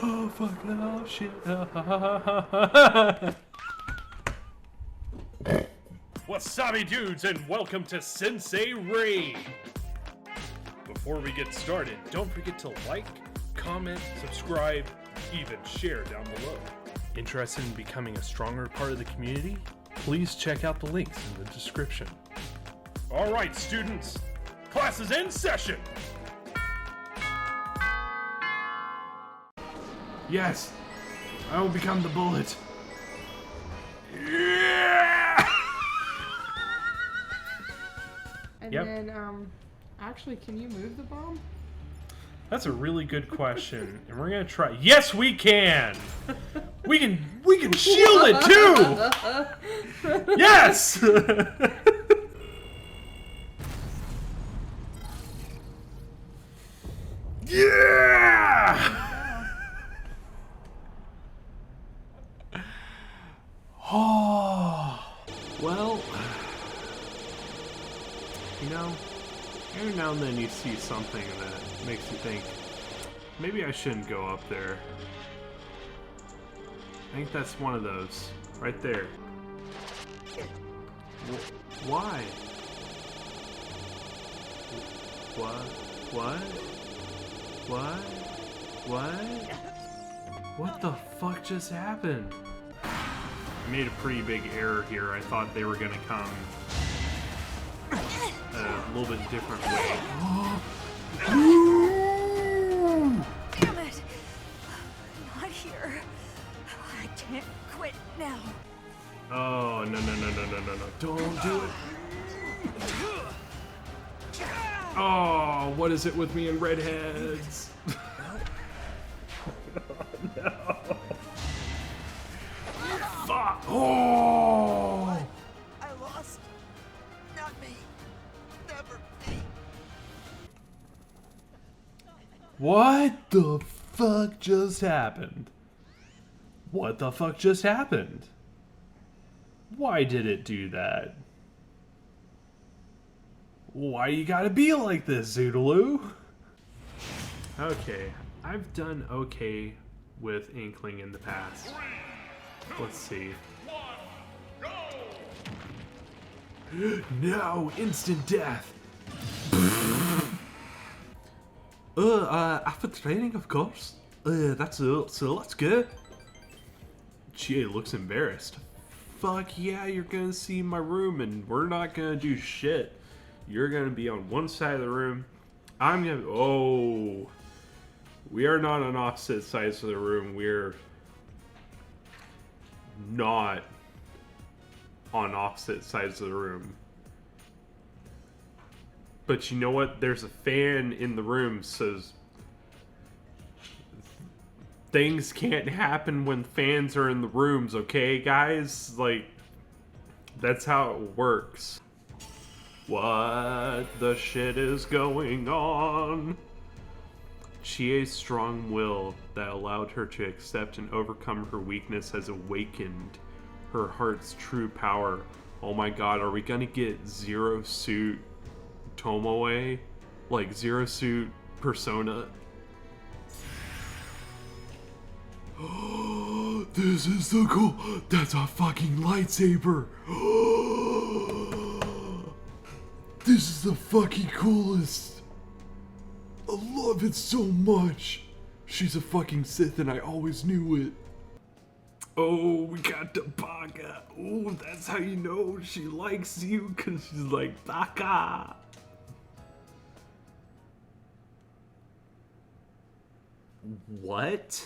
Oh fuck no shit. Wasabi dudes, and welcome to Sensei Raid. Before we get started, don't forget to like, comment, subscribe, even share down below. Interested in becoming a stronger part of the community? Please check out the links in the description. Alright students, class is in session! Yes, I will become the bullet. Yeah! And then, actually, can you move the bomb? That's a really good question, and we're gonna try. Yes, we can. We can shield it too. Yes. Yeah. Oh. Well, you know, every now and then you see something that makes you think, maybe I shouldn't go up there. I think that's one of those, right there. Why? What? What the fuck just happened? I made a pretty big error here. I thought they were gonna come a little bit different way. Damn it! Not here. I can't quit now. Oh, no. Don't do it. Oh, what is it with me and redheads? Oh, no. Fuck. Oh! I lost. Not me. Never me. What the fuck just happened? What the fuck just happened? Why did it do that? Why you gotta be like this, Zoodaloo? Okay, I've done okay with Inkling in the past. Let's see. No, instant death. After training, of course. That's it. So let's go. Chie looks embarrassed. Fuck yeah, you're gonna see my room and we're not gonna do shit. You're gonna be on one side of the room. I'm gonna. Oh. We are not on opposite sides of the room. We're not on opposite sides of the room. But you know what? There's a fan in the room, so things can't happen when fans are in the rooms, okay, guys? Like, that's how it works. What the shit is going on? Chie's strong will that allowed her to accept and overcome her weakness has awakened her heart's true power. Oh my god, are we gonna get Zero Suit Tomoe? Like Zero Suit Persona? This is the cool. That's a fucking lightsaber. This is the fucking coolest. I love it so much. She's a fucking Sith and I always knew it. Oh, we got the Baka. Oh, that's how you know she likes you, because she's like, Baka. What?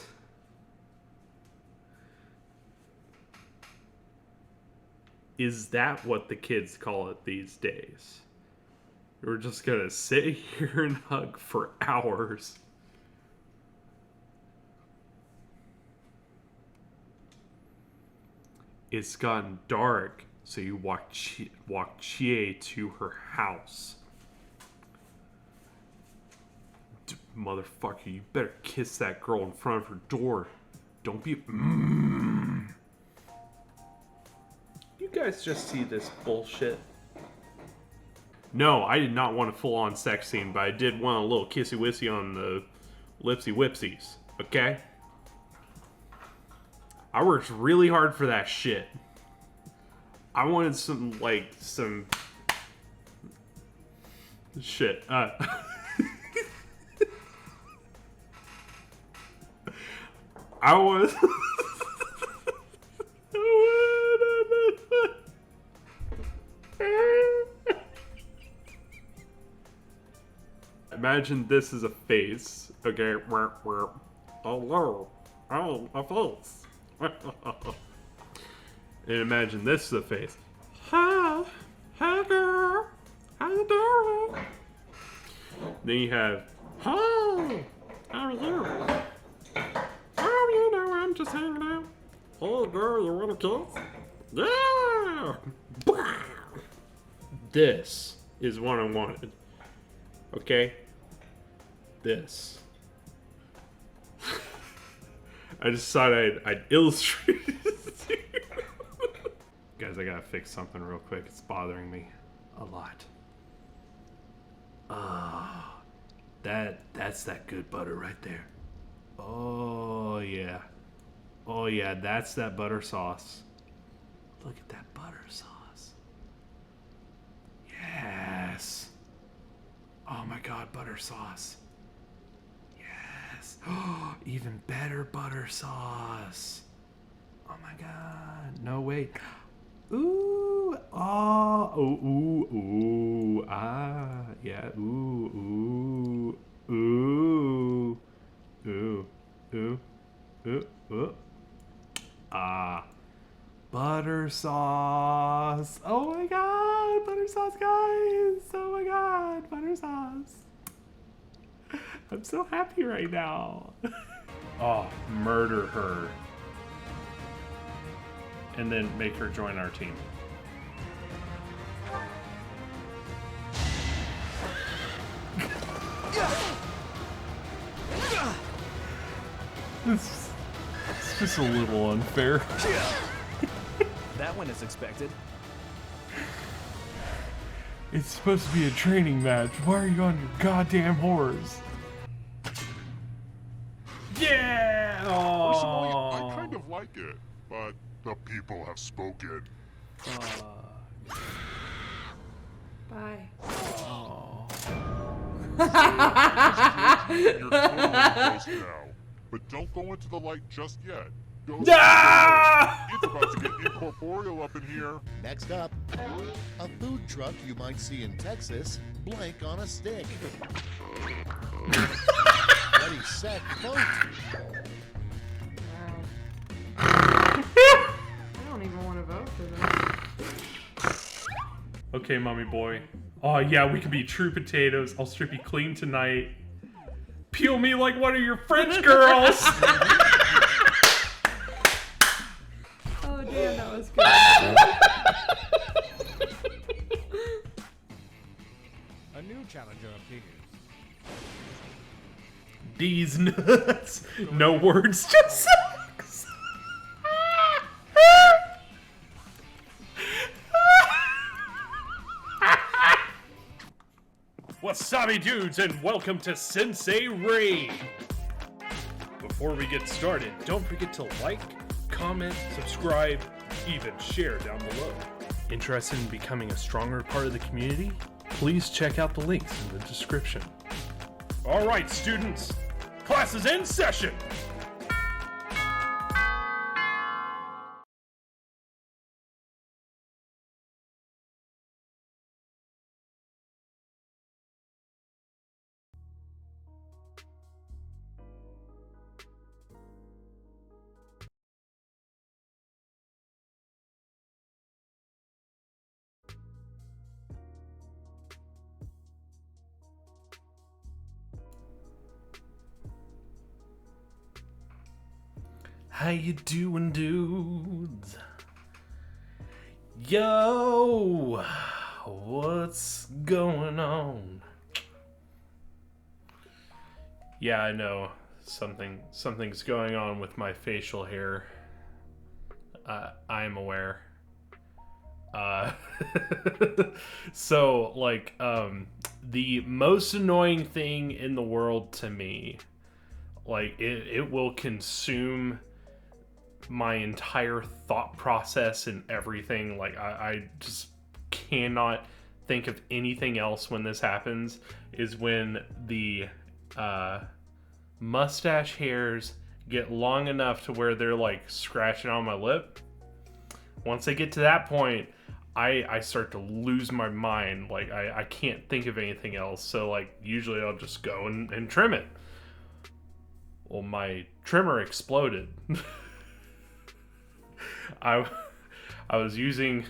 Is that what the kids call it these days? We're just gonna sit here and hug for hours. It's gotten dark, so you walk Chie to her house. Motherfucker, you better kiss that girl in front of her door. Don't be... You guys just see this bullshit? No, I did not want a full-on sex scene, but I did want a little kissy-wissy on the lipsy-whipsies, okay? I worked really hard for that shit. I wanted some, like, some... shit, I was... Imagine this is a face, okay? Hello, oh, a face. And imagine this is a face. Hi, hi girl, how you doing? Then you have, hi, how are you? Oh, you know, I'm just hanging out. Hey girl, you want a kiss? Yeah! This is what I wanted. Okay? This. I just thought I'd illustrate this to you. Guys, I gotta fix something real quick. It's bothering me a lot. That's that good butter right there. Oh yeah. Oh yeah, that's that butter sauce. Look at that butter sauce. Yes. Oh my god, butter sauce. Yes. Oh, even better butter sauce. Oh my god. No, wait. Ooh. Oh. Ooh. Ooh. Ooh. Ah. Yeah. Ooh. Ooh. Ooh. Ooh. Ooh. Ooh. Ooh. Ah. Butter sauce. Oh my god. Butter sauce, guys. Oh my god. Butter sauce. I'm so happy right now. Oh, murder her. And then make her join our team. It's just a little unfair. That one is expected. It's supposed to be a training match. Why are you on your goddamn horse? Yeah! Personally, Oh. I kind of like it, but the people have spoken. Bye. Oh. You're totally close now, but don't go into the light just yet. Go Ah! It's about to get incorporeal up in here. Next up, a food truck you might see in Texas, blank on a stick. Ready, set, vote. Wow. I don't even want to vote for this. Okay, mommy boy. Oh yeah, we could be true potatoes. I'll strip you clean tonight. Peel me like one of your French girls. Oh damn, that was good. A new challenger appears. These nuts. No words, just sex. Wasabi dudes, and welcome to Sensei Raid. Before we get started, don't forget to like, comment, subscribe, even share down below. Interested in becoming a stronger part of the community? Please check out the links in the description. All right, students, class is in session. How you doing, dudes? Yo, what's going on? Yeah, I know something's going on with my facial hair. I am aware. Uh, so, like, the most annoying thing in the world to me, like, it will consume my entire thought process and everything. Like, I just cannot think of anything else when this happens, is when the mustache hairs get long enough to where they're like scratching on my lip. Once I get to that point, I start to lose my mind. Like, I can't think of anything else. So, like, usually I'll just go and trim it. Well, my trimmer exploded. I was using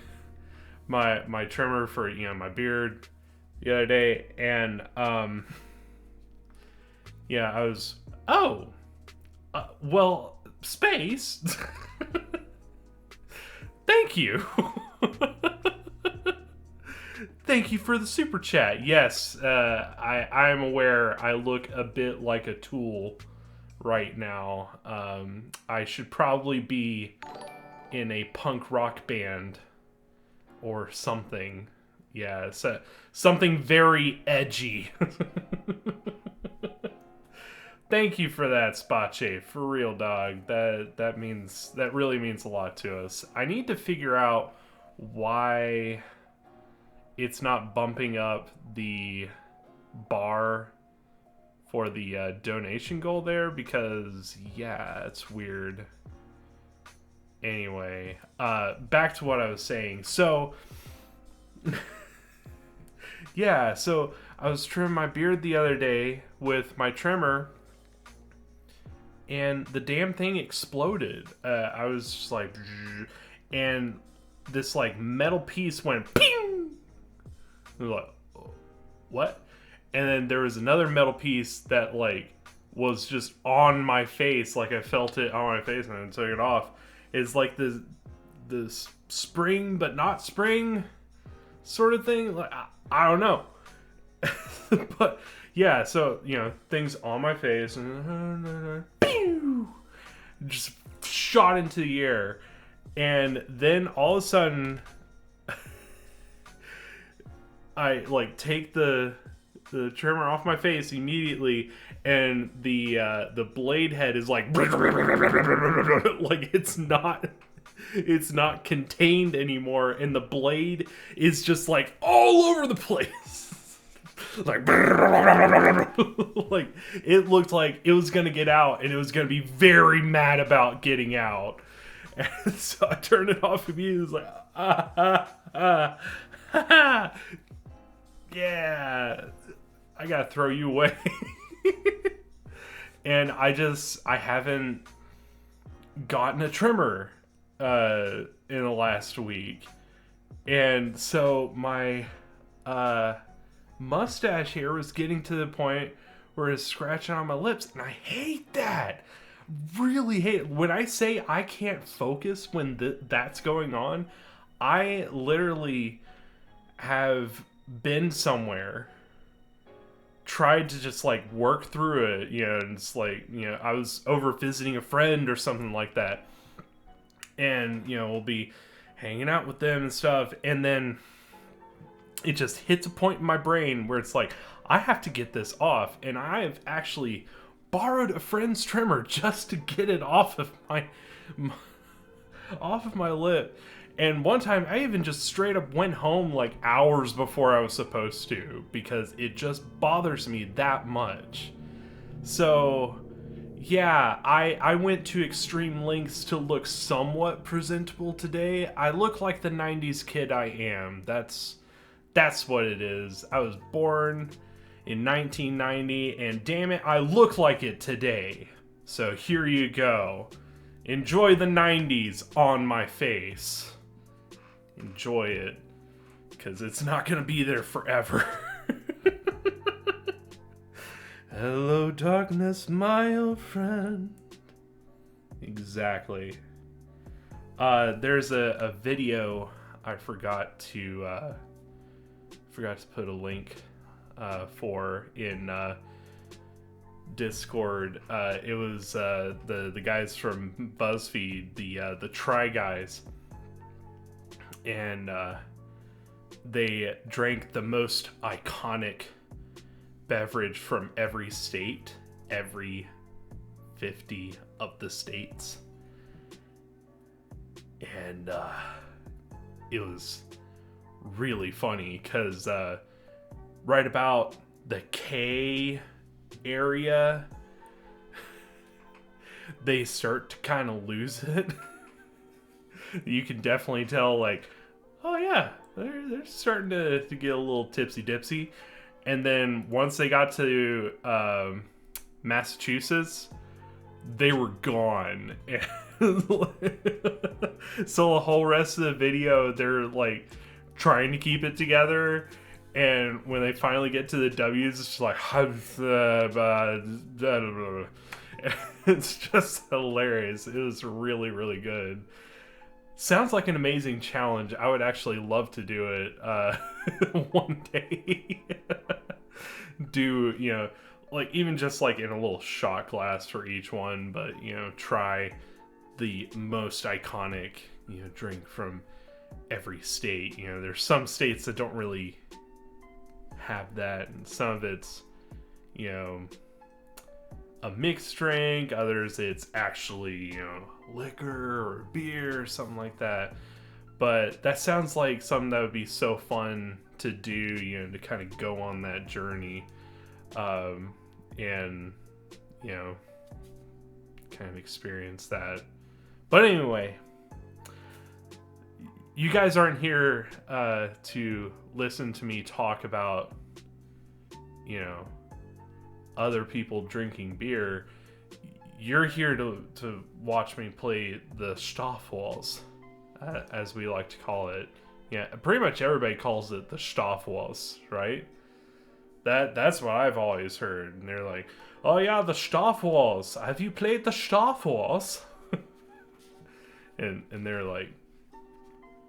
my trimmer for, you know, my beard the other day, and yeah, I was, well, space. Thank you. Thank you for the super chat. Yes, I am aware I look a bit like a tool right now. I should probably be in a punk rock band or something. Yeah, so something very edgy. Thank you for that, Spache. For real, dog. That really means a lot to us. I need to figure out why it's not bumping up the bar for the donation goal there, because yeah, it's weird. Anyway, back to what I was saying. So yeah, so I was trimming my beard the other day with my trimmer, and the damn thing exploded. I was just like, and this like metal piece went ping. I was like, what? And then there was another metal piece that like was just on my face, like I felt it on my face, and I took it off. It's like this spring but not spring sort of thing. Like, I don't know. But yeah, so, you know, things on my face and just shot into the air. And then all of a sudden I like take the trimmer off my face immediately, and the blade head is like like it's not contained anymore, and the blade is just like all over the place. Like, like it looked like it was gonna get out, and it was gonna be very mad about getting out. And so I turned it off immediately. It was like, yeah, I gotta throw you away. And I haven't gotten a trimmer in the last week, and so my mustache hair was getting to the point where it's scratching on my lips, and I hate that. Really hate it. When I say I can't focus when that's going on, I literally have been somewhere, tried to just like work through it, you know, and it's like, you know, I was over visiting a friend or something like that, and, you know, we'll be hanging out with them and stuff, and then it just hits a point in my brain where it's like, I have to get this off, and I've actually borrowed a friend's trimmer just to get it off of my lip. And one time I even just straight up went home like hours before I was supposed to, because it just bothers me that much. So yeah, I went to extreme lengths to look somewhat presentable today. I look like the 90s kid I am. That's what it is. I was born in 1990, and damn it, I look like it today. So here you go. Enjoy the 90s on my face. Enjoy it, because it's not going to be there forever. Hello, darkness, my old friend. Exactly. There's a video I forgot to put a link for in Discord. It was the guys from BuzzFeed, the Try Guys. and they drank the most iconic beverage from every state, every 50 of the states. And it was really funny because right about the K area, they start to kind of lose it. You can definitely tell, like, oh yeah, they're starting to get a little tipsy-dipsy. And then once they got to Massachusetts, they were gone. So the whole rest of the video, they're like trying to keep it together. And when they finally get to the W's, it's just like, it's just hilarious. It was really, really good. Sounds like an amazing challenge. I would actually love to do it one day. Do, you know, like even just like in a little shot glass for each one, but, you know, try the most iconic, you know, drink from every state. You know, there's some states that don't really have that, and some of it's, you know, a mixed drink, others it's actually, you know, liquor or beer or something like that. But that sounds like something that would be so fun to do, you know, to kind of go on that journey, and, you know, kind of experience that. But anyway, you guys aren't here to listen to me talk about, you know, other people drinking beer. You're here to watch me play the Stoffwalls, as we like to call it. Yeah, pretty much everybody calls it the Stoffwalls, right? That's what I've always heard. And they're like, oh yeah, the Stoffwalls. Have you played the Stoffwalls? and they're like,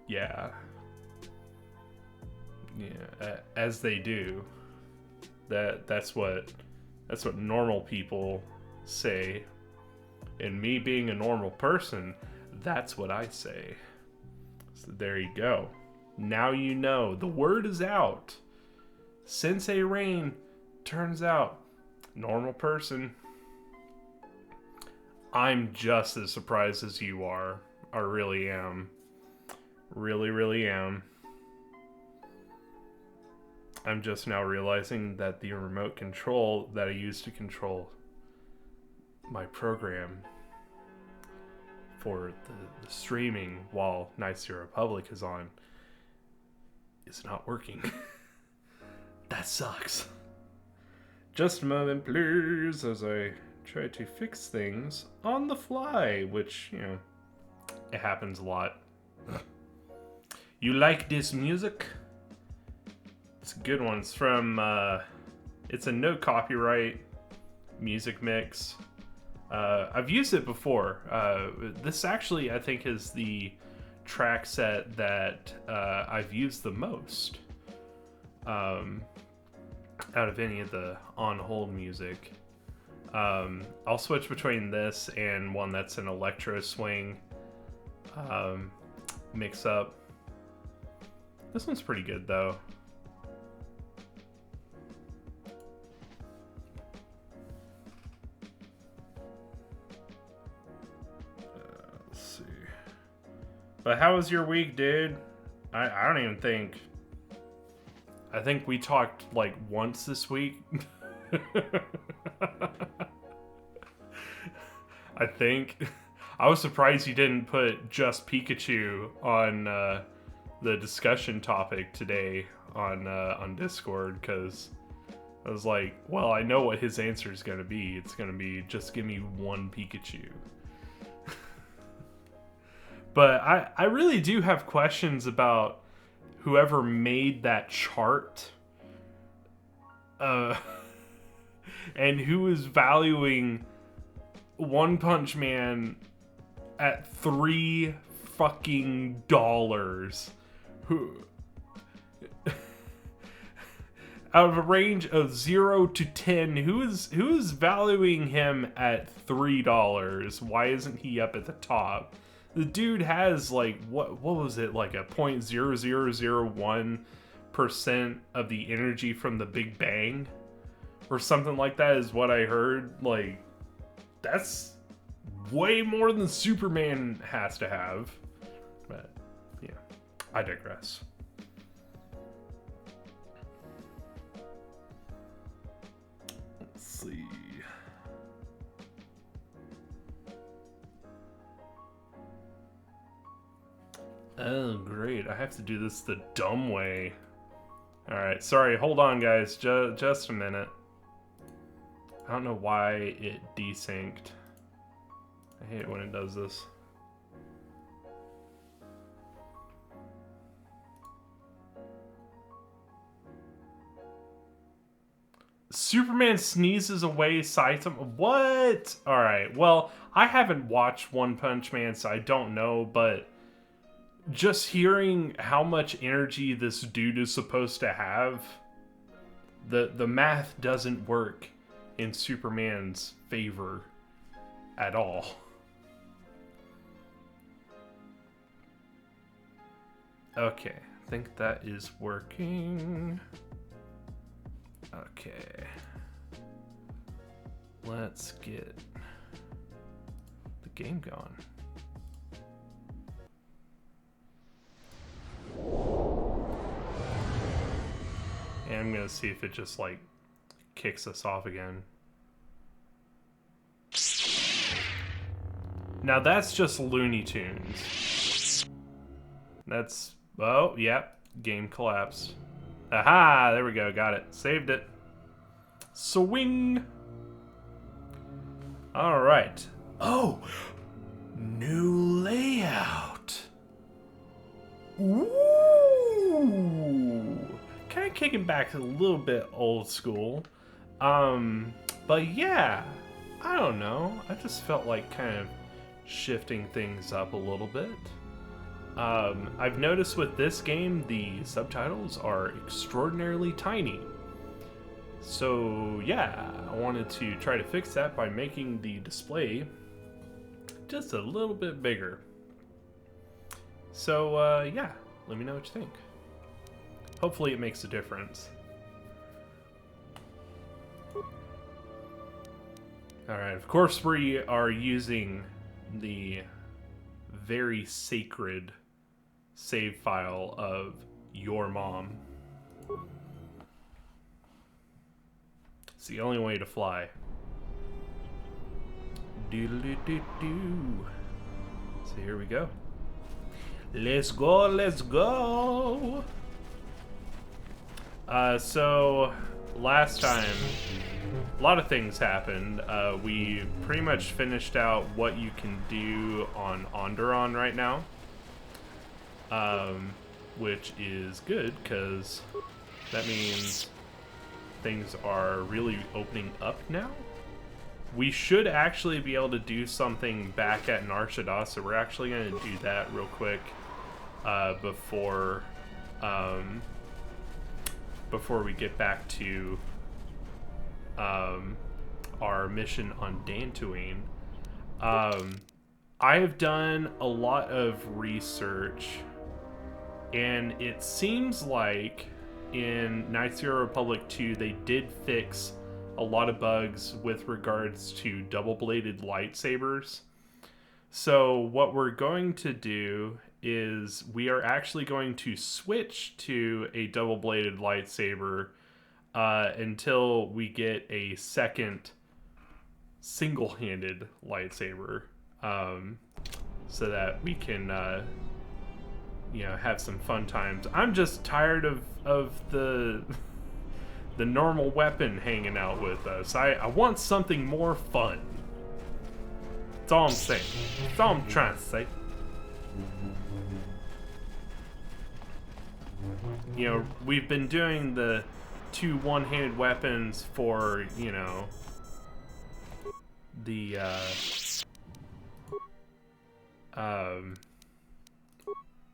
yeah, as they do. That's what normal people say, and me being a normal person, that's what I say. So there you go. Now you know. The word is out. Sensei Rain, turns out, normal person. I'm just as surprised as you are. I really am. Really, really am. I'm just now realizing that the remote control that I use to control my program for the streaming while Knights of the Republic is on is not working. That sucks. Just a moment, please, as I try to fix things on the fly, which, you know, it happens a lot. You like this music? It's a good one. It's from, it's a no copyright music mix. I've used it before. This actually, I think, is the track set that I've used the most out of any of the on hold music. I'll switch between this and one that's an electro swing mix up. This one's pretty good though. Let's see. But how was your week, dude? I don't even think. I think we talked like once this week. I think. I was surprised you didn't put just Pikachu on the discussion topic today on Discord, because I was like, well, I know what his answer is going to be. It's going to be, just give me one Pikachu. But I really do have questions about whoever made that chart. And who is valuing One Punch Man at $3 fucking dollars. Who out of a range of 0 to 10, who is valuing him at $3? Why isn't he up at the top? The dude has like what was it, like a 0.0001% of the energy from the Big Bang or something like that is what I heard. Like, that's way more than Superman has to have. But yeah, I digress. Let's see. Oh, great. I have to do this the dumb way. Alright, sorry. Hold on, guys. Just a minute. I don't know why it desynced. I hate it when it does this. Superman sneezes away Saitama. What? Alright, well, I haven't watched One Punch Man, so I don't know, but just hearing how much energy this dude is supposed to have, the math doesn't work in Superman's favor at all. Okay, I think that is working. Okay. Let's get the game going. And I'm gonna see if it just like kicks us off again. Now that's just Looney Tunes. That's, oh, yep, game collapsed. Aha, there we go, got it. Saved it. Swing. All right. Oh, new layout. Ooh. Kind of kicking back a little bit old school. But yeah, I don't know. I just felt like kind of shifting things up a little bit. I've noticed with this game, the subtitles are extraordinarily tiny. So yeah, I wanted to try to fix that by making the display just a little bit bigger. So yeah, let me know what you think. Hopefully it makes a difference. Alright, of course we are using the very sacred save file of your mom. It's the only way to fly. Doodle-doo-doo-doo. So here we go. Let's go, let's go! So last time, a lot of things happened. We pretty much finished out what you can do on Onderon right now. Which is good, because that means things are really opening up now. We should actually be able to do something back at Narshada, so we're actually going to do that real quick before we get back to our mission on Dantooine. I have done a lot of research, and it seems like in Knights of the Republic 2 they did fix a lot of bugs with regards to double-bladed lightsabers. So what we're going to do is we are actually going to switch to a double-bladed lightsaber until we get a second single-handed lightsaber, so that we can have some fun times. I'm just tired of the normal weapon hanging out with us. I want something more fun. That's all I'm saying. That's all I'm trying to say. We've been doing the 2 one-handed weapons for, the,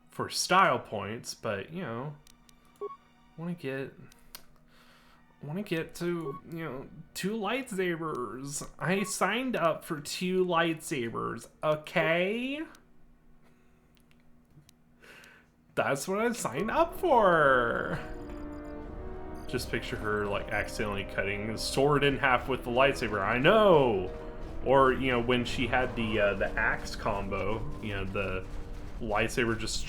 for style points, but, I want to get to, 2 lightsabers. I signed up for 2 lightsabers, okay? That's what I signed up for. Just picture her like accidentally cutting the sword in half with the lightsaber. I know. Or, you know, when she had the axe combo, you know, the lightsaber just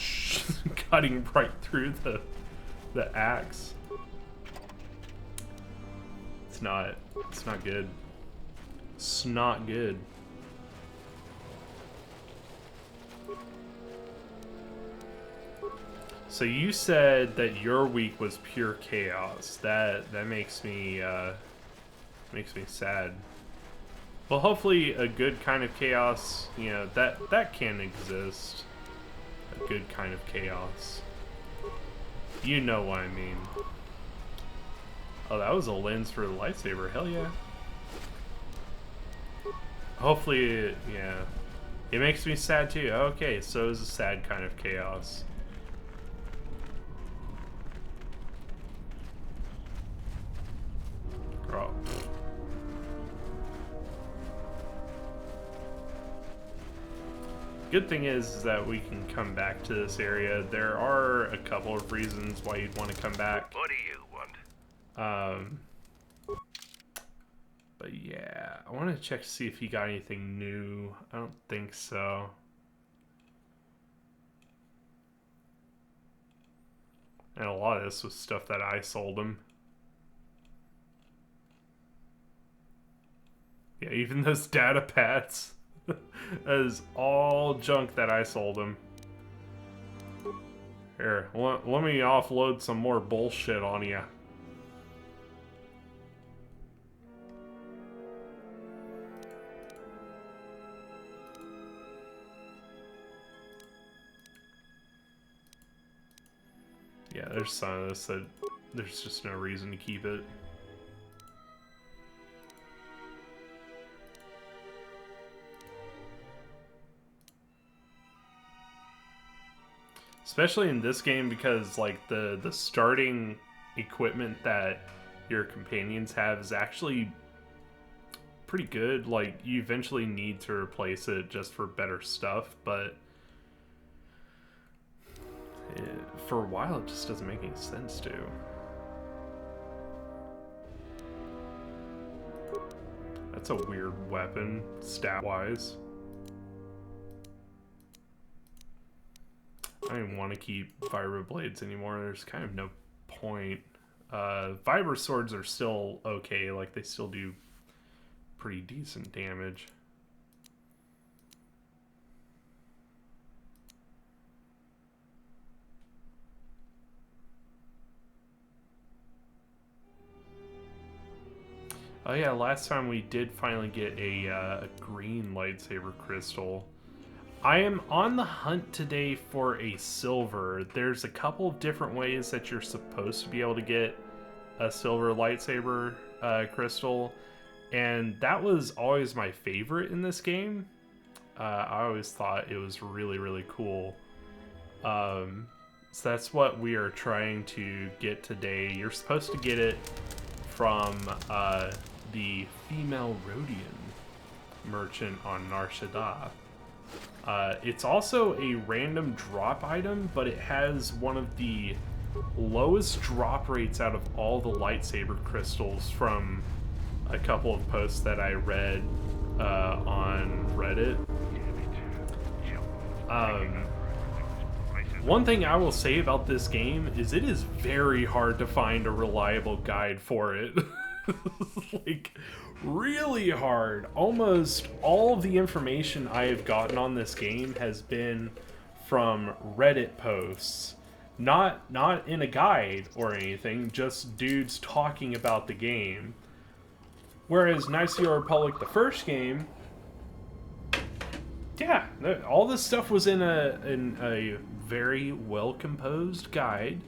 cutting right through the axe. It's not good. It's not good. So you said that your week was pure chaos. That makes me sad. Well, hopefully a good kind of chaos, you know, that can exist. A good kind of chaos. You know what I mean. Oh, that was a lens for the lightsaber. Hell yeah. Hopefully, yeah. It makes me sad too. Okay, so it's a sad kind of chaos. Oh. Good thing is that we can come back to this area. There are a couple of reasons why you'd want to come back. What do you want? But yeah, I want to check to see if he got anything new. I don't think so. And a lot of this was stuff that I sold him. Yeah, even those data pads. That is all junk that I sold him. Here, let me offload some more bullshit on you. Yeah, there's some of this that there's just no reason to keep it. Especially in this game, because like the starting equipment that your companions have is actually pretty good. Like, you eventually need to replace it just for better stuff, but for a while it just doesn't make any sense to. That's a weird weapon, stat-wise. I don't even want to keep vibra blades anymore. There's kind of no point. Vibra swords are still okay. Like, they still do pretty decent damage. Oh yeah, last time we did finally get a green lightsaber crystal. I am on the hunt today for a silver. There's a couple of different ways that you're supposed to be able to get a silver lightsaber crystal, and that was always my favorite in this game. I always thought it was really, really cool. So that's what we are trying to get today. You're supposed to get it from the female Rhodian merchant on Nar Shaddaa. It's also a random drop item, but it has one of the lowest drop rates out of all the lightsaber crystals from a couple of posts that I read on Reddit. One thing I will say about this game is it is very hard to find a reliable guide for it. Like, really hard. Almost all of the information I have gotten on this game has been from Reddit posts. Not in a guide or anything, just dudes talking about the game. Whereas Knights of the Old Republic, the first game, yeah, all this stuff was in a very well-composed guide,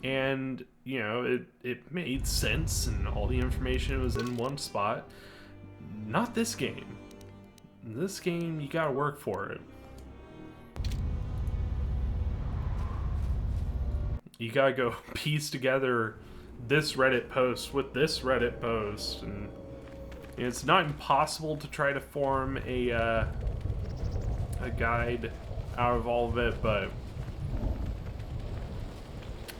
and you know, it made sense, and all the information was in one spot. Not this game. This game, you gotta work for it. You gotta go piece together this Reddit post with this Reddit post, and it's not impossible to try to form a guide out of all of it, but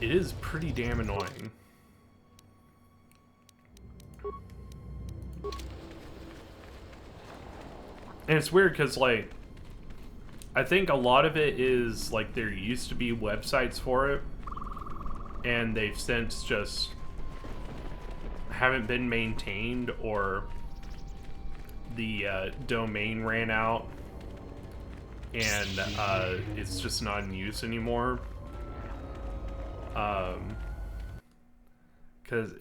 It is pretty damn annoying. And it's weird because, like, I think a lot of it is, like, there used to be websites for it, and they've since just haven't been maintained, or the domain ran out, and it's just not in use anymore. Because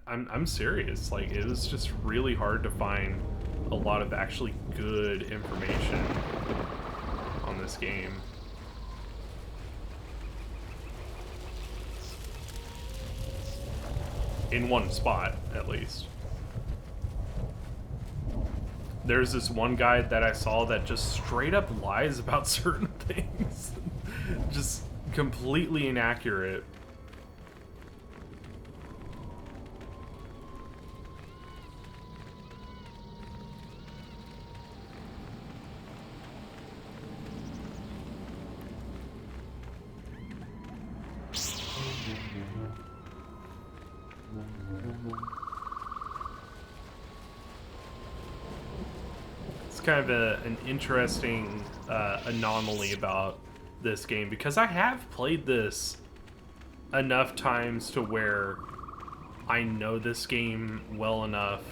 I'm serious. Like, it was just really hard to find a lot of actually good information on this game. In one spot, at least. There's this one guy that I saw that just straight up lies about certain things. Just completely inaccurate. It's kind of an interesting anomaly about this game, because I have played this enough times to where I know this game well enough.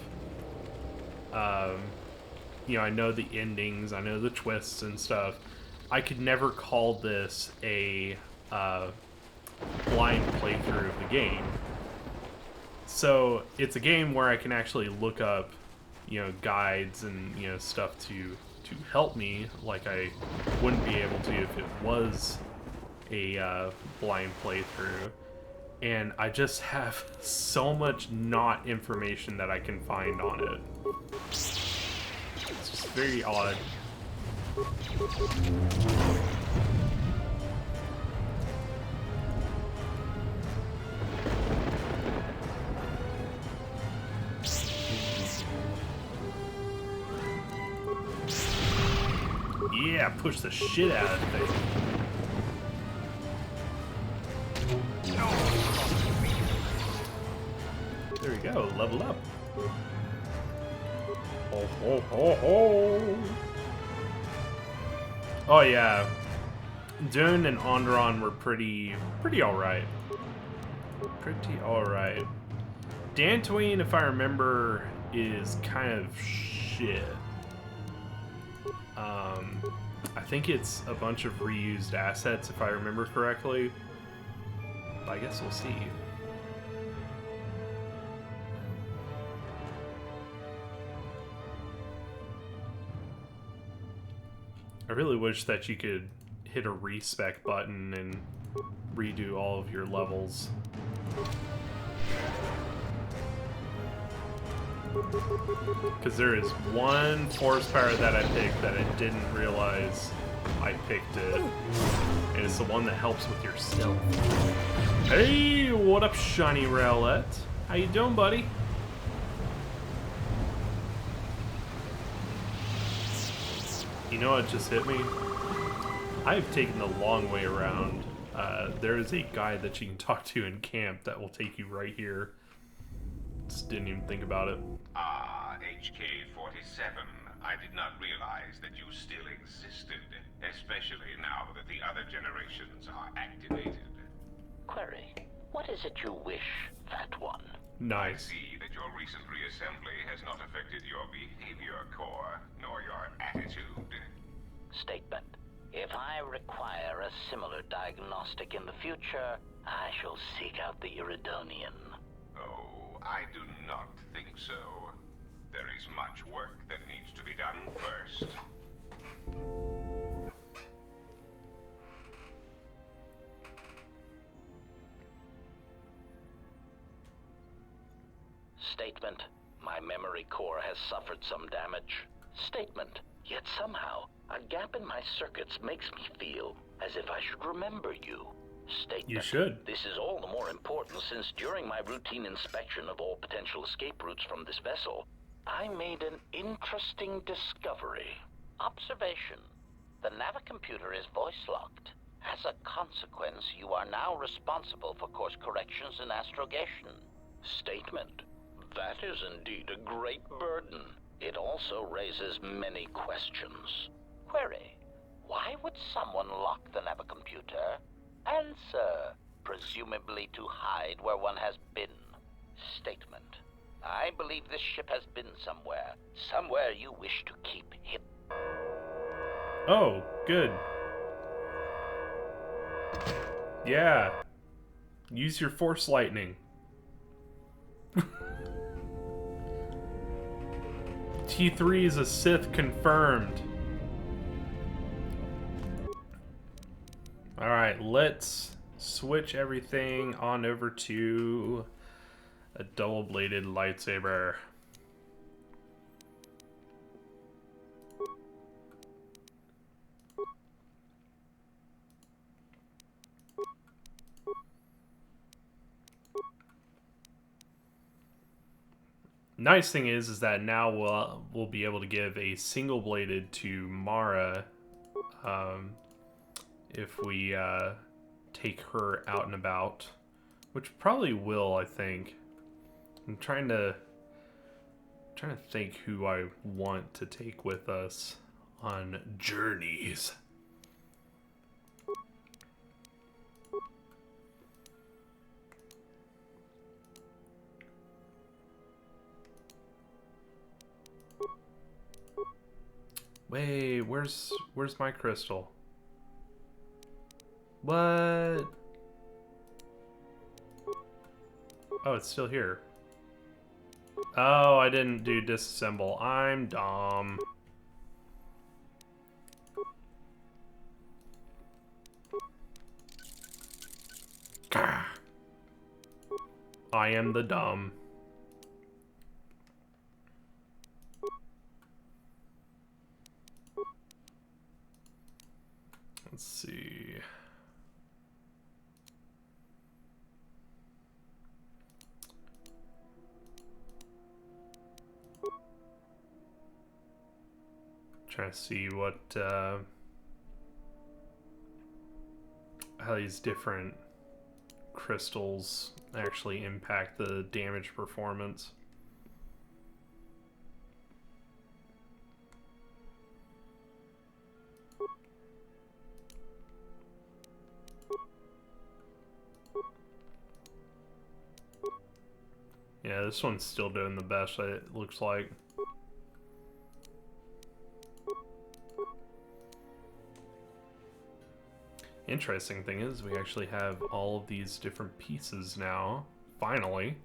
You know, I know the endings, I know the twists and stuff. I could never call this a blind playthrough of the game. So it's a game where I can actually look up, you know, guides and, you know, stuff to help me, like I wouldn't be able to if it was a blind playthrough. And I just have so much not information that I can find on it. It's just very odd. Yeah, push the shit out of the thing. There we go, level up. Ho ho ho ho! Oh yeah, Dune and Onderon were pretty alright. Pretty alright. Dantooine, if I remember, is kind of shit. I think it's a bunch of reused assets, if I remember correctly. But I guess we'll see. I really wish that you could hit a respec button and redo all of your levels. Because there is one force power that I picked that I didn't realize I picked it. And it's the one that helps with your stealth. Hey, what up, Shiny Rowlett? How you doing, buddy? You know what just hit me? I've taken the long way around. There is a guy that you can talk to in camp that will take you right here. Just didn't even think about it. Ah, HK-47. I did not realize that you still existed, especially now that the other generations are activated. Query, what is it you wish, Fat One? I Nice. see that your recent reassembly has not affected your behavior core, nor your attitude. Statement. If I require a similar diagnostic in the future, I shall seek out the Iridonian. Oh, I do not think so. There is much work that needs to be done first. Statement. My memory core has suffered some damage. Statement. Yet somehow, a gap in my circuits makes me feel as if I should remember you. Statement. You should. This is all the more important since during my routine inspection of all potential escape routes from this vessel, I made an interesting discovery. Observation. The navicomputer is voice-locked. As a consequence, you are now responsible for course corrections and astrogation. Statement. That is indeed a great burden. It also raises many questions. Query. Why would someone lock the navicomputer? Answer. Presumably to hide where one has been. Statement. I believe this ship has been somewhere. Somewhere you wish to keep hidden. Oh, good. Yeah. Use your force lightning. T3 is a Sith confirmed. Alright, let's switch everything on over to a double-bladed lightsaber. Nice thing is that now we'll be able to give a single bladed to Mara if we take her out and about, which probably will. I think I'm trying to think who I want to take with us on journeys. Wait, where's my crystal? What? Oh, it's still here. Oh, I didn't do disassemble. I'm dumb. Gah. I am the dumb. Let's see. Trying to see what how these different crystals actually impact the damage performance. Yeah, this one's still doing the best, it looks like. Interesting thing is we actually have all of these different pieces now, finally.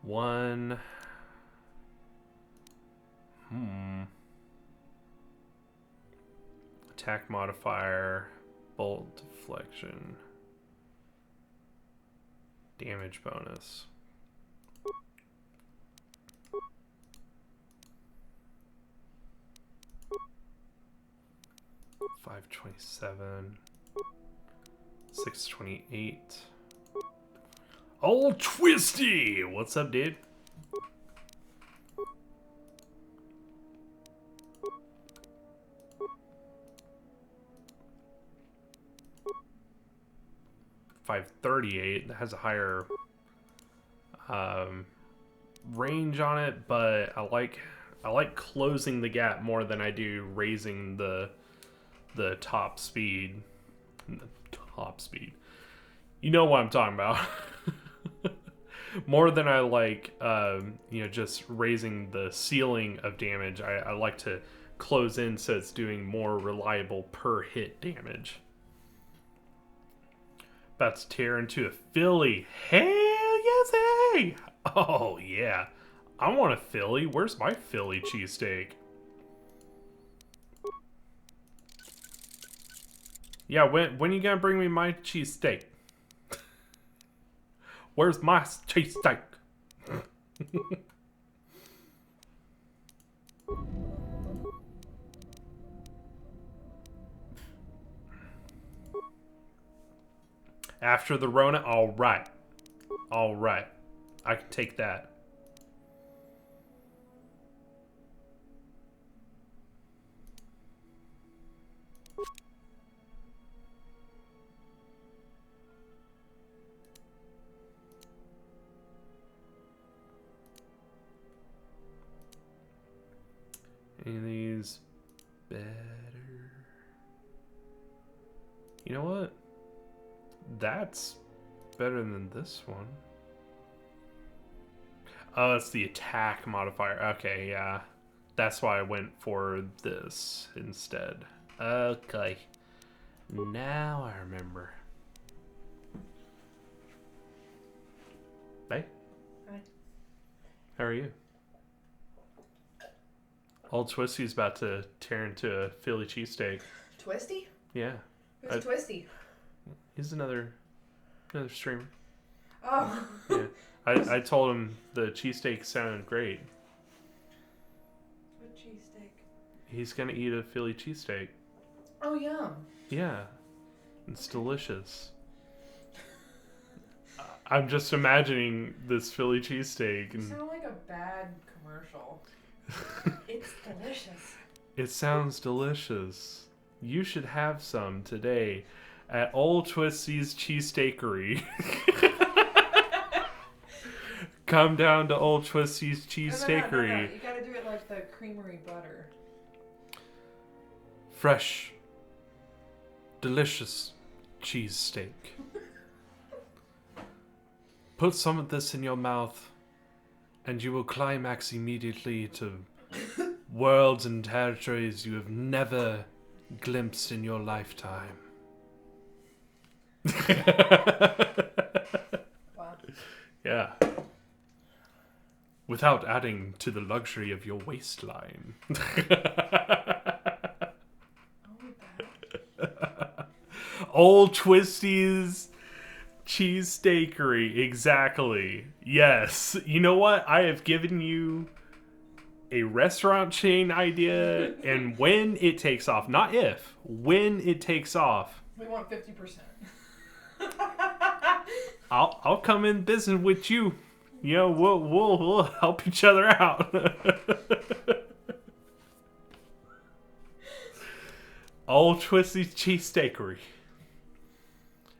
One... Attack modifier, bolt deflection, damage bonus. 527, 628. Old Twisty! What's up, dude? .538. That has a higher range on it, but I like closing the gap more than I do raising the top speed. Top speed. You know what I'm talking about. More than I like, you know, just raising the ceiling of damage. I like to close in so it's doing more reliable per hit damage. About to tear into a Philly. Hell yes, hey! Oh, yeah. I want a Philly. Where's my Philly cheesesteak? Yeah, when you gonna bring me my cheesesteak? Where's my cheesesteak? After the Rona? Alright. Alright. I can take that. Any of these better? You know what? That's better than this one. Oh, it's the attack modifier. Okay, yeah. That's why I went for this instead. Okay. Now I remember. Hey. Hi. How are you? Old Twisty's about to tear into a Philly cheesesteak. Twisty? Yeah. Who's Twisty? He's another streamer. Oh. Yeah. I told him the cheesesteak sounded great. What cheesesteak? He's gonna eat a Philly cheesesteak. Oh, yum. Yeah. It's delicious. I'm just imagining this Philly cheesesteak. You And sound like a bad commercial. It's delicious. it sounds delicious. You should have some today at Old Twisty's Cheesesteakery. Come down to Old Twisty's Cheesesteakery. No. You gotta do it like the creamery butter. Fresh, delicious cheesesteak. Put some of this in your mouth, and you will climax immediately to worlds and territories you have never glimpsed in your lifetime. Wow. Yeah. Without adding to the luxury of your waistline. Old Twisty's Cheesesteakery. Exactly. Yes. You know what? I have given you a restaurant chain idea, and when it takes off, not if, when it takes off, We want 50%. I'll come in business with you. You know, we'll help each other out. Old Twisty's Cheesesteakery.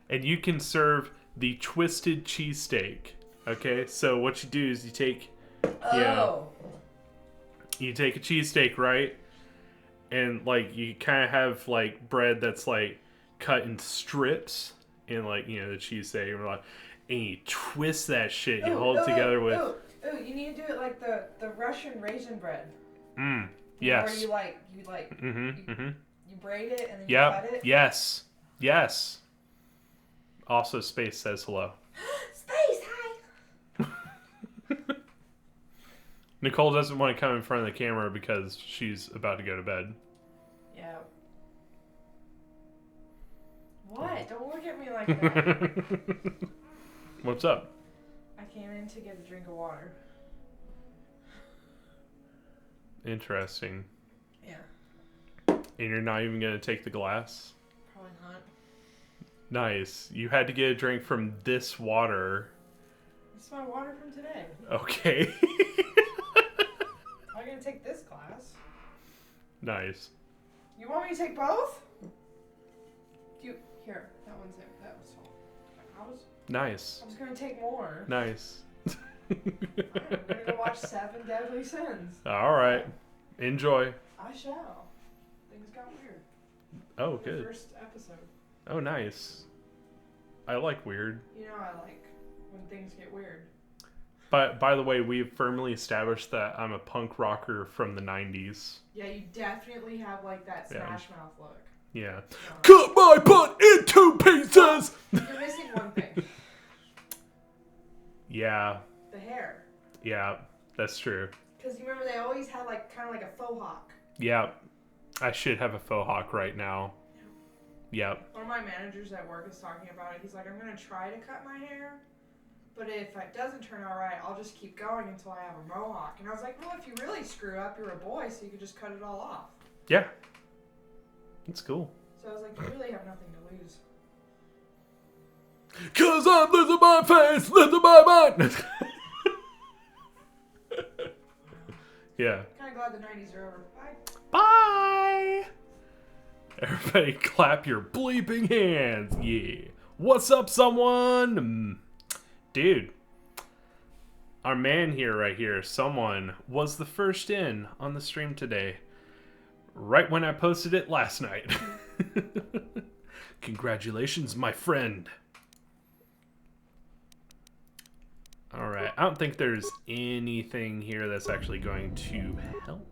And you can serve the twisted cheesesteak. Okay, so what you do is you take, you take a cheesesteak, right? And like you kind of have like bread that's like cut in strips, and like the cheesesteak, and like, and you twist that shit. You hold it together with. Ooh, you need to do it like the Russian raisin bread. Yes. Where you braid it and then you cut it. Yes. Also, Space says hello. Space, hi. Nicole doesn't want to come in front of the camera because she's about to go to bed. Yeah. What? Don't look at me like that. What's up? I came in to get a drink of water. Interesting. Yeah. And you're not even going to take the glass? Probably not. Nice. You had to get a drink from this water. This is my water from today. Okay. I'm gonna take this glass. Nice. You want me to take both? Here, that one's it. That was all. Nice. I was gonna take more. Nice. I'm gonna go watch 7 Deadly Sins. All right. Enjoy. I shall. Things got weird. Oh, The good. first episode. Oh, nice. I like weird. You know I like when things get weird. But by the way, we've firmly established that I'm a punk rocker from the 90s. Yeah, you definitely have like that Smash Mouth look. Yeah. Cut my butt into pieces! You're missing one thing. Yeah. The hair. Yeah, that's true. Because you remember they always had like kind of like a faux hawk. Yeah. I should have a faux hawk right now. Yep. One of my managers at work is talking about it. He's like, I'm going to try to cut my hair, but if it doesn't turn out right, I'll just keep going until I have a mohawk. And I was like, well, if you really screw up, you're a boy, so you could just cut it all off. Yeah. That's cool. So I was like, you really have nothing to lose. 'Cause I'm losing my face, losing my mind! Yeah. Kind of glad the 90s are over. Bye. Bye! Everybody clap your bleeping hands. Yeah. What's up, someone? Dude. Our man here, right here, someone, was the first in on the stream today. Right when I posted it last night. Congratulations, my friend. Alright, I don't think there's anything here that's actually going to help.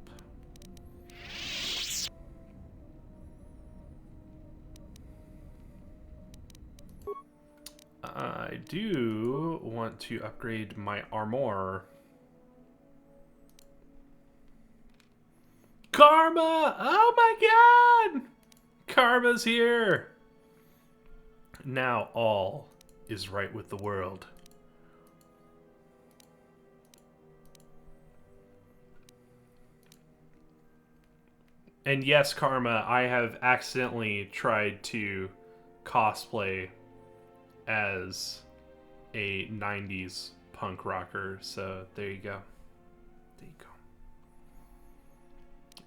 I do want to upgrade my armor. Karma! Oh my god! Karma's here! Now all is right with the world. And yes, Karma, I have accidentally tried to cosplay as a 90s punk rocker, so there you go. There you go.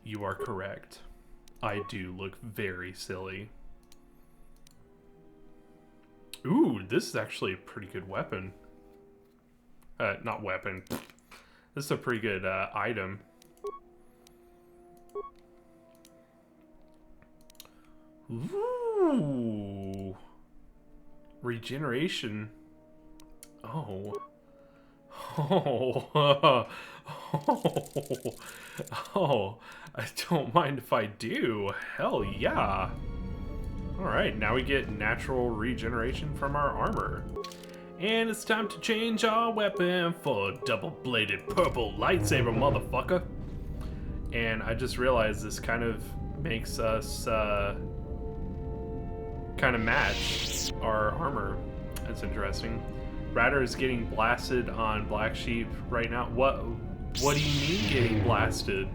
You are correct. I do look very silly. Ooh, this is actually a pretty good weapon. Not weapon. This is a pretty good item. Ooh. Regeneration. Oh. Oh. Oh. I don't mind if I do. Hell yeah. Alright, now we get natural regeneration from our armor. And it's time to change our weapon for a double-bladed purple lightsaber, motherfucker. And I just realized this kind of makes us kind of match our armor. That's interesting. Ratter is getting blasted on Black Sheep right now. What do you mean getting blasted?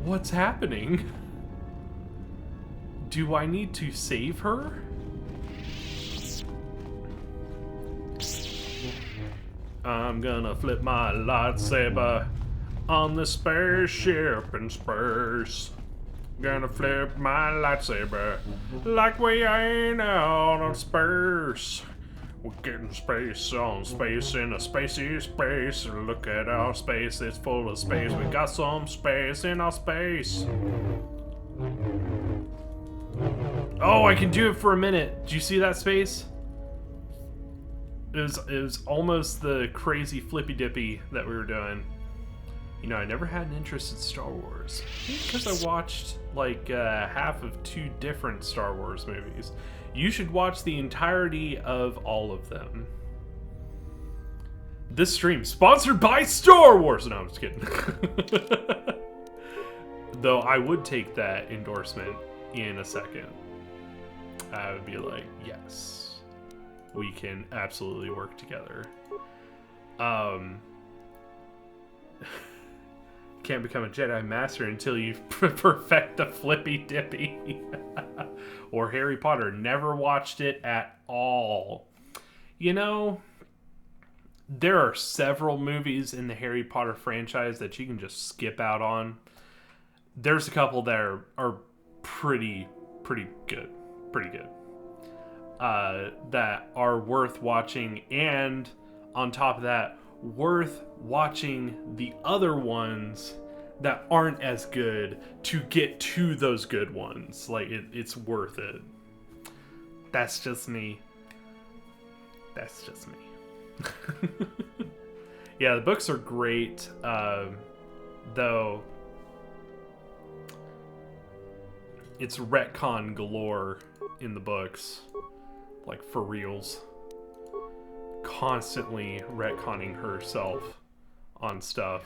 What's happening? Do I need to save her? I'm gonna flip my lightsaber on the spaceship in space. Gonna flip my lightsaber like we ain't out on space. We're getting space on space in a spacey space. Look at our space, it's full of space. We got some space in our space. Oh, I can do it for a minute. Do you see that space? It was almost the crazy flippy dippy that we were doing. You know, I never had an interest in Star Wars. Because I watched like half of 2 different Star Wars movies. You should watch the entirety of all of them. This stream sponsored by Star Wars! No, I'm just kidding. Though I would take that endorsement in a second. I would be like, yes, we can absolutely work together. Can't become a Jedi Master until you perfect the flippy dippy. Or Harry Potter. Never watched it at all. You know, there are several movies in the Harry Potter franchise that you can just skip out on. There's a couple that are pretty good. Pretty good. That are worth watching, and on top of that, worth watching the other ones that aren't as good to get to those good ones. Like, it's worth it. That's just me. That's just me. Yeah, the books are great, though it's retcon galore in the books. Like, for reals. Constantly retconning herself on stuff.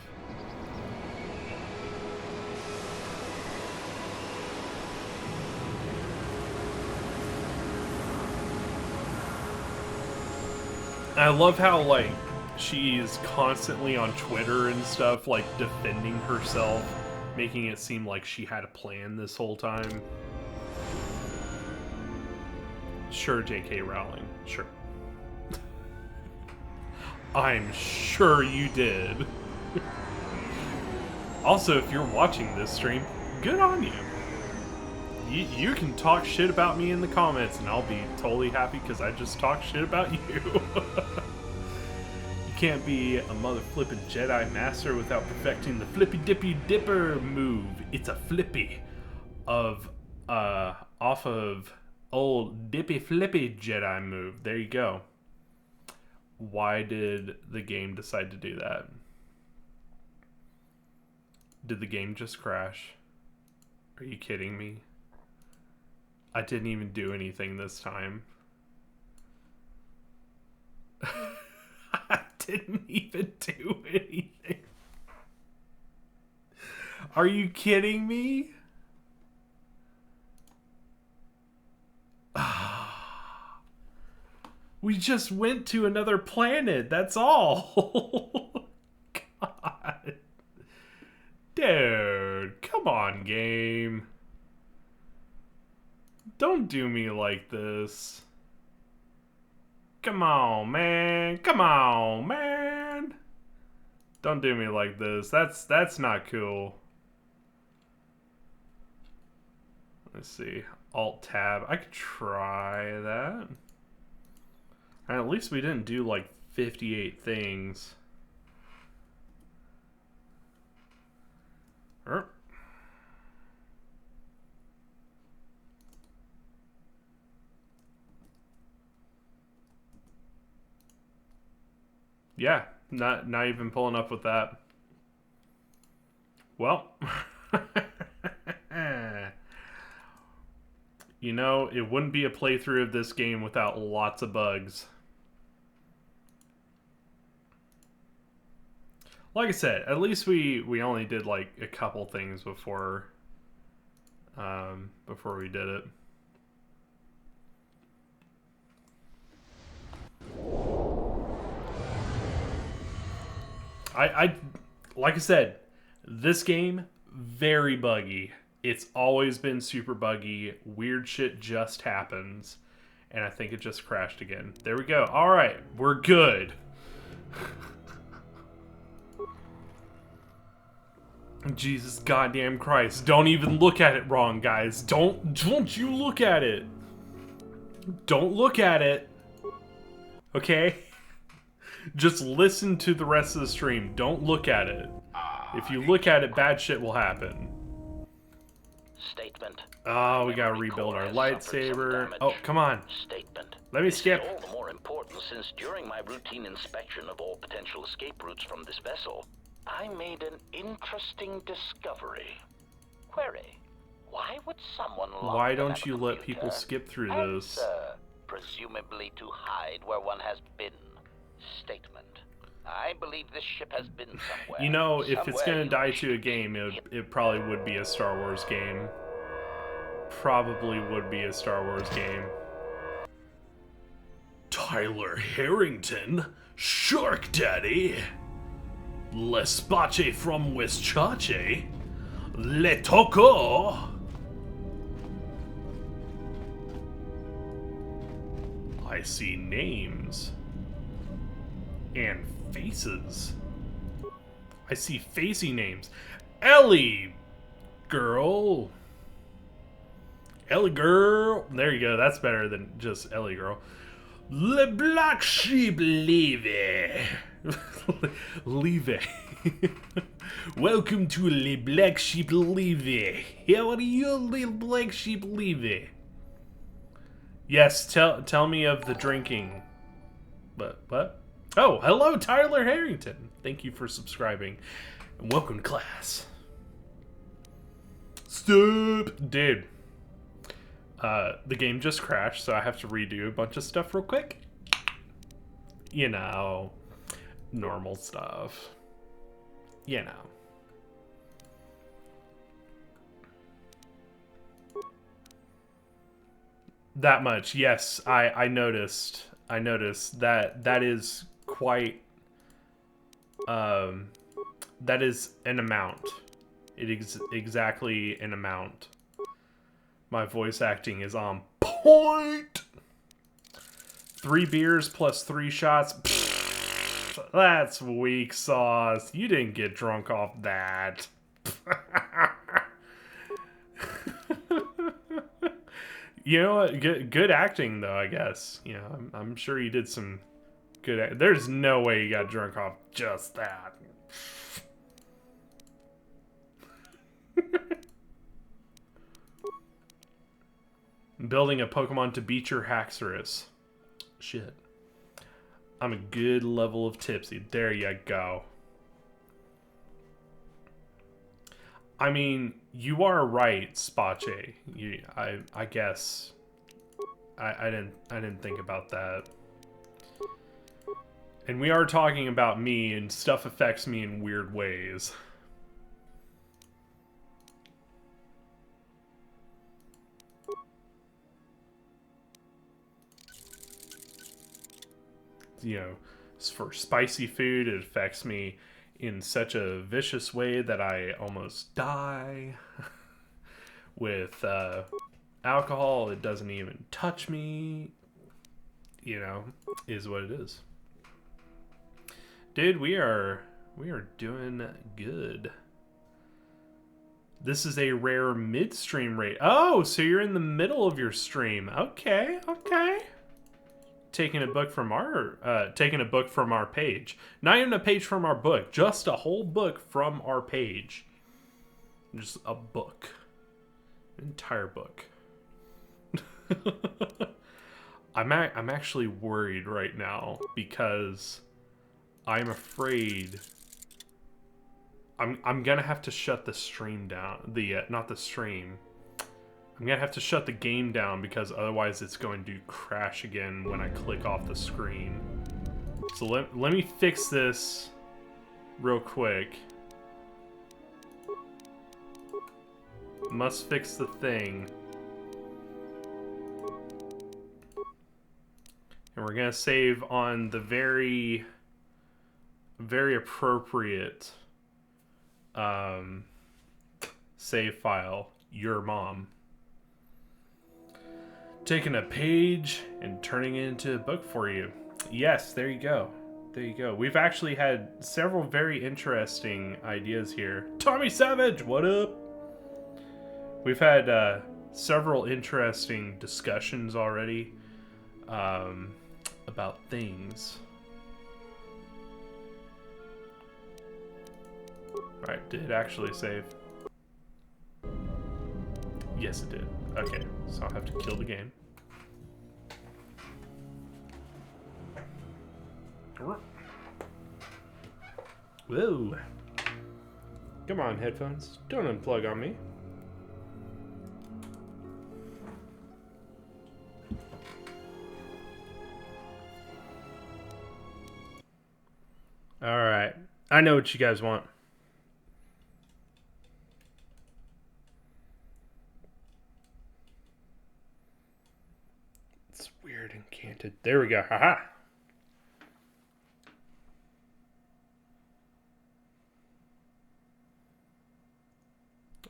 I love how, like, she's constantly on Twitter and stuff, like, defending herself, making it seem like she had a plan this whole time. Sure, J.K. Rowling. Sure. I'm sure you did. Also, if you're watching this stream, good on you. You can talk shit about me in the comments, and I'll be totally happy because I just talk shit about you. You can't be a mother flippin' Jedi Master without perfecting the flippy dippy dipper move. It's a flippy. off of old Dippy Flippy Jedi move. There you go. Why did the game decide to do that? Did the game just crash? Are you kidding me? I didn't even do anything this time. I didn't even do anything. Are you kidding me? We just went to another planet, that's all. God. Dude, come on, game. Don't do me like this. Come on, man. Come on, man. Don't do me like this. That's not cool. Let's see. Alt-tab. I could try that. And at least we didn't do like 58 things. Yeah, not even pulling up with that. Well, you know, it wouldn't be a playthrough of this game without lots of bugs. Like I said, at least we only did like a couple things before we did it. I like I said, this game very buggy. It's always been super buggy. Weird shit just happens, and I think it just crashed again. There we go. All right, we're good. Jesus goddamn Christ. Don't even look at it wrong, guys. Don't you look at it. Don't look at it. Okay? Just listen to the rest of the stream. Don't look at it. If you look at it, bad shit will happen. Statement. Oh, we gotta rebuild our lightsaber. Oh, come on. Statement. Let me skip. This is all the more important since during my routine inspection of all potential escape routes from this vessel, I made an interesting discovery. Query: why would someone log Why in don't at a you let computer? people skip through this? Answer: presumably to hide where one has been. Statement: I believe this ship has been somewhere. You know, if it's Somewhere gonna you die wish to a game, it probably would be a Star Wars game. Probably would be a Star Wars game. Tyler Harrington? Shark Daddy? L'espace from Westchache? Le Toco? I see names. And faces. I see facey names. Ellie girl. Ellie girl. There you go. That's better than just Ellie girl. Le Black Sheep Levy. Levy. Welcome to Le Black Sheep Levy. How are you, little Black Sheep Levy? Yes, tell me of the drinking. But what? Oh, hello, Tyler Harrington. Thank you for subscribing. And welcome to class. Stop. Dude. The game just crashed, so I have to redo a bunch of stuff real quick. You know, normal stuff. You know. That much, yes. I noticed. I noticed that is quite. That is an amount. It is exactly an amount. My voice acting is on point. 3 beers plus 3 shots. Pfft, that's weak sauce. You didn't get drunk off that. You know what? Good acting, though, I guess. You know, I'm sure you did some good. There's no way you got drunk off just that. Building a Pokemon to beat your Haxorus. Shit. I'm a good level of tipsy. There you go. I mean, you are right, Spache. I guess I didn't think about that. And we are talking about me, and stuff affects me in weird ways. You know, for spicy food, it affects me in such a vicious way that I almost die. With alcohol, it doesn't even touch me. You know, is what it is. Dude, we are doing good. This is a rare midstream rate. Oh, so you're in the middle of your stream. Okay, okay. Taking a book from our page. Not even a page from our book, just a whole book from our page. Just a book. An entire book. I'm actually worried right now because I'm afraid I'm gonna have to shut the stream down. Not the stream. I'm gonna have to shut the game down because otherwise it's going to crash again when I click off the screen. So let me fix this real quick. Must fix the thing. And we're gonna save on the very appropriate save file, your mom. Taking a page and turning it into a book for you. Yes, there you go. There you go. We've actually had several very interesting ideas here. Tommy Savage, what up? We've had several interesting discussions already about things. Alright, did it actually save? Yes, it did. Okay, so I'll have to kill the game. Whoa. Come on, headphones. Don't unplug on me. Alright. I know what you guys want. It's weird and canted. There we go. Haha.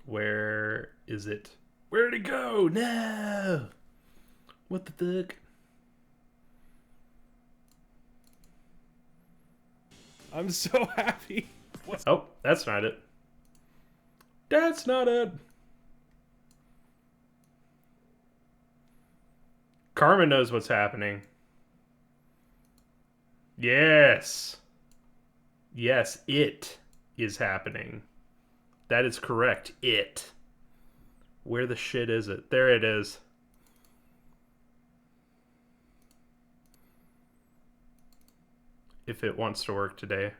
Where is it? Where'd it go? No! What the fuck? I'm so happy. Oh, that's not it. That's not it. Carmen knows what's happening. Yes. Yes, it is happening. That is correct. It. Where the shit is it? There it is. If it wants to work today.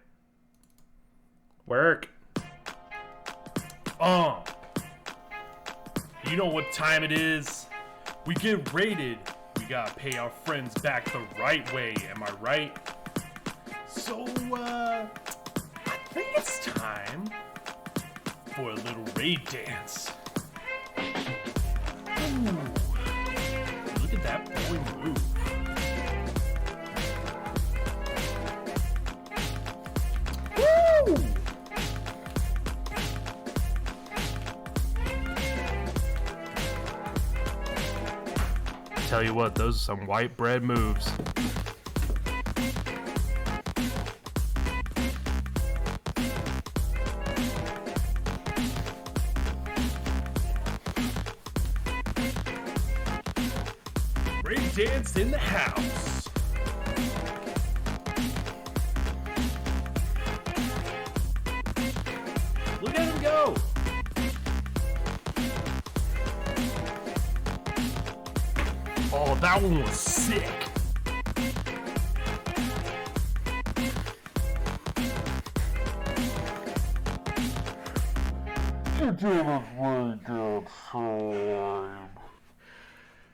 Work. Oh. You know what time it is? We get raided. We gotta pay our friends back the right way. Am I right? So, I think it's time for a little raid dance. Ooh. Look at that boy move. Woo! Tell you what, those are some white bread moves. Raid dance in the house. Look at him go. that one was sick.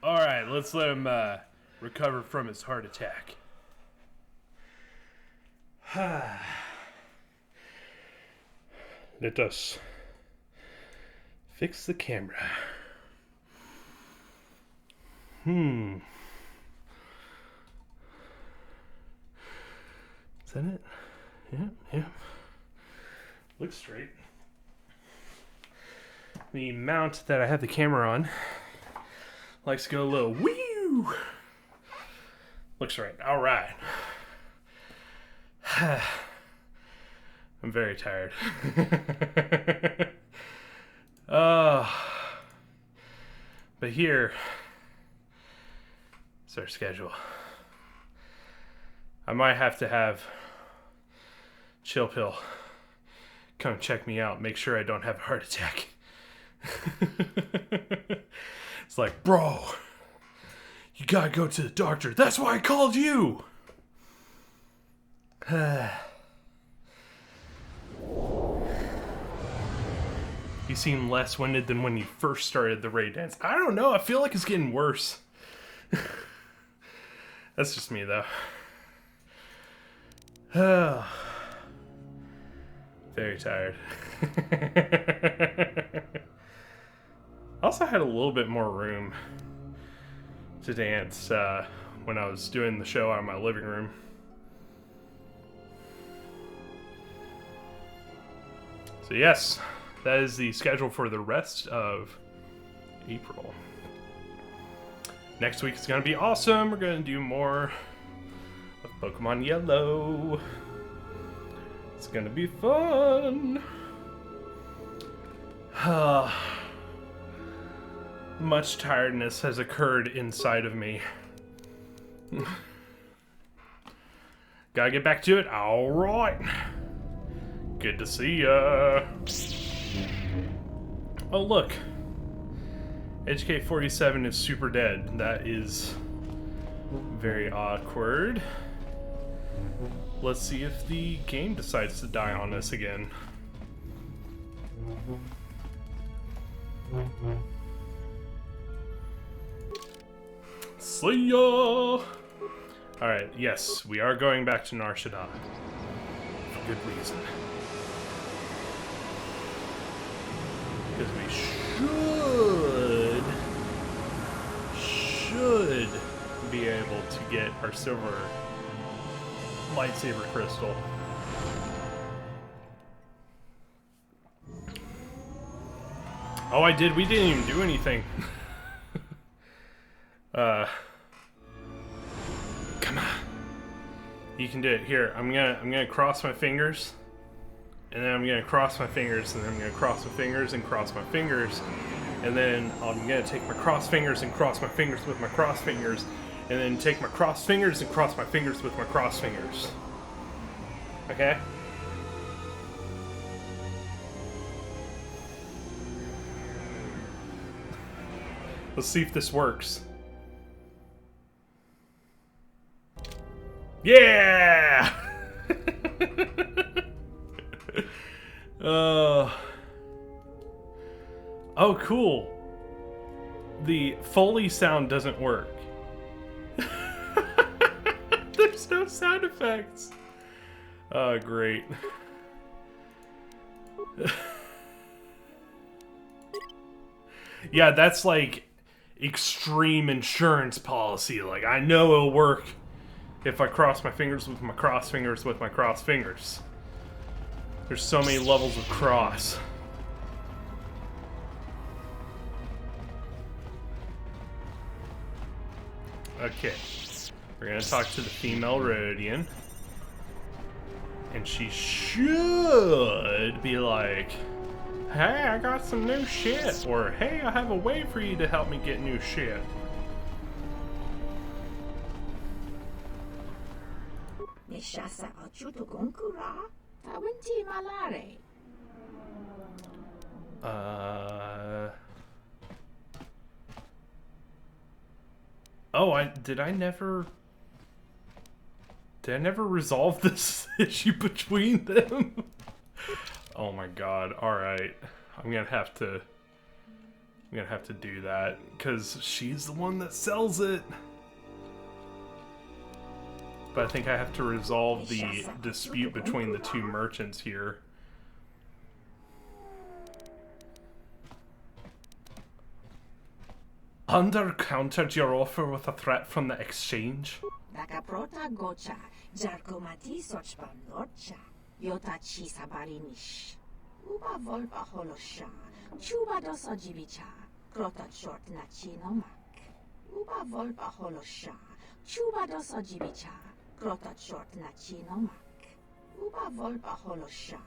Alright, let's let him recover from his heart attack. Let us fix the camera. Is that it? Yeah. Looks straight. The mount that I have the camera on likes to go a little wee. Looks right. All right. I'm very tired. But here is our schedule. I might have to have Chill Pill come check me out, make sure I don't have a heart attack. It's like, bro, you gotta go to the doctor. That's why I called you. You seem less winded than when you first started the raid dance. I don't know. I feel like it's getting worse. That's just me, though. Very tired. Also had a little bit more room to dance when I was doing the show out of my living room. So yes, that is the schedule for the rest of April. Next week is going to be awesome. We're going to do more of Pokemon Yellow. It's going to be fun. Much tiredness has occurred inside of me. Gotta get back to it. All right. Good to see ya. Oh, look. HK47 is super dead. That is very awkward. Let's see if the game decides to die on us again. See ya! Alright, yes, we are going back to Nar Shaddaa. For good reason. Because we should be able to get our silver lightsaber crystal. Oh, I did. We didn't even do anything. Come on. You can do it. Here, I'm gonna cross my fingers. And then I'm gonna cross my fingers, and then I'm gonna cross my fingers and cross my fingers. And then I'm gonna take my cross fingers and cross my fingers with my cross fingers. And then take my cross fingers and cross my fingers with my cross fingers. Okay? Let's see if this works. Yeah! Oh, cool. The Foley sound doesn't work. There's no sound effects. Oh, great. Yeah, that's like extreme insurance policy. Like, I know it'll work if I cross my fingers with my cross fingers with my cross fingers. There's so many levels of cross. Okay. We're gonna talk to the female Rhodian. And she should be like, hey, I got some new shit. Or, hey, I have a way for you to help me get new shit. Oh, did I never resolve this issue between them? Oh my god. Alright. I'm gonna have to do that, because she's the one that sells it. But I think I have to resolve the dispute between the two merchants here. Hunter countered your offer with a threat from the exchange. Dakaprota gocha, jarkomati sochpan lorcha, yota chi sabarinish. Uba volpa holosha, chuba dos ojibicha, krota short na chinomak. Uba volpa holosha, chuba dos ojibicha, krota short na chinomak. Uba volpa holosha.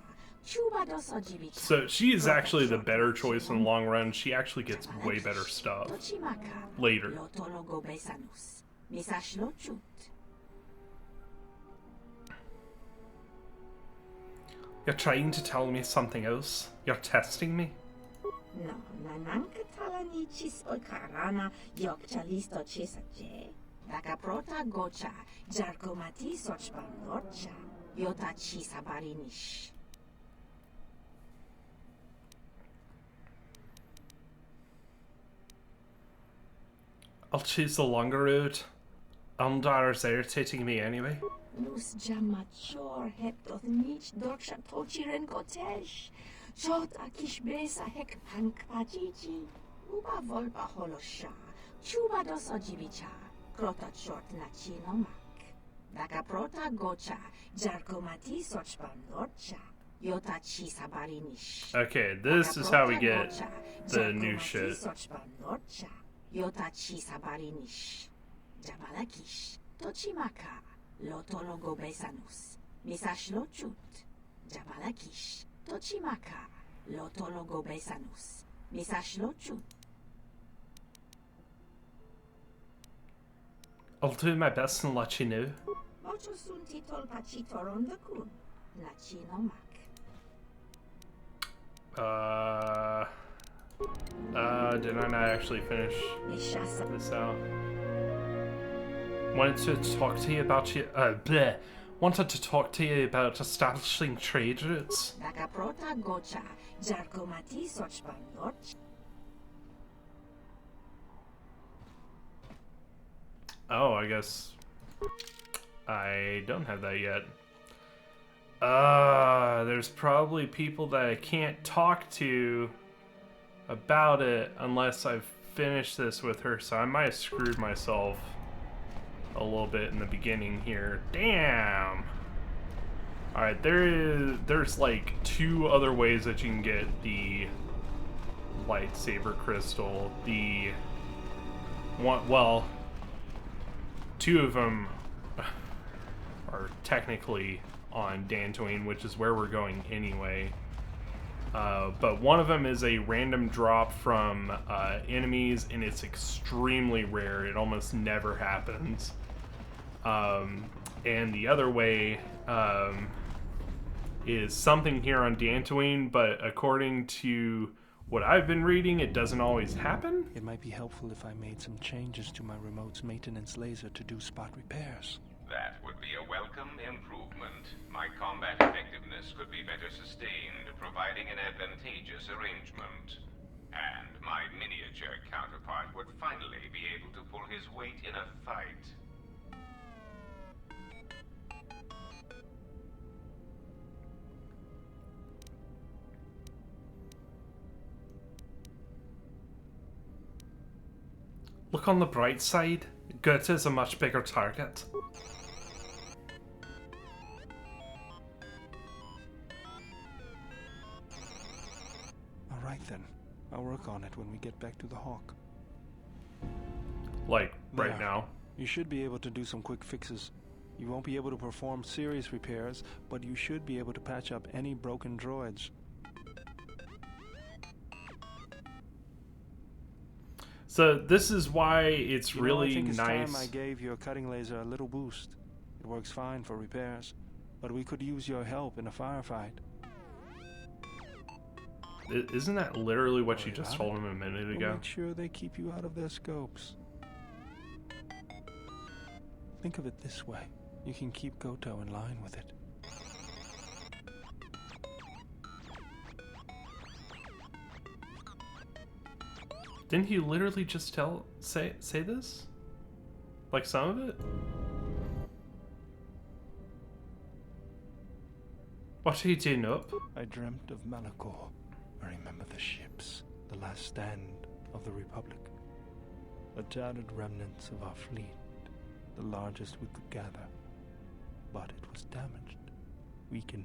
So she is actually the better choice in the long run. She actually gets way better stuff later. You're trying to tell me something else? You're testing me? No, nananka talanichis okarana yokchalisto chesache. Dakaprota gocha, jarkomati sochpan lorcha, yotachi sabarinish. I'll choose the longer route. Undar is irritating me anyway. Lus jamachor heptoth nich dorsha tochiren kotesh. Jot akish besa hek pank pajiji. Uba volpa holosha. Chuba dos ojibicha. Krota short na chinomak. Dakaprota gocha. Jarkomati sochpan lorcha. Yota chi sabarinish. Okay, this is how we get the new shit. Yotachi sabarinish. Jabalakish. Tochimaka. Lotologo besanus. Misashlo chut. Jabalakish. Tochimaka. Lotologo besanus. Misashlo chut. I'll do my best and let you know. Mocho sunti tolpachitoron the kun. Lachinomak. Did I not actually finish this out? Wanted to talk to you about Wanted to talk to you about establishing trade routes. Oh, I guess I don't have that yet. There's probably people that I can't talk to about it unless I've finished this with her, so I might have screwed myself a little bit in the beginning here. Damn! Alright, there's like 2 other ways that you can get the lightsaber crystal. The one, well, 2 of them are technically on Dantooine, which is where we're going anyway. But one of them is a random drop from enemies, and it's extremely rare. It almost never happens. And the other way is something here on Dantooine, but according to what I've been reading, it doesn't always happen. It might be helpful if I made some changes to my remote's maintenance laser to do spot repairs. That would be a welcome improvement. My combat effectiveness could be better sustained, providing an advantageous arrangement. And my miniature counterpart would finally be able to pull his weight in a fight. Look on the bright side. Goethe is a much bigger target. Alright then. I'll work on it when we get back to the Hawk. Like, right There. now. You should be able to do some quick fixes. You won't be able to perform serious repairs, but you should be able to patch up any broken droids. So this is why it's You know, really I think it's nice. time I gave your cutting laser a little boost. It works fine for repairs, but we could use your help in a firefight. Isn't that literally what you Worry just about told him a minute We'll ago? make sure they keep you out of their scopes. Think of it this way. You can keep Kotor in line with it. Didn't he literally just say this? Like some of it? What are you doing up? I dreamt of Malachor. I remember the ships, the last stand of the Republic. The tattered remnants of our fleet, the largest we could gather. But it was damaged, weakened,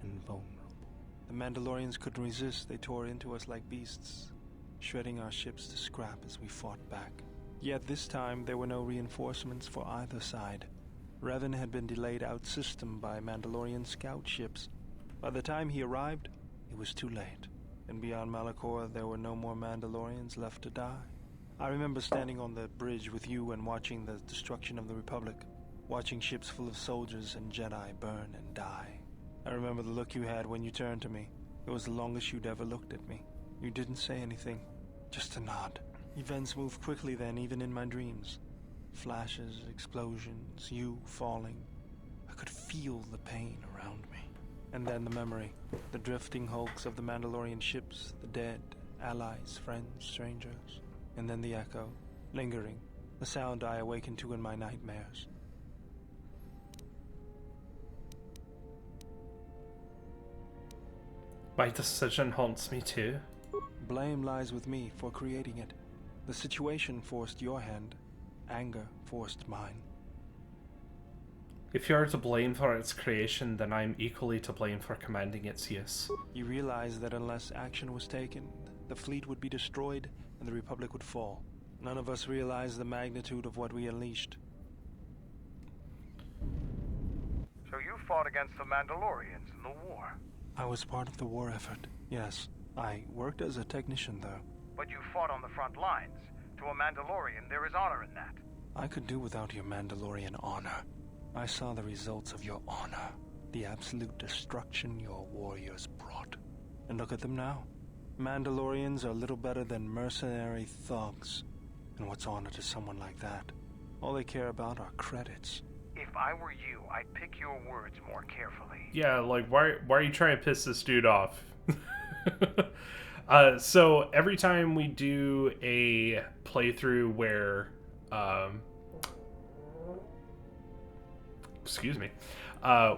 and vulnerable. The Mandalorians couldn't resist. They tore into us like beasts, shredding our ships to scrap as we fought back. Yet this time there were no reinforcements for either side. Revan had been delayed out-system by Mandalorian scout ships. By the time he arrived, it was too late. And beyond Malachor, there were no more Mandalorians left to die. I remember standing on the bridge with you and watching the destruction of the Republic, watching ships full of soldiers and Jedi burn and die. I remember the look you had when you turned to me. It was the longest you'd ever looked at me. You didn't say anything, just a nod. Events moved quickly then, even in my dreams. Flashes, explosions, you falling. I could feel the pain around me. And then the memory, the drifting hulks of the Mandalorian ships, the dead, allies, friends, strangers. And then the echo, lingering, the sound I awakened to in my nightmares. My decision haunts me too. Blame lies with me for creating it. The situation forced your hand. Anger forced mine. If you're to blame for its creation, then I'm equally to blame for commanding its use. You realized that unless action was taken, the fleet would be destroyed and the Republic would fall. None of us realized the magnitude of what we unleashed. So you fought against the Mandalorians in the war? I was part of the war effort, yes. I worked as a technician, though. But you fought on the front lines. To a Mandalorian, there is honor in that. I could do without your Mandalorian honor. I saw the results of your honor, the absolute destruction your warriors brought. And look at them now. Mandalorians are little better than mercenary thugs. And what's honor to someone like that? All they care about are credits. If I were you, I'd pick your words more carefully. Yeah, like, why are you trying to piss this dude off? So every time we do a playthrough where,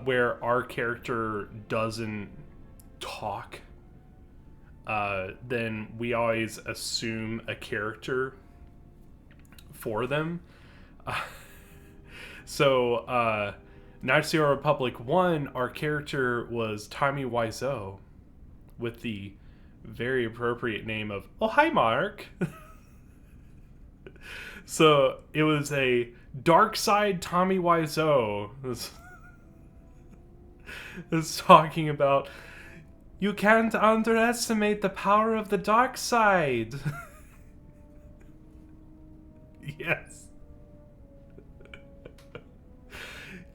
where our character doesn't talk, then we always assume a character for them. So, Knights of the Republic 1, our character was Tommy Wiseau, with the very appropriate name of, oh, hi, Mark. So, it was a dark side Tommy Wiseau is talking about, you can't underestimate the power of the dark side. Yes.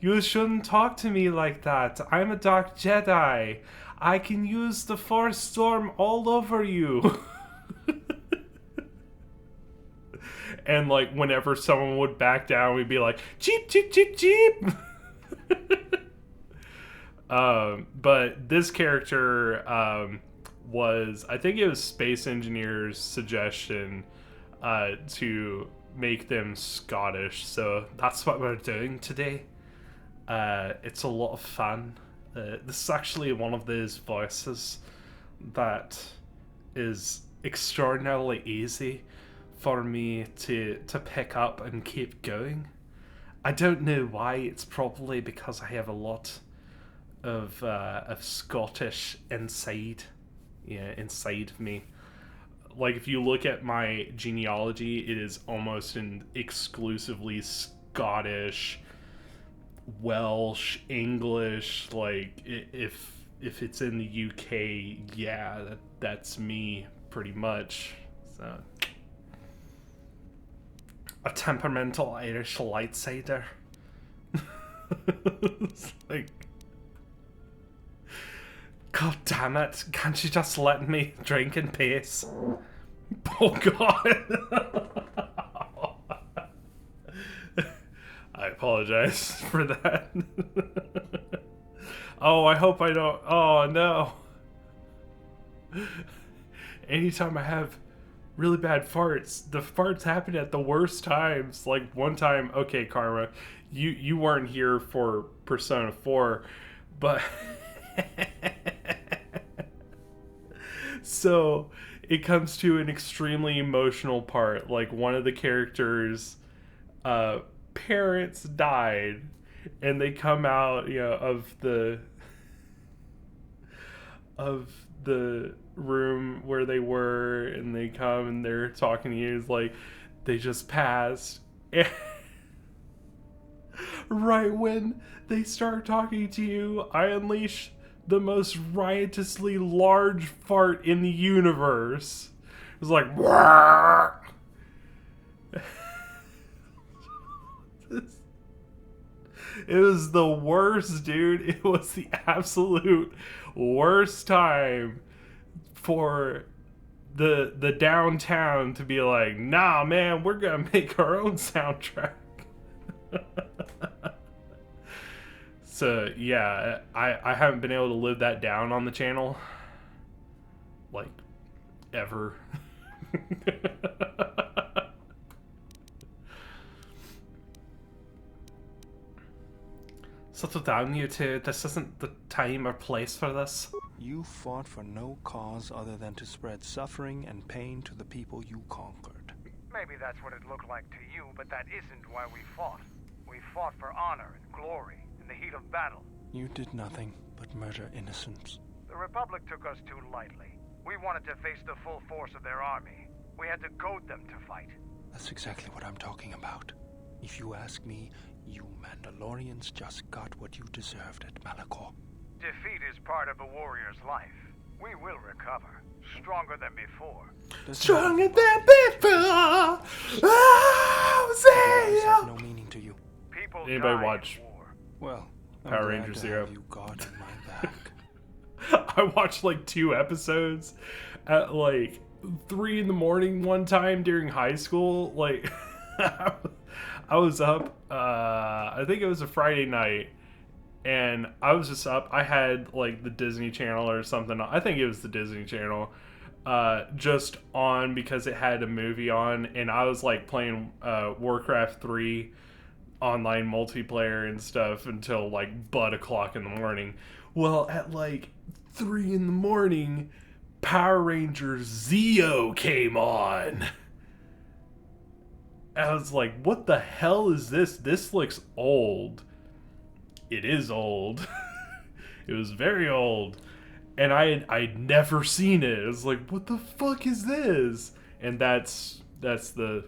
You shouldn't talk to me like that. I'm a dark Jedi. I can use the Force Storm all over you. And like whenever someone would back down, we'd be like, cheep, cheep, cheep, cheep. But this character was, I think it was Space Engineer's suggestion to make them Scottish. So that's what we're doing today. It's a lot of fun. This is actually one of those voices that is extraordinarily easy for me to pick up and keep going. I don't know why. It's probably because I have a lot of Scottish inside of me. Like if you look at my genealogy, it is almost exclusively Scottish, Welsh, English. Like if it's in the UK, yeah, that's me pretty much. So a temperamental Irish lightsider. It's like, God damn it, can't you just let me drink in peace? Oh God. I apologize for that. Oh, I hope I don't. Oh, no. Anytime I have really bad farts, the farts happen at the worst times. Like one time, okay, Karma, you weren't here for Persona 4, but so it comes to an extremely emotional part. Like one of the characters' parents died, and they come out, of the room where they were, and they come and they're talking to you. It's like they just passed. And right when they start talking to you, I unleash the most riotously large fart in the universe. It was like it was the worst, dude. It was the absolute worst time for the downtown to be like, nah, man, we're gonna make our own soundtrack. So yeah, I haven't been able to live that down on the channel, like, ever. Settle down, you two. This isn't the time or place for this. You fought for no cause other than to spread suffering and pain to the people you conquered. Maybe that's what it looked like to you, but that isn't why we fought. We fought for honor and glory in the heat of battle. You did nothing but murder innocents. The Republic took us too lightly. We wanted to face the full force of their army. We had to goad them to fight. That's exactly what I'm talking about. If you ask me, you Mandalorians just got what you deserved at Malachor. Defeat is part of a warrior's life. We will recover, stronger than before. Stronger than before. Oh, say has no meaning to you. People anybody watch Well, Power Rangers Zero? You God in my back. I watched like 2 episodes at like 3 in the morning one time during high school. Like I was up, I think it was a Friday night, and I was just up. I had like the Disney Channel or something. I think it was the Disney Channel, just on because it had a movie on, and I was like playing Warcraft 3 online multiplayer and stuff until like butt o'clock in the morning. Well, at like 3 in the morning, Power Rangers Zeo came on. I was like, what the hell is this? This looks old. It is old. It was very old. And I'd never seen it. It was like, what the fuck is this? And that's the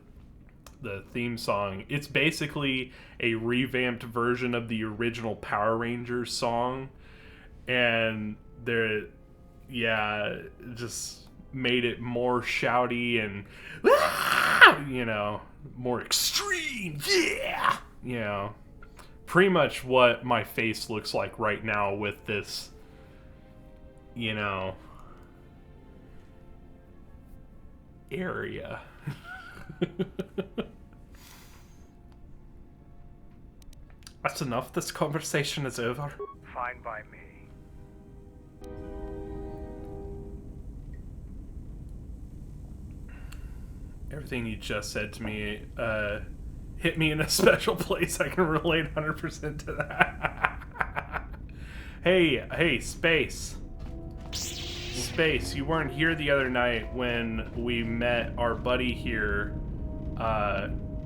theme song. It's basically a revamped version of the original Power Rangers song. And just made it more shouty and, more extreme. Yeah. Pretty much what my face looks like right now with this, area. That's enough. This conversation is over. Fine by me. Everything you just said to me hit me in a special place. I can relate 100% to that. Hey, Space. Space, you weren't here the other night when we met our buddy here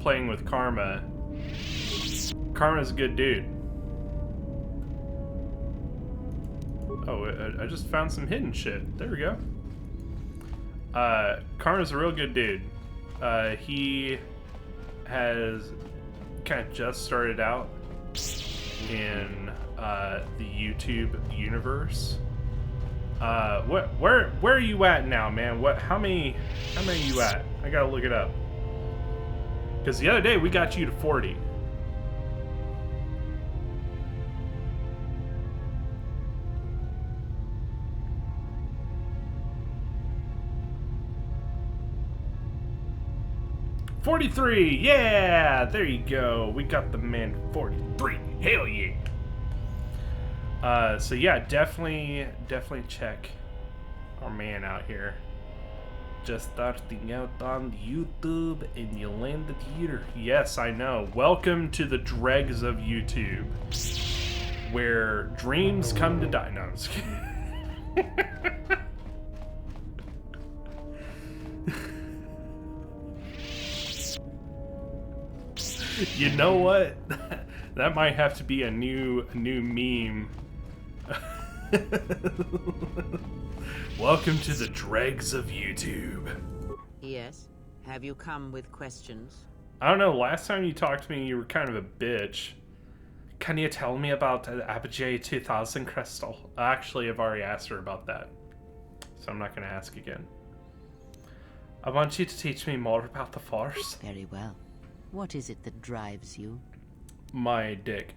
playing with Karma. Karma's a good dude. Oh, I just found some hidden shit. There we go. Karma's a real good dude. He has kind of just started out in the YouTube universe. Where are you at now, man? How many are you at? I gotta look it up. Because the other day we got you to 40. 43, yeah! There you go. We got the man 43. Hell yeah! So yeah, definitely check our man out here. Just starting out on YouTube and you landed here. Yes, I know. Welcome to the dregs of YouTube, where dreams come to die. No, I'm just kidding. You know what? That might have to be a new meme. Welcome to the dregs of YouTube. Yes? Have you come with questions? I don't know, last time you talked to me, you were kind of a bitch. Can you tell me about the Apogee 2000 crystal? Actually, I've already asked her about that, so I'm not going to ask again. I want you to teach me more about the Force. Very well. What is it that drives you? My dick.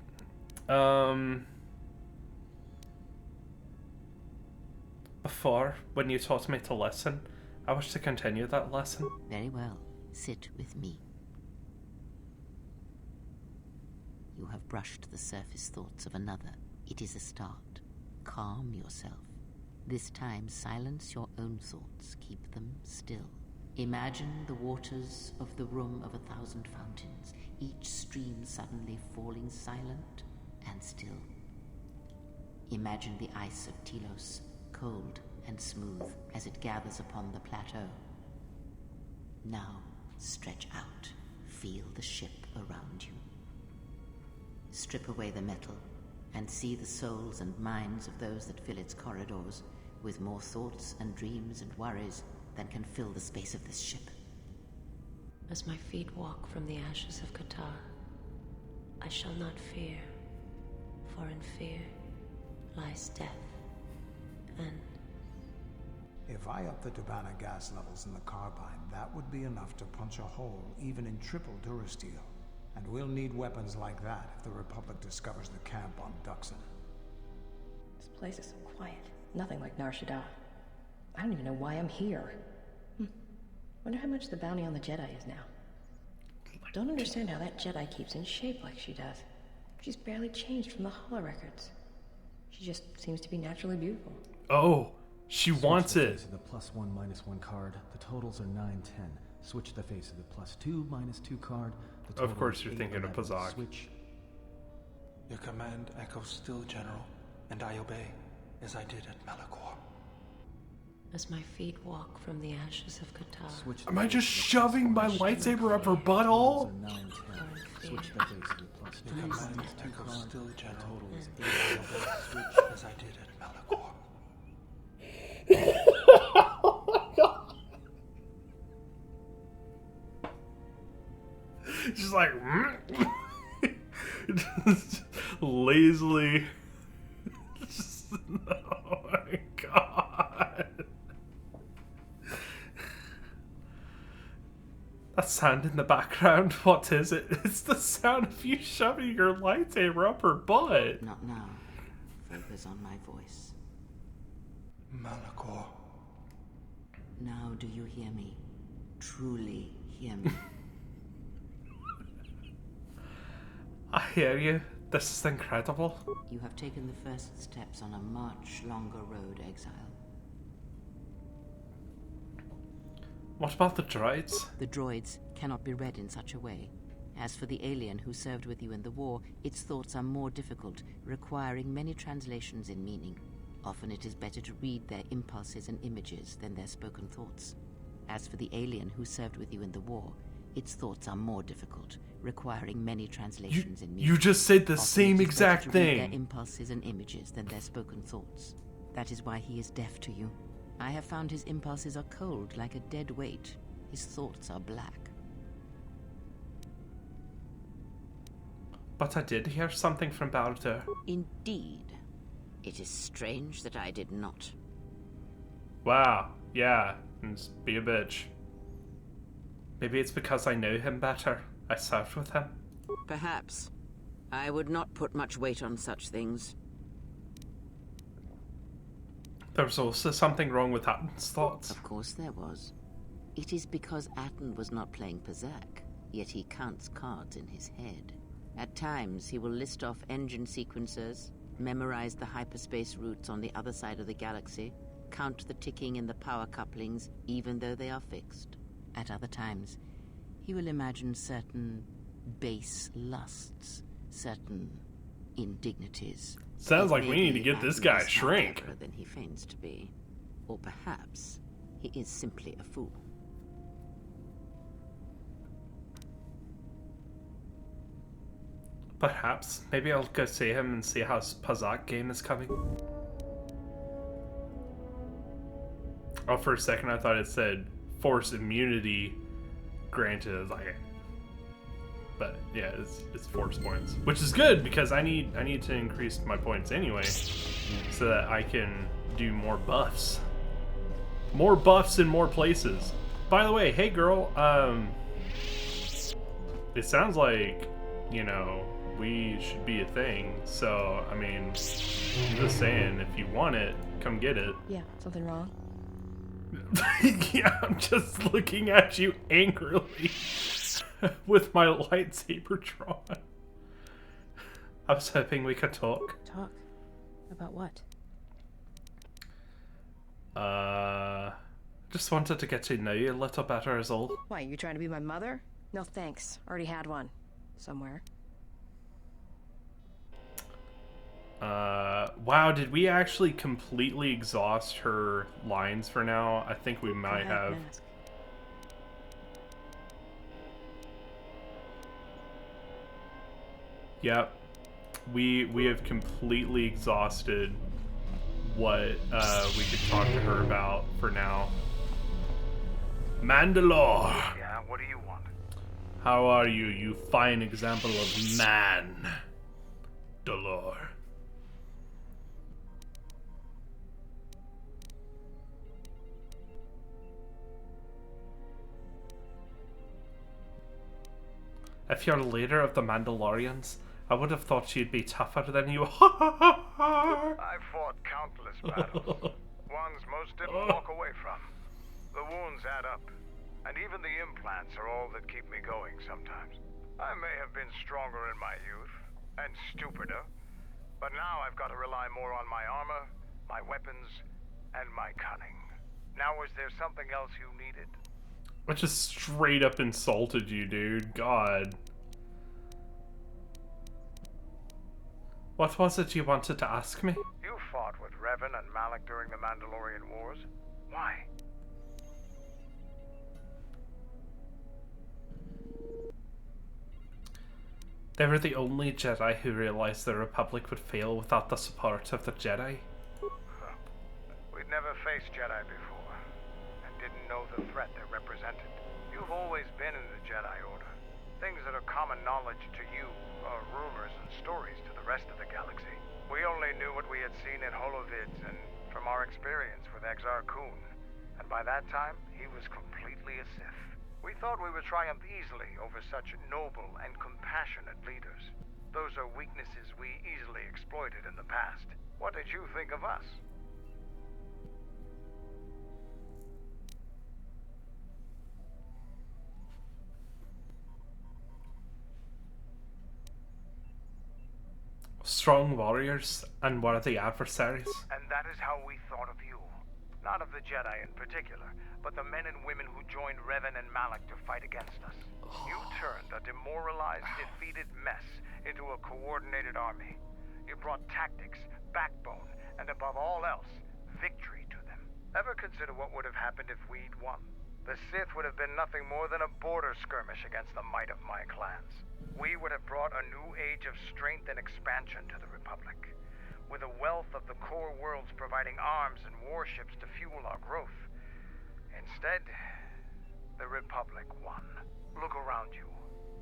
Before, when you taught me to listen, I wish to continue that lesson. Very well. Sit with me. You have brushed the surface thoughts of another. It is a start. Calm yourself. This time, silence your own thoughts. Keep them still. Imagine the waters of the room of 1,000 fountains, each stream suddenly falling silent and still. Imagine the ice of Telos, cold and smooth as it gathers upon the plateau. Now, stretch out. Feel the ship around you. Strip away the metal and see the souls and minds of those that fill its corridors with more thoughts and dreams and worries than can fill the space of this ship. As my feet walk from the ashes of Kotor, I shall not fear, for in fear lies death, and... If I up the Dubana gas levels in the carbine, that would be enough to punch a hole even in triple durasteel. And we'll need weapons like that if the Republic discovers the camp on Duxon. This place is so quiet. Nothing like Nar Shaddaa. I don't even know why I'm here. Wonder how much the bounty on the Jedi is now. Don't understand how that Jedi keeps in shape like she does. She's barely changed from the holorecords. She just seems to be naturally beautiful. Oh, she wants it. Switch the face of the +1/-1 card. The totals are 9, 10. Switch the face of the +2, -2 card. The total of course, is you're 8, thinking of 11. Pazak. Switch. Your command echoes still, General, and I obey, as I did at Malachor. As my feet walk from the ashes of Kotor... Am I just shoving my lightsaber up her butthole? Switch the face of the +2. Your command echoes still, General, total is 8, switch as I did at Malachor. Oh my god. Just like just lazily. Just, oh my god. That sound in the background, what is it? It's the sound of you shoving your lightsaber up her butt. Not now. Focus on my voice. Malachor. Now do you hear me? Truly hear me. I hear you. This is incredible. You have taken the first steps on a much longer road, exile. What about the droids? The droids cannot be read in such a way. As for the alien who served with you in the war, its thoughts are more difficult, requiring many translations in meaning. Often it is better to read their impulses and images than their spoken thoughts. As for the alien who served with you in the war, its thoughts are more difficult, requiring many translations in meaning. You just said the Often same it is better exact to read thing. their impulses and images than their spoken thoughts. That is why he is deaf to you. I have found his impulses are cold, like a dead weight. His thoughts are black. But I did hear something from Baldur. Indeed. It is strange that I did not. Wow, yeah, just be a bitch. Maybe it's because I know him better. I served with him. Perhaps. I would not put much weight on such things. There was also something wrong with Hatton's thoughts. Of course there was. It is because Atten was not playing Berserk, yet he counts cards in his head. At times, he will list off engine sequencers, memorize the hyperspace routes on the other side of the galaxy, count the ticking in the power couplings, even though they are fixed. At other times, he will imagine certain base lusts, certain indignities. Sounds It like may we need to be get this Atten guy a is far shrink. cleverer than he feigns to be. Or perhaps he is simply a fool. Perhaps. Maybe I'll go see him and see how his Pazak game is coming. Oh, for a second I thought it said force immunity granted. I was like, but yeah, it's force points, which is good because I need to increase my points anyway, so that I can do more buffs in more places. By the way, hey girl, it sounds like, you know, we should be a thing. So I mean, I'm just saying, if you want it, come get it. Yeah, something wrong? Yeah, I'm just looking at you angrily with my lightsaber drawn. I was hoping we could talk. Talk? About what? Just wanted to get to know you a little better is all. Why, you trying to be my mother? No thanks. Already had one. Somewhere. Wow, did we actually completely exhaust her lines for now? I think we might have. Yep. We have completely exhausted what we could talk to her about for now. Mandalore! Yeah, what do you want? How are you, you fine example of man, Dolor? If you're leader of the Mandalorians, I would have thought you'd be tougher than you are. I fought countless battles. Ones most didn't walk away from. The wounds add up. And even the implants are all that keep me going sometimes. I may have been stronger in my youth, and stupider, but now I've got to rely more on my armor, my weapons, and my cunning. Now is there something else you needed? I just straight up insulted you, dude. God. What was it you wanted to ask me? You fought with Revan and Malak during the Mandalorian Wars. Why? They were the only Jedi who realized the Republic would fail without the support of the Jedi. We'd never faced Jedi before, and didn't know the threat they represented. You've always been in the Jedi Order. Things that are common knowledge to you are rumors and stories to the rest of the galaxy. We only knew what we had seen in holovids and from our experience with Exar Kun. And by that time, he was completely a Sith. We thought we would triumph easily over such noble and compassionate leaders. Those are weaknesses we easily exploited in the past. What did you think of us? Strong warriors and worthy adversaries. And that is how we thought of you. Not of the Jedi in particular, but the men and women who joined Revan and Malak to fight against us. You turned a demoralized, defeated mess into a coordinated army. You brought tactics, backbone, and above all else, victory to them. Ever consider what would have happened if we'd won? The Sith would have been nothing more than a border skirmish against the might of my clans. We would have brought a new age of strength and expansion to the Republic. With a wealth of the core worlds providing arms and warships to fuel our growth. Instead, the Republic won. Look around you.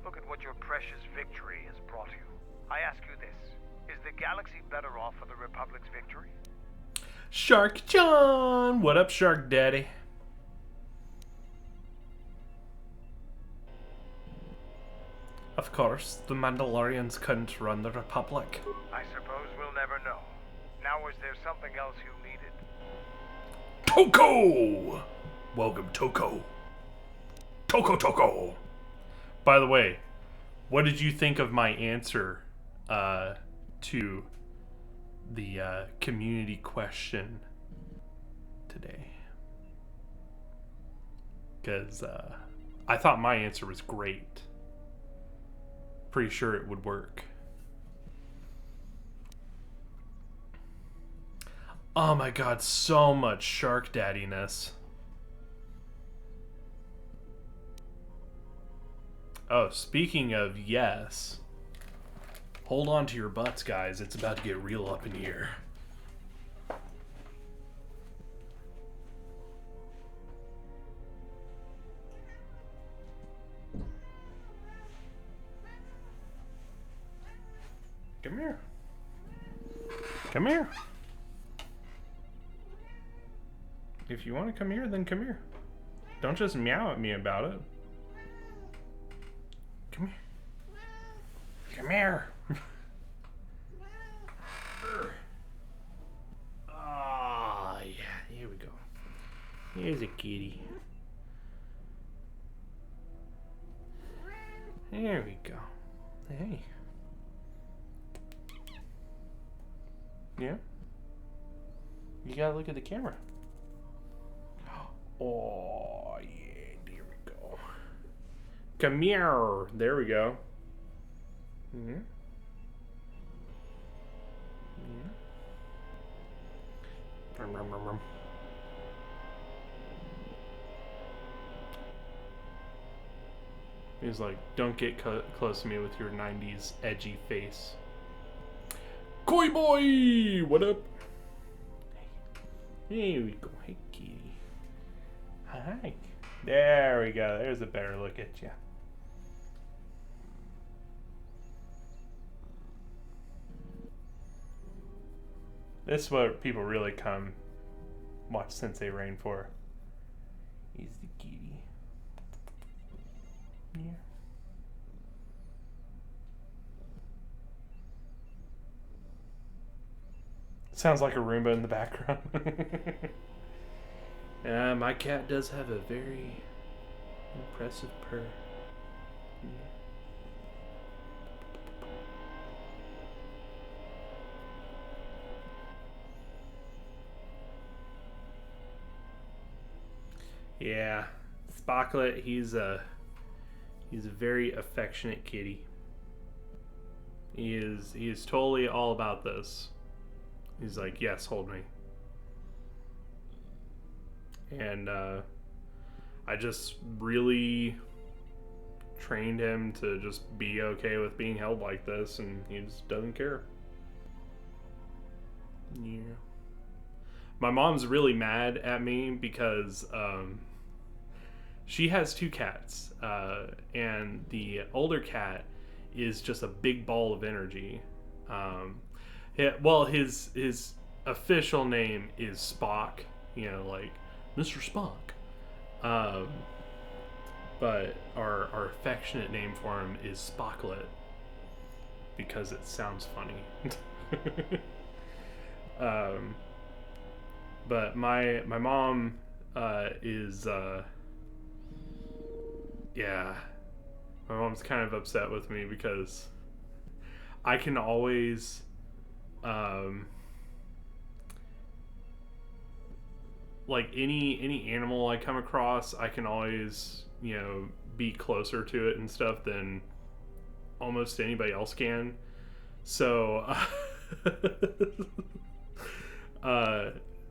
Look at what your precious victory has brought you. I ask you this, is the galaxy better off for the Republic's victory? Shark John! What up, Shark Daddy? Of course, the Mandalorians couldn't run the Republic. I suppose we'll never know. Now, is there something else you needed? Toko! Welcome, Toko. Toko. By the way, what did you think of my answer to the community question today? Because I thought my answer was great. Pretty sure it would work. Oh my god, so much shark daddiness. Oh, speaking of yes. Hold on to your butts, guys. It's about to get real up in here. Come here. Come here. If you want to come here, then come here. Don't just meow at me about it. Come here. Come here. Ah, yeah, here we go. Here's a kitty. There we go. Hey. Yeah? You gotta look at the camera. Oh, yeah, there we go. Come here. There we go. Mm-hmm. Yeah. Rum. He's like, don't get close to me with your 90s edgy face. Koi boy! What up? Here we go. Hey, kitty. Hi. There we go. There's a better look at you. This is what people really come watch Sensei Rain for. He's the kitty. Yeah. Sounds like a Roomba in the background. My cat does have a very impressive purr. Yeah, Spocklet, he's a very affectionate kitty. He is totally all about this. He's like, yes, hold me. And I just really trained him to just be okay with being held like this, and he just doesn't care. Yeah. My mom's really mad at me because she has two cats, and the older cat is just a big ball of energy. Well, his official name is Spock, you know, like Mr. Spock. But our affectionate name for him is Spocklet because it sounds funny. But my mom is yeah, my mom's kind of upset with me because I can always like any animal I come across, I can always, you know, be closer to it and stuff than almost anybody else can. So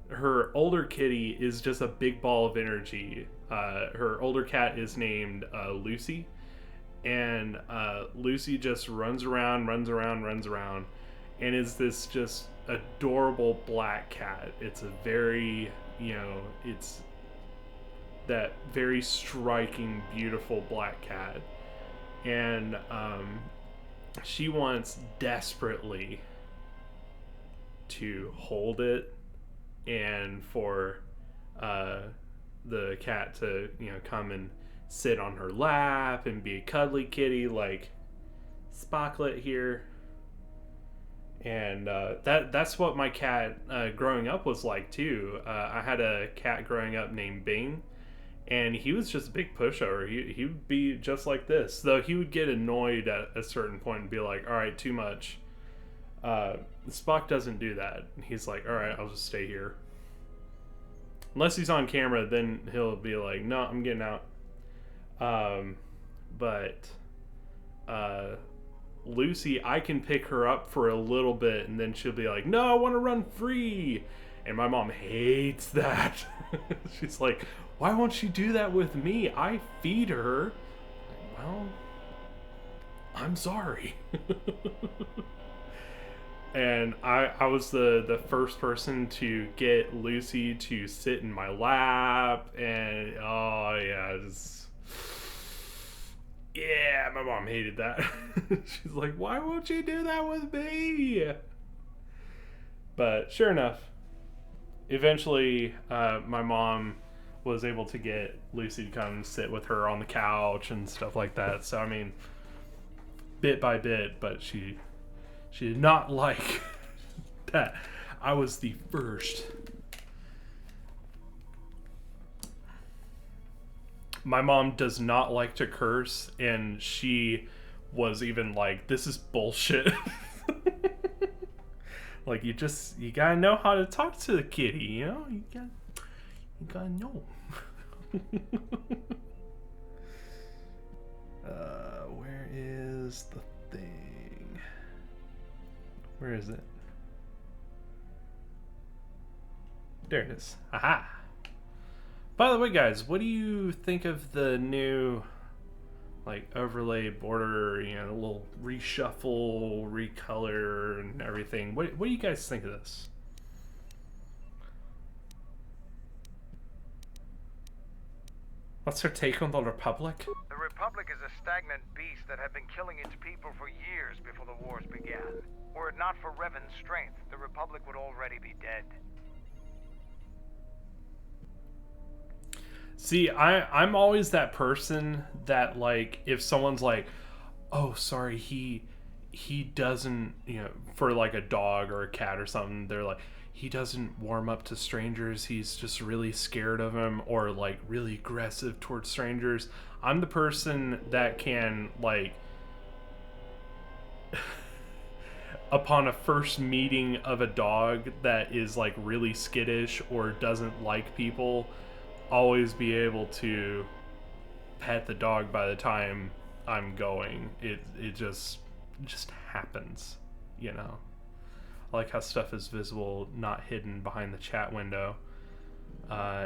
her older kitty is just a big ball of energy. Her older cat is named Lucy, and Lucy just runs around, and is this just adorable black cat. It's a very, you know, it's that very striking, beautiful black cat. And she wants desperately to hold it and for the cat to, you know, come and sit on her lap and be a cuddly kitty like Spocklet here. And that's what my cat growing up was like too. I had a cat growing up named Bing, And he was just a big pushover. He would be just like this. Though he would get annoyed at a certain point and be like, all right, too much. Spock doesn't do that. He's like, all right, I'll just stay here. Unless he's on camera, then he'll be like, no, I'm getting out. But Lucy, I can pick her up for a little bit, and then she'll be like, no, I want to run free. And my mom hates that. She's like, why won't you do that with me? I feed her. Well, I'm sorry. And I was the first person to get Lucy to sit in my lap, and oh yeah, yeah, my mom hated that. She's like, why won't you do that with me? But sure enough, eventually my mom was able to get Lucy to come sit with her on the couch and stuff like that. So I mean, bit by bit, but she did not like that I was the first. My mom does not like to curse, and she was even like, this is bullshit. Like, you gotta know how to talk to the kitty, you know? You gotta know. Where is the thing? Where is it? There it is. Aha! By the way, guys, what do you think of the new, like, overlay border, you know, a little reshuffle, recolor, and everything? What do you guys think of this? What's her take on the Republic? The Republic is a stagnant beast that had been killing its people for years before the wars began. Were it not for Revan's strength, the Republic would already be dead. See, I'm always that person that, like, if someone's like, oh, sorry, he doesn't, you know, for like a dog or a cat or something, they're like, he doesn't warm up to strangers, he's just really scared of them, or like really aggressive towards strangers. I'm the person that can, like, upon a first meeting of a dog that is like really skittish or doesn't like people, always be able to pet the dog by the time I'm going. It just happens, you know. I like how stuff is visible, not hidden behind the chat window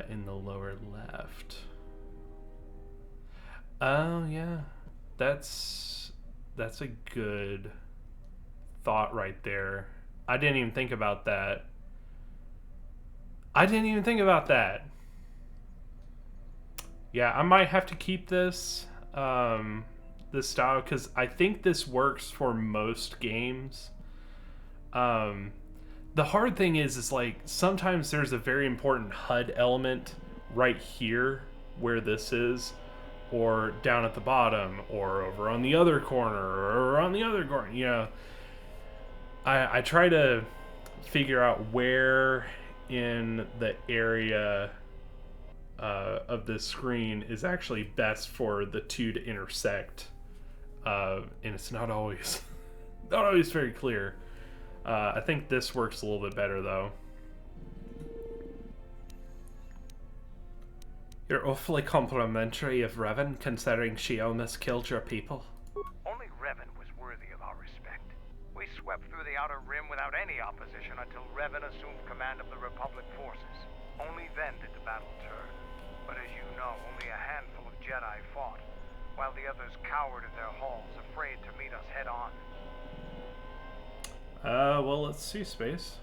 in the lower left. Oh yeah, that's a good thought right there. I didn't even think about that. Yeah, I might have to keep this this style, because I think this works for most games. The hard thing is like, sometimes there's a very important HUD element right here where this is, or down at the bottom, or over on the other corner, or on the other corner, you know. I try to figure out where in the area of this screen is actually best for the two to intersect, and it's not always very clear. I think this works a little bit better though. You're awfully complimentary of Revan, considering she almost killed your people. Only Revan was worthy of our respect. We swept through the Outer Rim without any opposition until Revan assumed command of the Republic forces. Only then did the battle turn. But as you know, only a handful of Jedi fought, while the others cowered in their halls, afraid to meet us head on. Well, let's see, Space.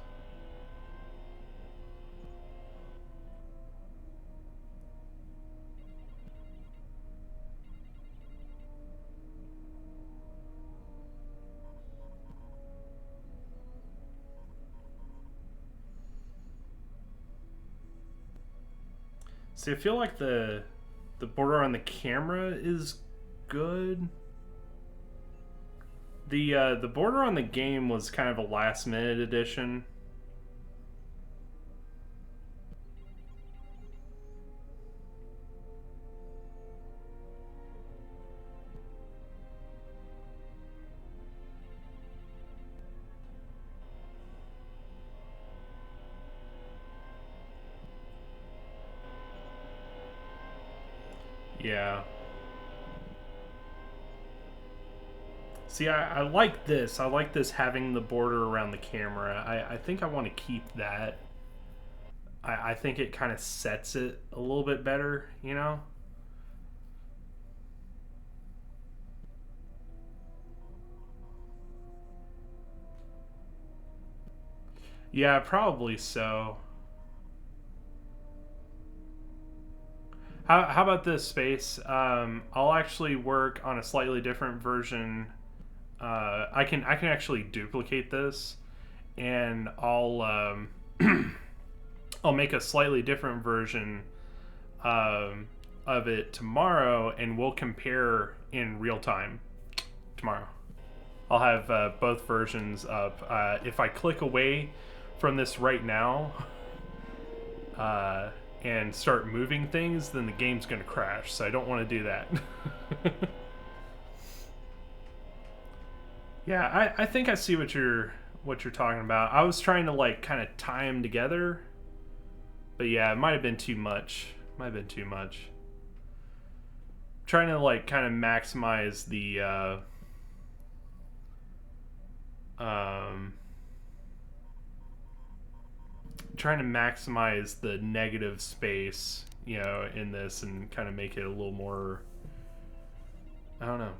See, I feel like the border on the camera is good. The border on the game was kind of a last minute addition. Yeah. See, I like this. I like this having the border around the camera. I think I want to keep that. I think it kind of sets it a little bit better, you know? Yeah, probably so. How about this, Space? I'll actually work on a slightly different version. I can actually duplicate this, and I'll I'll make a slightly different version of it tomorrow, and we'll compare in real time tomorrow. I'll have both versions up. If I click away from this right now and start moving things, then the game's going to crash, so I don't want to do that. Yeah, I think I see what you're talking about. I was trying to like kind of tie them together, but yeah, it might have been too much. Trying to like kind of maximize the trying to maximize the negative space, you know, in this, and kind of make it a little more, I don't know.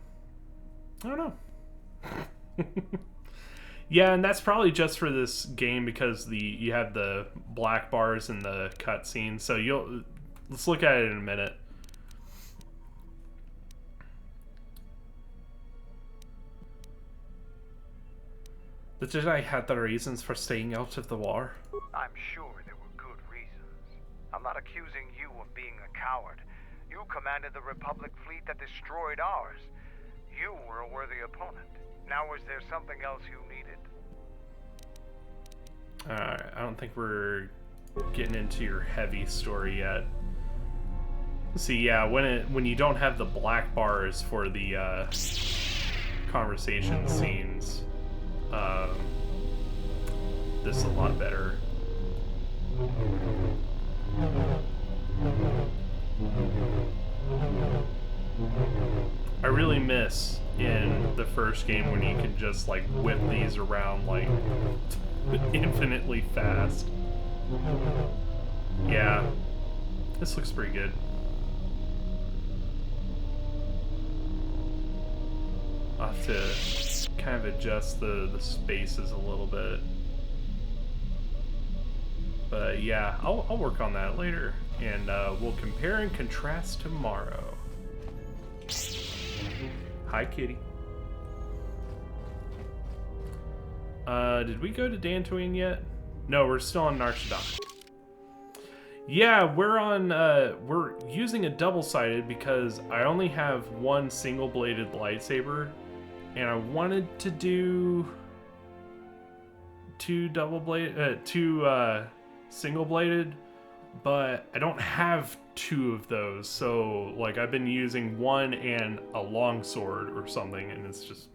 Yeah, and that's probably just for this game because you have the black bars in the cutscene. So let's look at it in a minute. The Jedi had their reasons for staying out of the war. I'm sure there were good reasons. I'm not accusing you of being a coward. You commanded the Republic fleet that destroyed ours. You were a worthy opponent. Now, was there something else you needed? I don't think we're getting into your heavy story yet. See, yeah, when you don't have the black bars for the conversation scenes, this is a lot better. I really miss in the first game when you can just like whip these around like infinitely fast. Yeah, this looks pretty good. I'll have to kind of adjust the spaces a little bit. But yeah, I'll work on that later, and we'll compare and contrast tomorrow. Hi, kitty. Did we go to Dantooine yet? No, we're still on Nar Shaddaa. Yeah, we're using a double-sided because I only have one single-bladed lightsaber, and I wanted to do two single-bladed, but I don't have two of those, so like I've been using one and a longsword or something, and it's just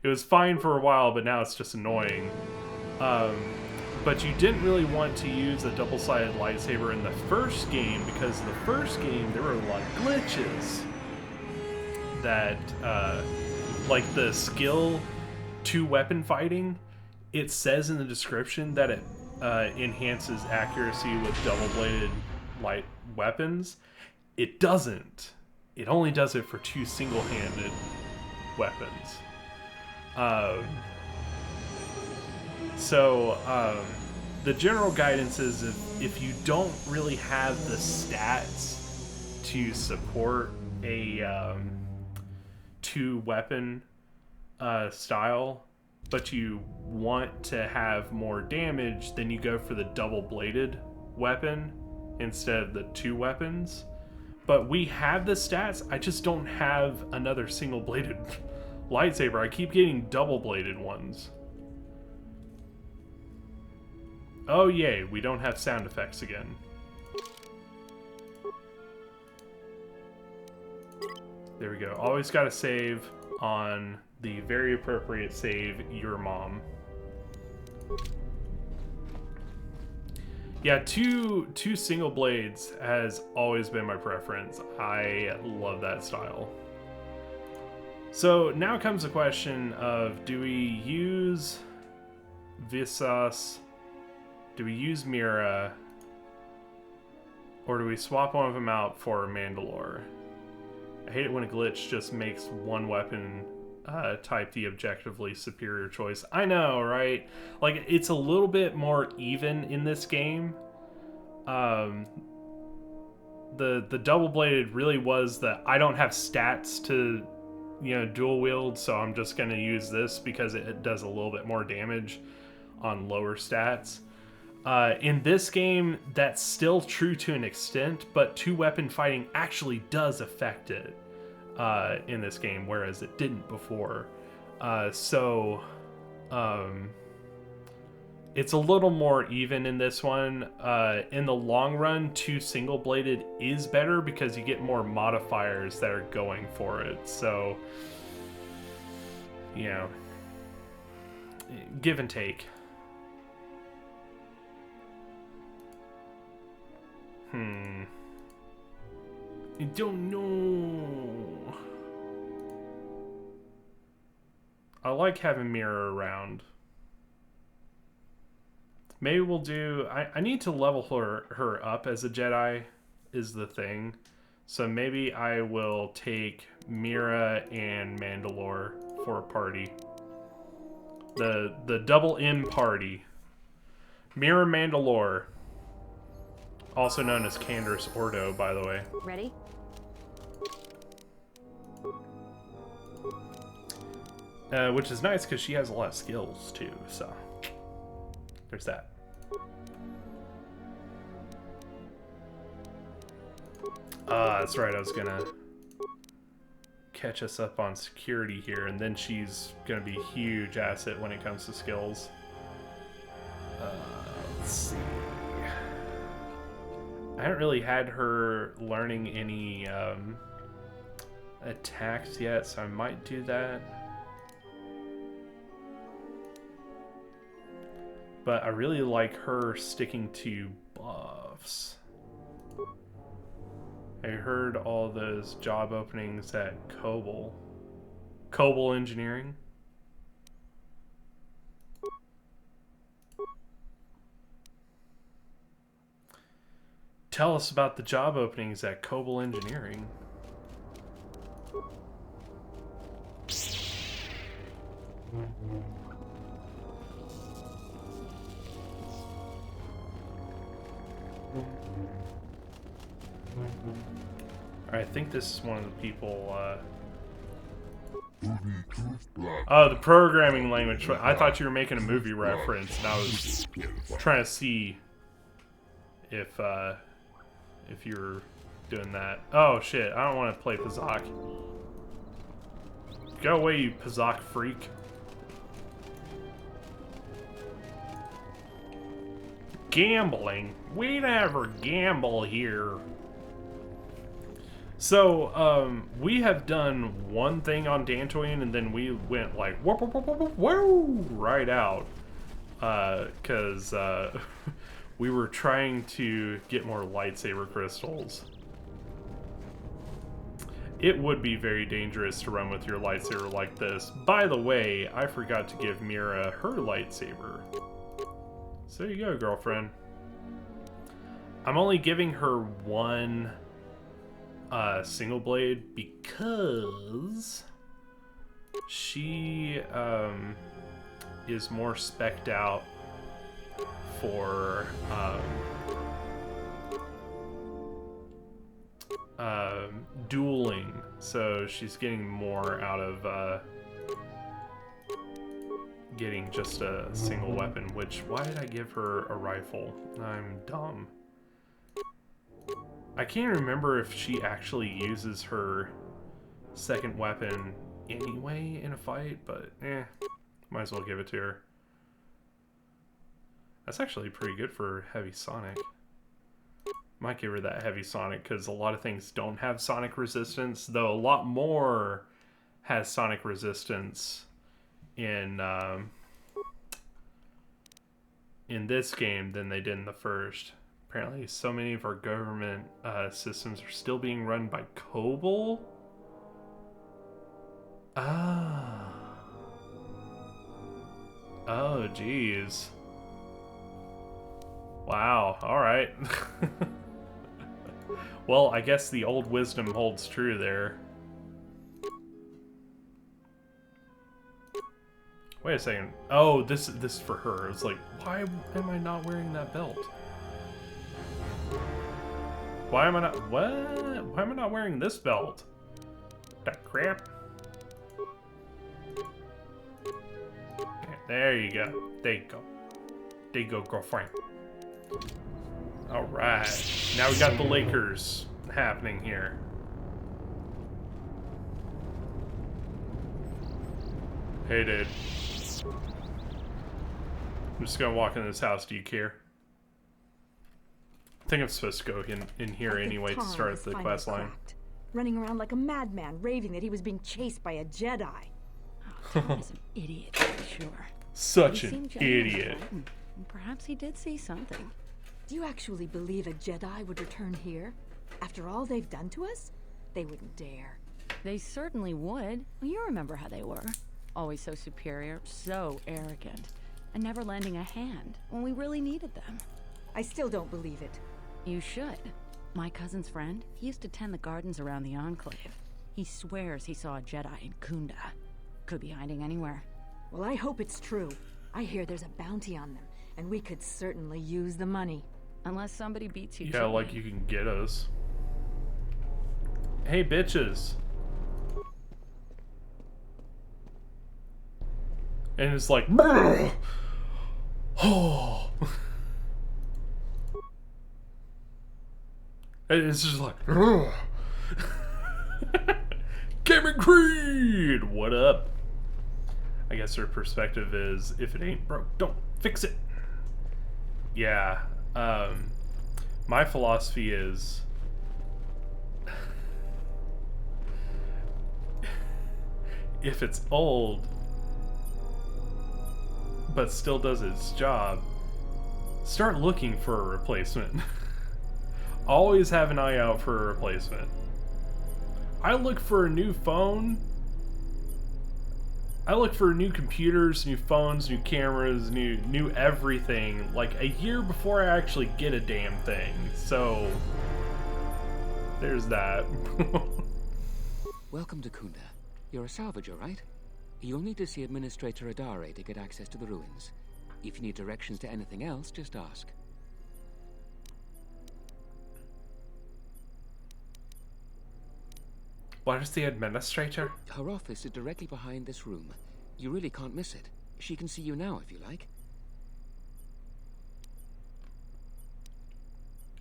it was fine for a while, but now it's just annoying. But you didn't really want to use a double-sided lightsaber in the first game because the first game there were a lot of glitches that like the skill 2 weapon fighting, it says in the description that it enhances accuracy with double-bladed light weapons. It doesn't. It only does it for 2 single-handed weapons. The general guidance is if you don't really have the stats to support a 2-weapon style, but you want to have more damage, then you go for the double-bladed weapon instead of the 2 weapons. But we have the stats, I just don't have another single-bladed lightsaber. I keep getting double-bladed ones. Oh yay, we don't have sound effects again. There we go. Always gotta save on the very appropriate save, your mom. Yeah, two single blades has always been my preference. I love that style. So now comes the question of, do we use Visas, do we use Mira, or do we swap one of them out for Mandalore? I hate it when a glitch just makes one weapon type the objectively superior choice. I know, right? Like, it's a little bit more even in this game. The double-bladed really was the, I don't have stats to, you know, dual wield, so I'm just going to use this because it does a little bit more damage on lower stats. In this game, that's still true to an extent, but two-weapon fighting actually does affect it in this game, whereas it didn't before. It's a little more even in this one. In the long run, two single-bladed is better because you get more modifiers that are going for it. So, you know, give and take. I don't know. I like having Mirror around. Maybe we'll do... I need to level her up as a Jedi is the thing. So maybe I will take Mira and Mandalore for a party. The double M party. Mira Mandalore. Also known as Canderous Ordo, by the way. Ready? Which is nice because she has a lot of skills too, so there's that. That's right, I was gonna catch us up on security here, and then she's gonna be a huge asset when it comes to skills. Let's see. I haven't really had her learning any attacks yet, so I might do that. But I really like her sticking to buffs. I heard all those job openings at Cobble Engineering. Tell us about the job openings at Cobble Engineering. I think this is one of the people, oh, the programming language. I thought you were making a movie reference, and I was trying to see if you were doing that. Oh, shit. I don't want to play Pazak. Go away, you Pazak freak. Gambling? We never gamble here. So, we have done one thing on Dantooine, and then we went like, whoop, whoop, whoop, whoop, whoop, right out. Because, we were trying to get more lightsaber crystals. It would be very dangerous to run with your lightsaber like this. By the way, I forgot to give Mira her lightsaber. So there you go, girlfriend. I'm only giving her one single blade because she is more spec'd out for dueling, so she's getting more out of getting just a single weapon, which, why did I give her a rifle? I'm dumb. I can't remember if she actually uses her second weapon anyway in a fight, but might as well give it to her. That's actually pretty good for heavy sonic. Might give her that heavy sonic because a lot of things don't have sonic resistance, though a lot more has sonic resistance in in this game than they did in the first. Apparently, so many of our government systems are still being run by COBOL. Ah. Oh, geez. Wow. All right. Well, I guess the old wisdom holds true there. Wait a second. Oh, this is for her. It's like, why am I not wearing that belt? Why am I not... What? Why am I not wearing this belt? That crap. Okay, there you go. There you go. There you go, girlfriend. Alright. Now we got the Lakers happening here. Hey, dude. I'm just gonna walk into this house. Do you care? I think I'm supposed to go in here anyway to start the quest line. Running around like a madman, raving that he was being chased by a Jedi. Oh, Tom is an idiot, for sure. Such an idiot. Perhaps he did see something. Do you actually believe a Jedi would return here? After all they've done to us? They wouldn't dare. They certainly would. Well, you remember how they were. Always so superior, so arrogant, and never lending a hand when we really needed them. I still don't believe it. You should. My cousin's friend, he used to tend the gardens around the Enclave. He swears he saw a Jedi in Kunda. Could be hiding anywhere. Well, I hope it's true. I hear there's a bounty on them, and we could certainly use the money. Unless somebody beats you. Yeah, like you can get us. Hey, bitches. And it's like, oh. And it's just like, Cameron Creed, what up? I guess her perspective is, if it ain't broke, don't fix it. Yeah. My philosophy is, if it's old but still does its job, start looking for a replacement. Always have an eye out for a replacement. I look for a new phone. I look for new computers, new phones, new cameras, new everything, like a year before I actually get a damn thing. So there's that. Welcome to Kunda. You're a salvager, right? You'll need to see Administrator Adare to get access to the ruins. If you need directions to anything else, just ask. What is the Administrator? Her office is directly behind this room. You really can't miss it. She can see you now if you like.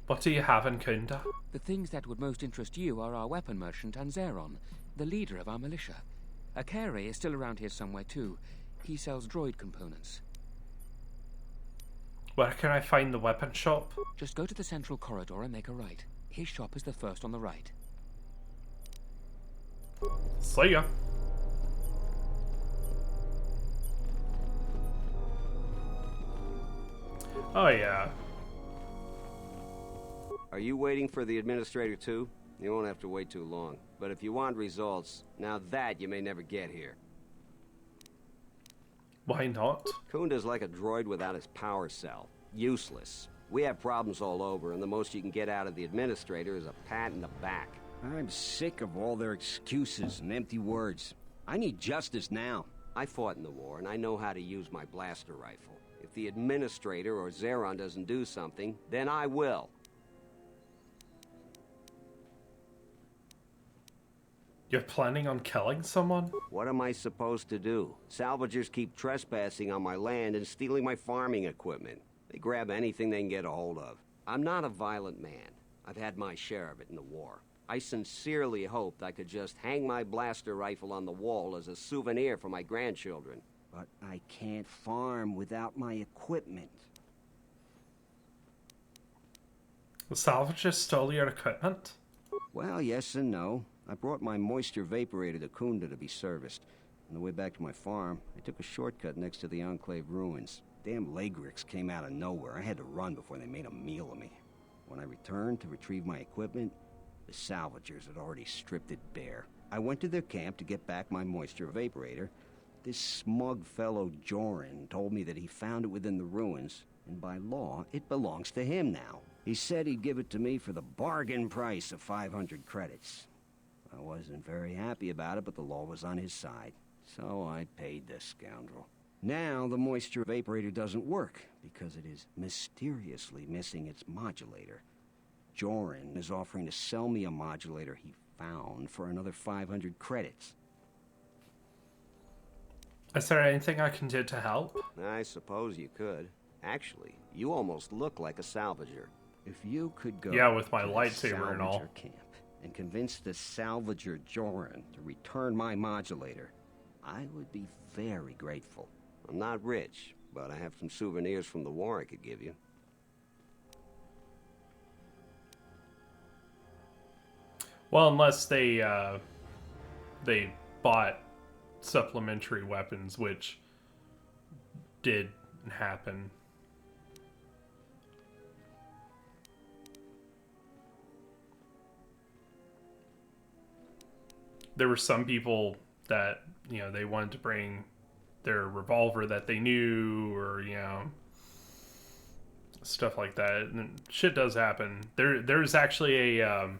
What do you have in Kunda? The things that would most interest you are our weapon merchant Anzeron, the leader of our militia. Akere is still around here somewhere too. He sells droid components. Where can I find the weapon shop? Just go to the central corridor and make a right. His shop is the first on the right. See ya. Oh yeah. Are you waiting for the administrator too? You won't have to wait too long. But if you want results, now that you may never get here. Why not? Kunda's like a droid without his power cell. Useless. We have problems all over, and the most you can get out of the administrator is a pat in the back. I'm sick of all their excuses and empty words. I need justice now. I fought in the war, and I know how to use my blaster rifle. If the administrator or Zeron doesn't do something, then I will. You're planning on killing someone? What am I supposed to do? Salvagers keep trespassing on my land and stealing my farming equipment. They grab anything they can get a hold of. I'm not a violent man. I've had my share of it in the war. I sincerely hoped I could just hang my blaster rifle on the wall as a souvenir for my grandchildren. But I can't farm without my equipment. The salvagers stole your equipment? Well, yes and no. I brought my moisture vaporator to Kunda to be serviced. On the way back to my farm, I took a shortcut next to the Enclave ruins. Damn Lagrix came out of nowhere. I had to run before they made a meal of me. When I returned to retrieve my equipment, the salvagers had already stripped it bare. I went to their camp to get back my moisture evaporator. This smug fellow Joran told me that he found it within the ruins, and by law, it belongs to him now. He said he'd give it to me for the bargain price of 500 credits. I wasn't very happy about it, but the law was on his side, so I paid the scoundrel. Now the moisture evaporator doesn't work because it is mysteriously missing its modulator. Joran is offering to sell me a modulator he found for another 500 credits. Is there anything I can do to help? I suppose you could. Actually, you almost look like a salvager. If you could go with my to the lightsaber and all. salvager camp and convince the salvager Joran to return my modulator, I would be very grateful. I'm not rich, but I have some souvenirs from the war I could give you. Well, unless they bought supplementary weapons, which did happen. There were some people that, they wanted to bring their revolver that they knew, or, stuff like that. And shit does happen. There's actually there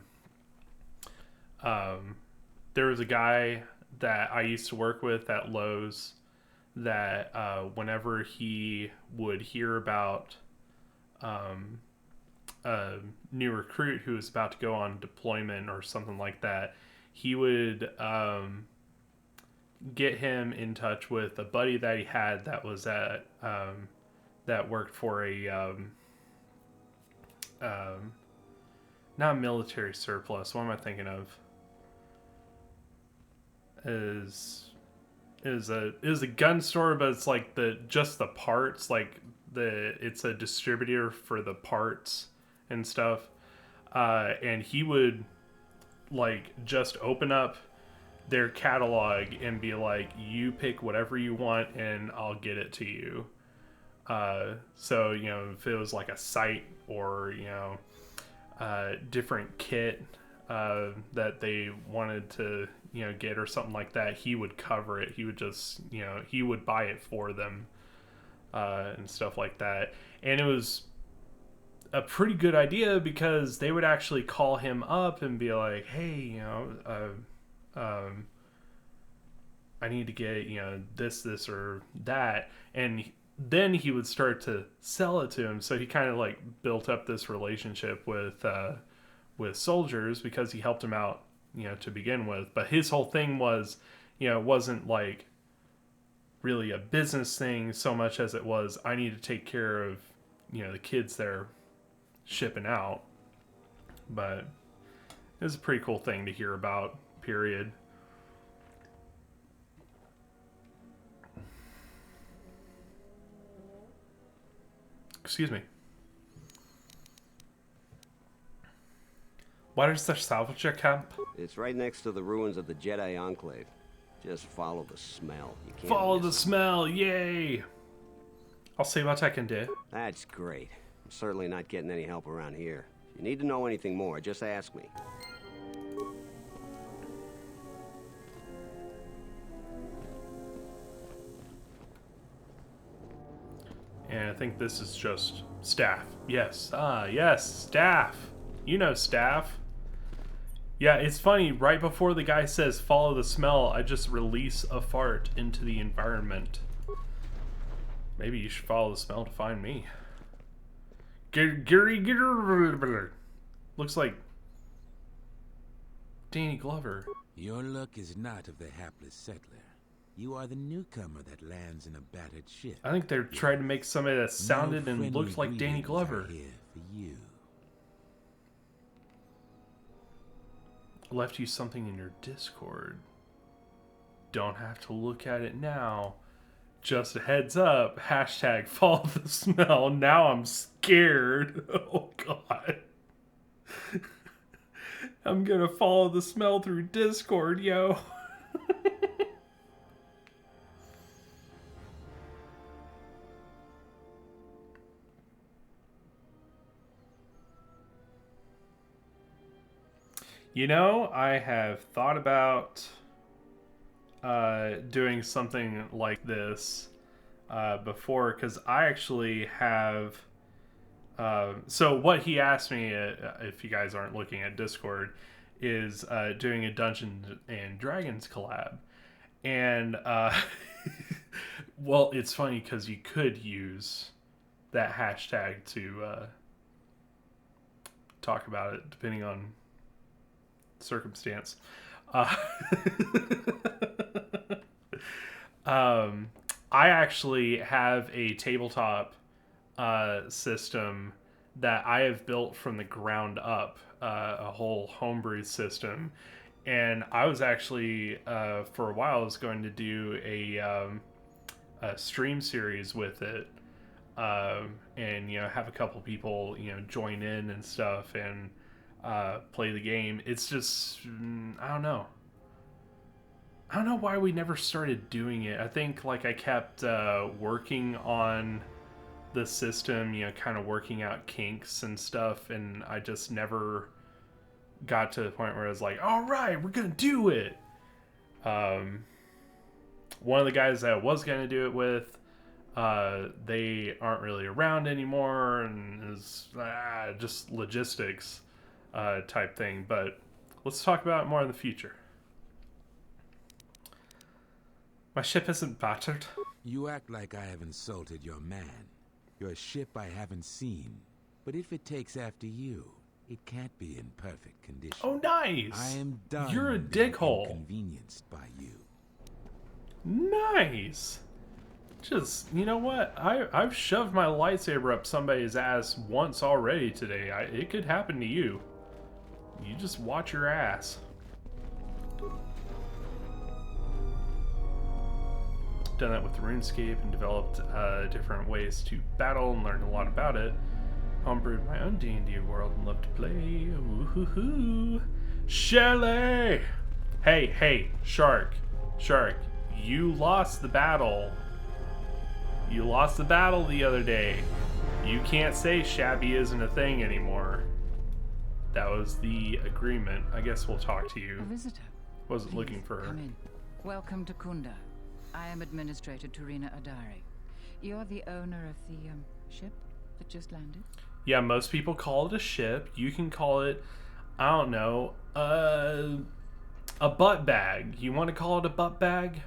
was a guy that I used to work with at Lowe's that whenever he would hear about a new recruit who was about to go on deployment or something like that, he would get him in touch with a buddy that he had that was at that worked for a not military surplus. What am I thinking of? Is a gun store, but it's like just the parts, like it's a distributor for the parts and stuff. And he would just open up their catalog and be like, you pick whatever you want and I'll get it to you. So, if it was like a sight or, different kit that they wanted to, get or something like that, he would cover it. He would just, he would buy it for them and stuff like that. And it was a pretty good idea because they would actually call him up and be like, hey, I need to get, this or that. And then he would start to sell it to him. So he kind of built up this relationship with soldiers because he helped him out, to begin with. But his whole thing was, it wasn't really a business thing so much as it was, I need to take care of, the kids they're shipping out. But it was a pretty cool thing to hear about, period. Excuse me. What is the salvager camp? It's right next to the ruins of the Jedi Enclave. Just follow the smell. You can't Follow miss the it. smell, yay! I'll see what I can do. That's great. I'm certainly not getting any help around here. If you need to know anything more, just ask me. And I think this is just staff. Yes. Yes, staff. Staff. Yeah, it's funny. Right before the guy says, follow the smell, I just release a fart into the environment. Maybe you should follow the smell to find me. Looks like Danny Glover. Your luck is not of the hapless settler. You are the newcomer that lands in a battered ship. I think they're trying to make somebody that sounded and looked like Danny Glover. Here for you. Left you something in your Discord. Don't have to look at it now. Just a heads up. # follow the smell. Now I'm scared. Oh god. I'm gonna follow the smell through Discord, yo. You know, I have thought about doing something like this before, because I actually have... so what he asked me, if you guys aren't looking at Discord, is doing a Dungeons and Dragons collab. And, well, it's funny because you could use that hashtag to talk about it, depending on circumstance. I actually have a tabletop system that I have built from the ground up, a whole homebrew system. And I was actually, for a while, I was going to do a stream series with it, and have a couple people join in and stuff and play the game. It's just I don't know why we never started doing it. I think I kept working on the system, kind of working out kinks and stuff, and I just never got to the point where I was like, all right, we're gonna do it. One of the guys that I was gonna do it with, they aren't really around anymore, and it's just logistics type thing. But let's talk about it more in the future. My ship isn't battered. You act like I have insulted your man. Your ship I haven't seen. But if it takes after you, it can't be in perfect condition. Oh, nice! I am done. You're a being dickhole. Inconvenienced by you. Nice. Just, you know what? I've shoved my lightsaber up somebody's ass once already today. It could happen to you. You just watch your ass. Done that with RuneScape and developed different ways to battle and learned a lot about it. Homebrewed my own D&D world and love to play. Woohoo! Shelly! Hey, Shark, you lost the battle. You lost the battle the other day. You can't say shabby isn't a thing anymore. That was the agreement. I guess we'll talk to you. A visitor. Wasn't looking for her. Come in. Welcome to Kunda. I am Administrator Turina Adari. You're the owner of the ship that just landed? Yeah, most people call it a ship. You can call it, I don't know, a butt bag. You want to call it a butt bag?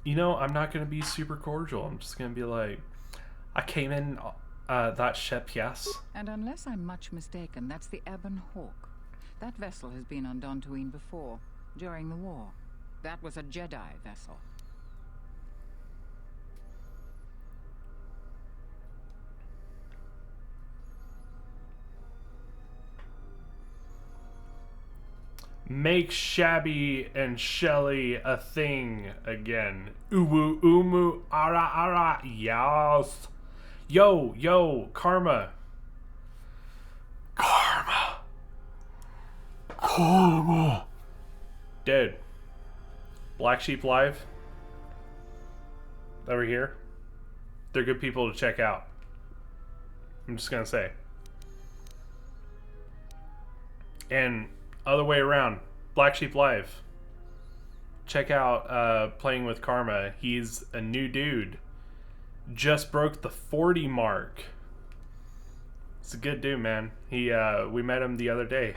I'm not going to be super cordial. I'm just going to be like, I came in that ship, yes. And unless I'm much mistaken, that's the Ebon Hawk. That vessel has been on Dantooine before, during the war. That was a Jedi vessel. Make Shabby and Shelly a thing again. Uwu umu ara ara. Yes. Yo, Karma. Dead. Black Sheep Live. Over here. They're good people to check out. I'm just gonna say. And other way around, Black Sheep Live. Check out Playing with Karma. He's a new dude. Just broke the 40 mark. It's a good dude, man. We met him the other day.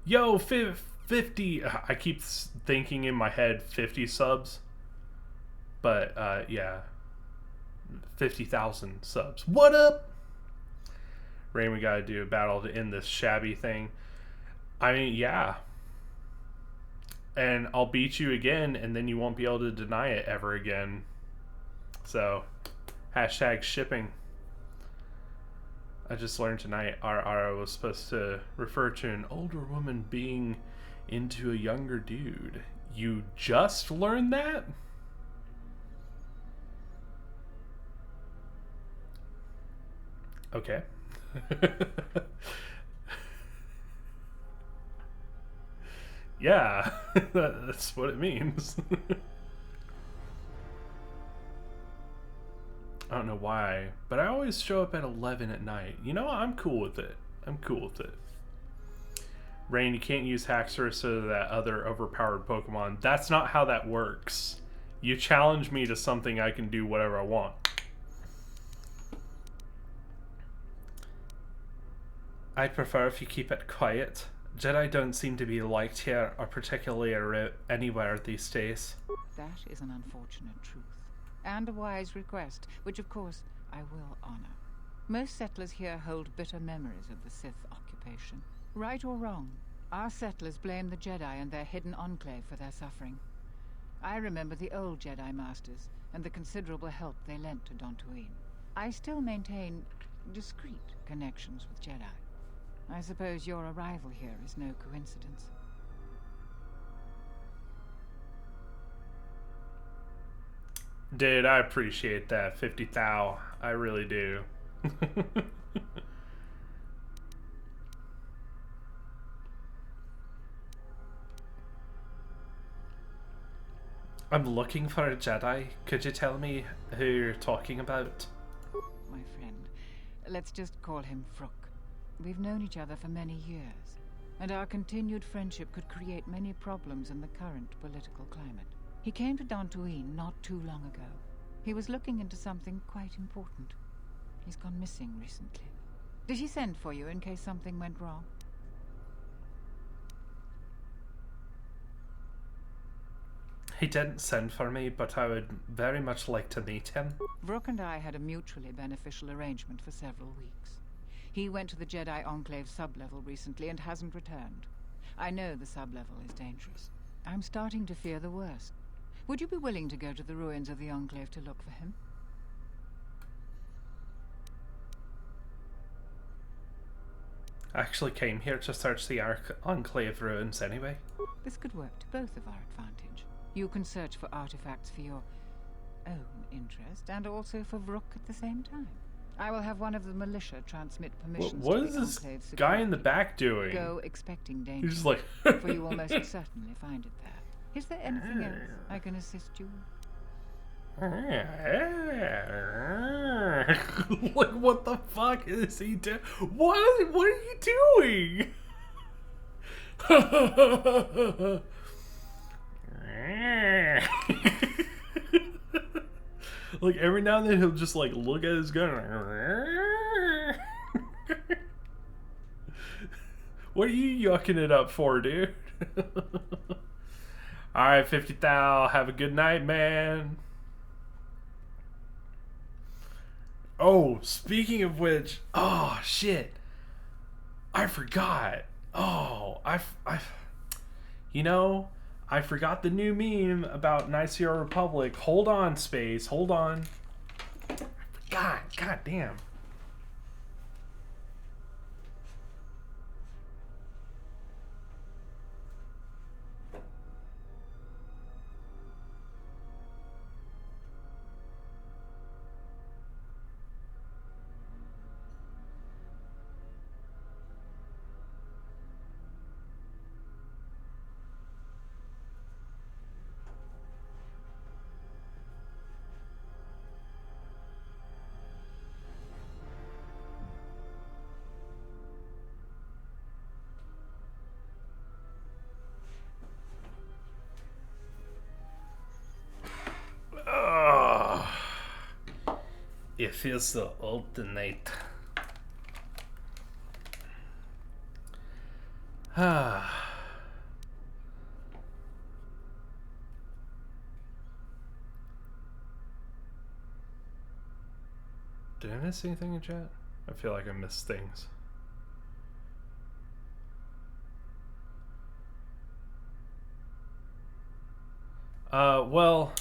Yo, 50. I keep thinking in my head 50 subs. But yeah. 50,000 subs. What up? Rain, we gotta do a battle to end this shabby thing. I mean, yeah. And I'll beat you again, and then you won't be able to deny it ever again. So, hashtag shipping. I just learned tonight RR was supposed to refer to an older woman being into a younger dude. You just learned that? Okay. Yeah, that's what it means. I don't know why, but I always show up at 11 at night. You know, I'm cool with it. I'm cool with it. Rain, you can't use Haxorus or that other overpowered Pokemon. That's not how that works. You challenge me to something, I can do whatever I want. I'd prefer if you keep it quiet. Jedi don't seem to be liked here or particularly anywhere these days. That is an unfortunate truth. And a wise request, which of course I will honor. Most settlers here hold bitter memories of the Sith occupation. Right or wrong, our settlers blame the Jedi and their hidden enclave for their suffering. I remember the old Jedi Masters and the considerable help they lent to Dantooine. I still maintain discreet connections with Jedi. I suppose your arrival here is no coincidence. Dude, I appreciate that. 50 thou. I really do. I'm looking for a Jedi. Could you tell me who you're talking about? My friend, let's just call him Vrook. We've known each other for many years, and our continued friendship could create many problems in the current political climate. He came to Dantooine not too long ago. He was looking into something quite important. He's gone missing recently. Did he send for you in case something went wrong? He didn't send for me, but I would very much like to meet him. Vrook and I had a mutually beneficial arrangement for several weeks. He went to the Jedi Enclave sublevel recently and hasn't returned. I know the sublevel is dangerous. I'm starting to fear the worst. Would you be willing to go to the ruins of the Enclave to look for him? I actually came here to search the Enclave ruins anyway. This could work to both of our advantage. You can search for artifacts for your own interest and also for Vrook at the same time. I will have one of the militia transmit permissions what to is the this Enclave security. guy in the back doing? Go expecting danger. He's just like... for you will most certainly find it there. Is there anything else I can assist you with? Like, what the fuck is he doing? What are you doing? Like, every now and then he'll just, like, look at his gun. What are you yucking it up for, dude? Alright, 50 thou. Have a good night, man. Oh, speaking of which, oh, shit. I forgot. Oh, you know, I forgot the new meme about Nicaea Republic. Hold on, Space. Hold on. God damn. It feels so old tonight. Did I miss anything in chat? I feel like I missed things. Well,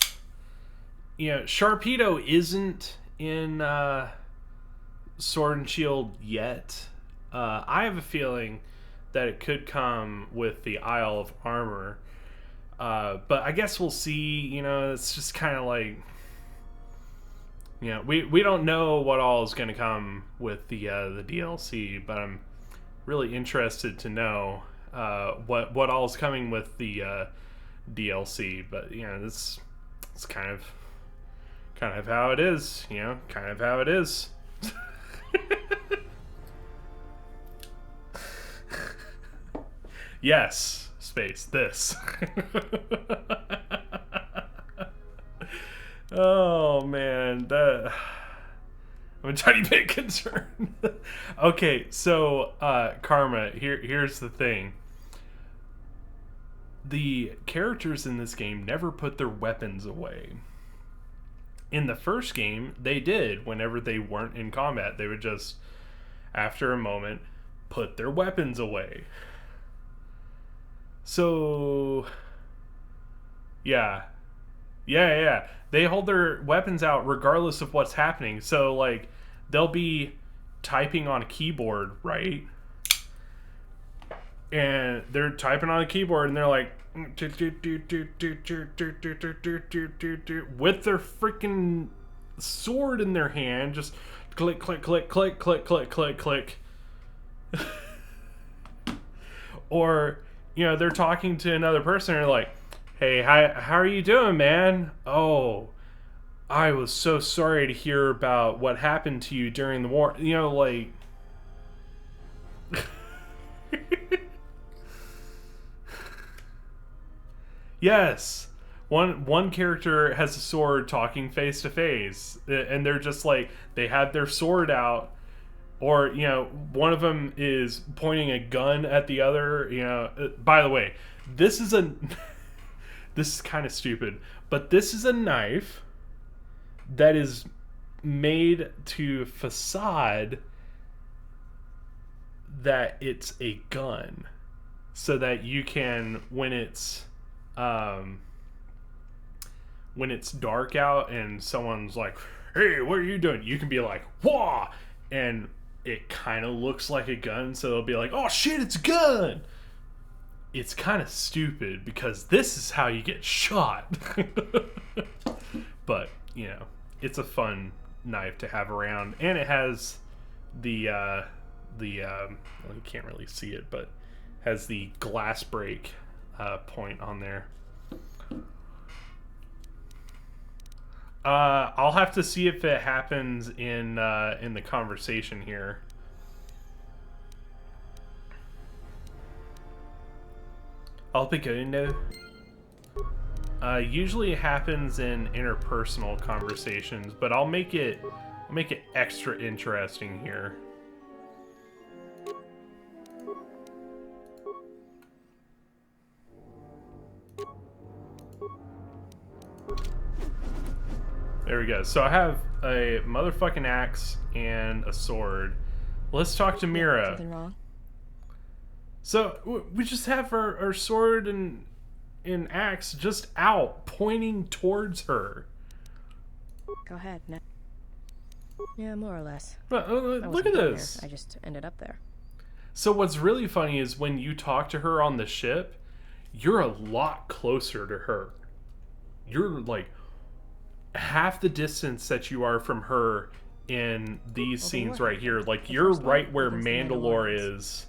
you know, Sharpedo isn't in Sword and Shield yet. I have a feeling that it could come with the Isle of Armor. But I guess we'll see. You know, it's just kind of like, you know, we don't know what all is going to come with the DLC, but I'm really interested to know what all is coming with the DLC. But you know, it's kind Kind of how it is, kind of how it is. Yes, space, this. Oh man, I'm a tiny bit concerned. Okay, so Karma, here's the thing. The characters in this game never put their weapons away. In the first game, they did. Whenever they weren't in combat, they would just, after a moment, put their weapons away. So, yeah. They hold their weapons out regardless of what's happening. So, like, they'll be typing on a keyboard, right? And they're typing on a keyboard and they're like, with their freaking sword in their hand, just click, click, click, click, click, click, click, click. Or, they're talking to another person and they're like, hey, how are you doing, man? Oh, I was so sorry to hear about what happened to you during the war. Like... Yes. One character has a sword talking face to face, and they're just like, they have their sword out, or one of them is pointing a gun at the other. By the way, this is kind of stupid, but this is a knife that is made to facade that it's a gun, so that you can, when it's dark out and someone's like, hey, what are you doing? You can be like, whoa, and it kind of looks like a gun, so they'll be like, oh shit, it's a gun. It's kind of stupid because this is how you get shot. But, it's a fun knife to have around, and it has well, you can't really see it, but has the glass break point on there. I'll have to see if it happens in the conversation here. I'll pick a window. Usually it happens in interpersonal conversations, but I'll make it extra interesting here. There we go. So I have a motherfucking axe and a sword. Let's talk to Mira. Something wrong? So we just have our sword and axe just out, pointing towards her. Go ahead. No. Yeah, more or less. But, look at this. There. I just ended up there. So what's really funny is when you talk to her on the ship, you're a lot closer to her. You're like half the distance that you are from her in these scenes right here. Like, you're right where Mandalore is,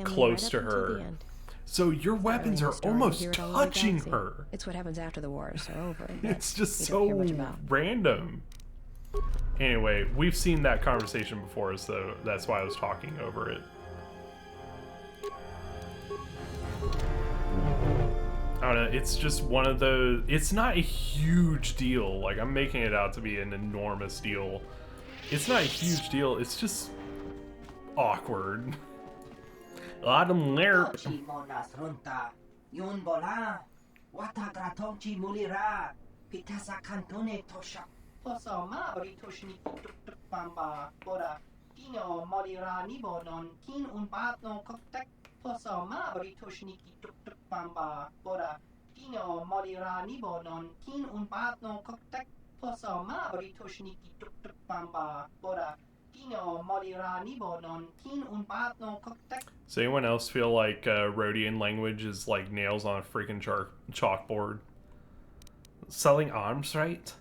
close to her. So your weapons are almost touching her. It's what happens after the wars are over. It's just so random. Anyway, we've seen that conversation before, so that's why I was talking over it. I don't know, it's just one of those... It's not a huge deal. Like, I'm making it out to be an enormous deal. It's not a huge deal, it's just... awkward. Adam Lerp. Does anyone else feel like Rhodian language is like nails on a freaking chalkboard? Selling arms, right?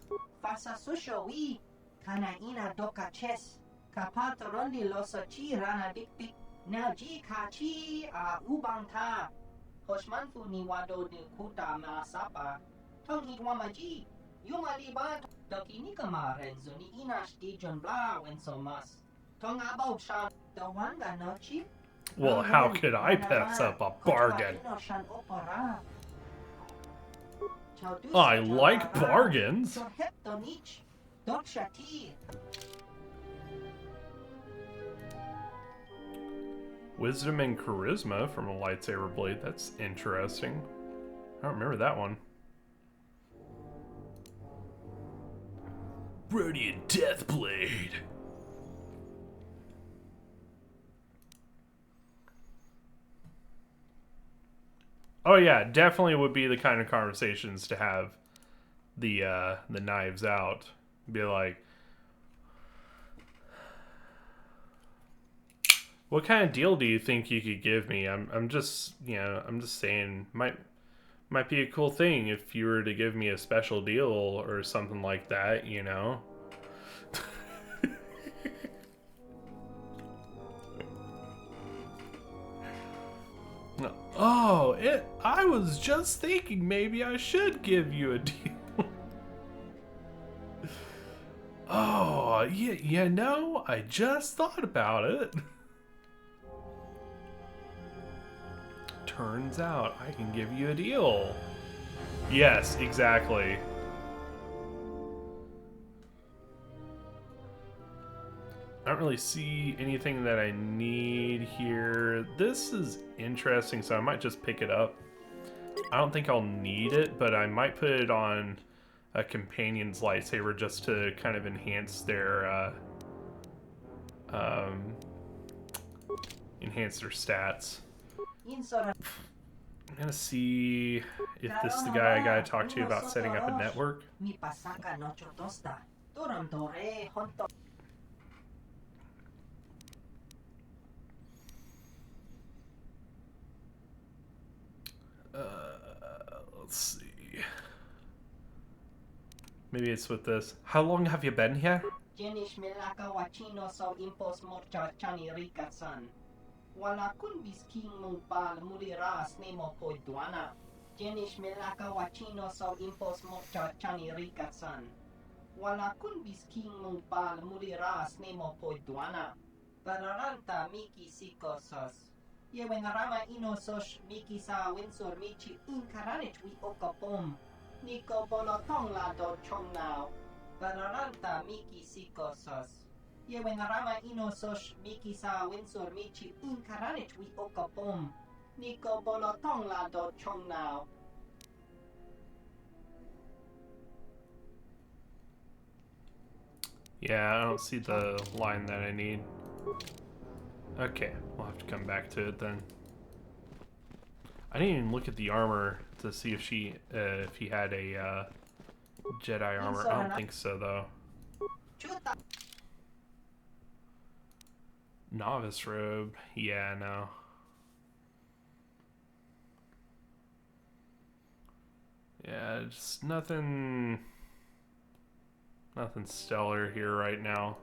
Yumaliban Dokini Kamarenzo ni Inash Dijon Blau and so mas. Tongabo Shan the Wanga Nochi. Well, how could I pass up a bargain? I like bargains. Wisdom and charisma from a lightsaber blade. That's interesting. I don't remember that one. Radiant Death Blade. Oh yeah, definitely would be the kind of conversations to have the knives out. Be like, what kind of deal do you think you could give me? I'm just, you know, I'm just saying, might be a cool thing if you were to give me a special deal or something like that, you know? Oh, I was just thinking maybe I should give you a deal. Oh, you know, I just thought about it. Turns out I can give you a deal. Yes, exactly. I don't really see anything that I need here. This is interesting, so I might just pick it up. I don't think I'll need it, but I might put it on a companion's lightsaber just to kind of enhance their stats. I'm gonna see if this is the guy I gotta talk to about setting up a network. Let's see. Maybe it's with this. How long have you been here? Wala kun bisking mong pal muliras nemo poiduana. Jenish melaka wachino so impos mocha chani rikatsan. Wala kun bisking mong pal muliras nemo poiduana. Pararanta miki sikosos. Yewenarama inosos miki sa winsor michi inkaranich wi okapom. Niko bolotong la do chongnao. Pararanta miki sikosos. Yewenarama inosos miki sa winsor michi inkaranich wi okapom. Niko bolotong la do chongnao. Yeah, I don't see the line that I need. Okay, we'll have to come back to it then. I didn't even look at the armor to see if he had a Jedi armor. I don't think so though. Novice robe. Yeah, no. Yeah, just nothing stellar here right now.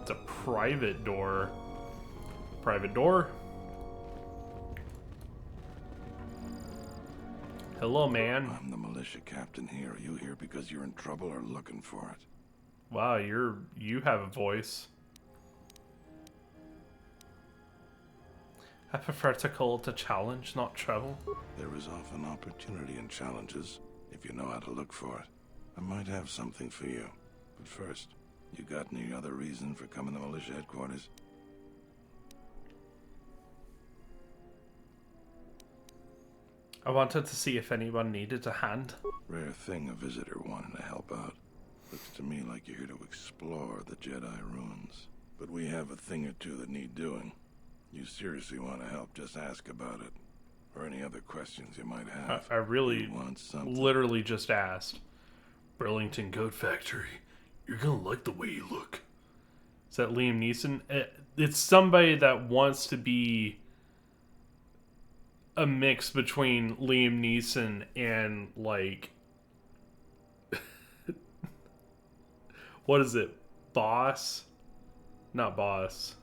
It's a private door. Private door. Hello, man. I'm the militia captain here. Are you here because you're in trouble or looking for it? Wow, you have a voice. I prefer to call it a challenge, not trouble. There is often opportunity in challenges, if you know how to look for it. I might have something for you. But first, you got any other reason for coming to militia headquarters? I wanted to see if anyone needed a hand. Rare thing, a visitor wanting to help out. Looks to me like you're here to explore the Jedi ruins. But we have a thing or two that need doing. You seriously want to help, just ask about it. Or any other questions you might have. I really, want something? literally just asked. Burlington Goat Factory. You're gonna like the way you look. Is that Liam Neeson? It's somebody that wants to be a mix between Liam Neeson and, like... what is it? Boss? Not Boss.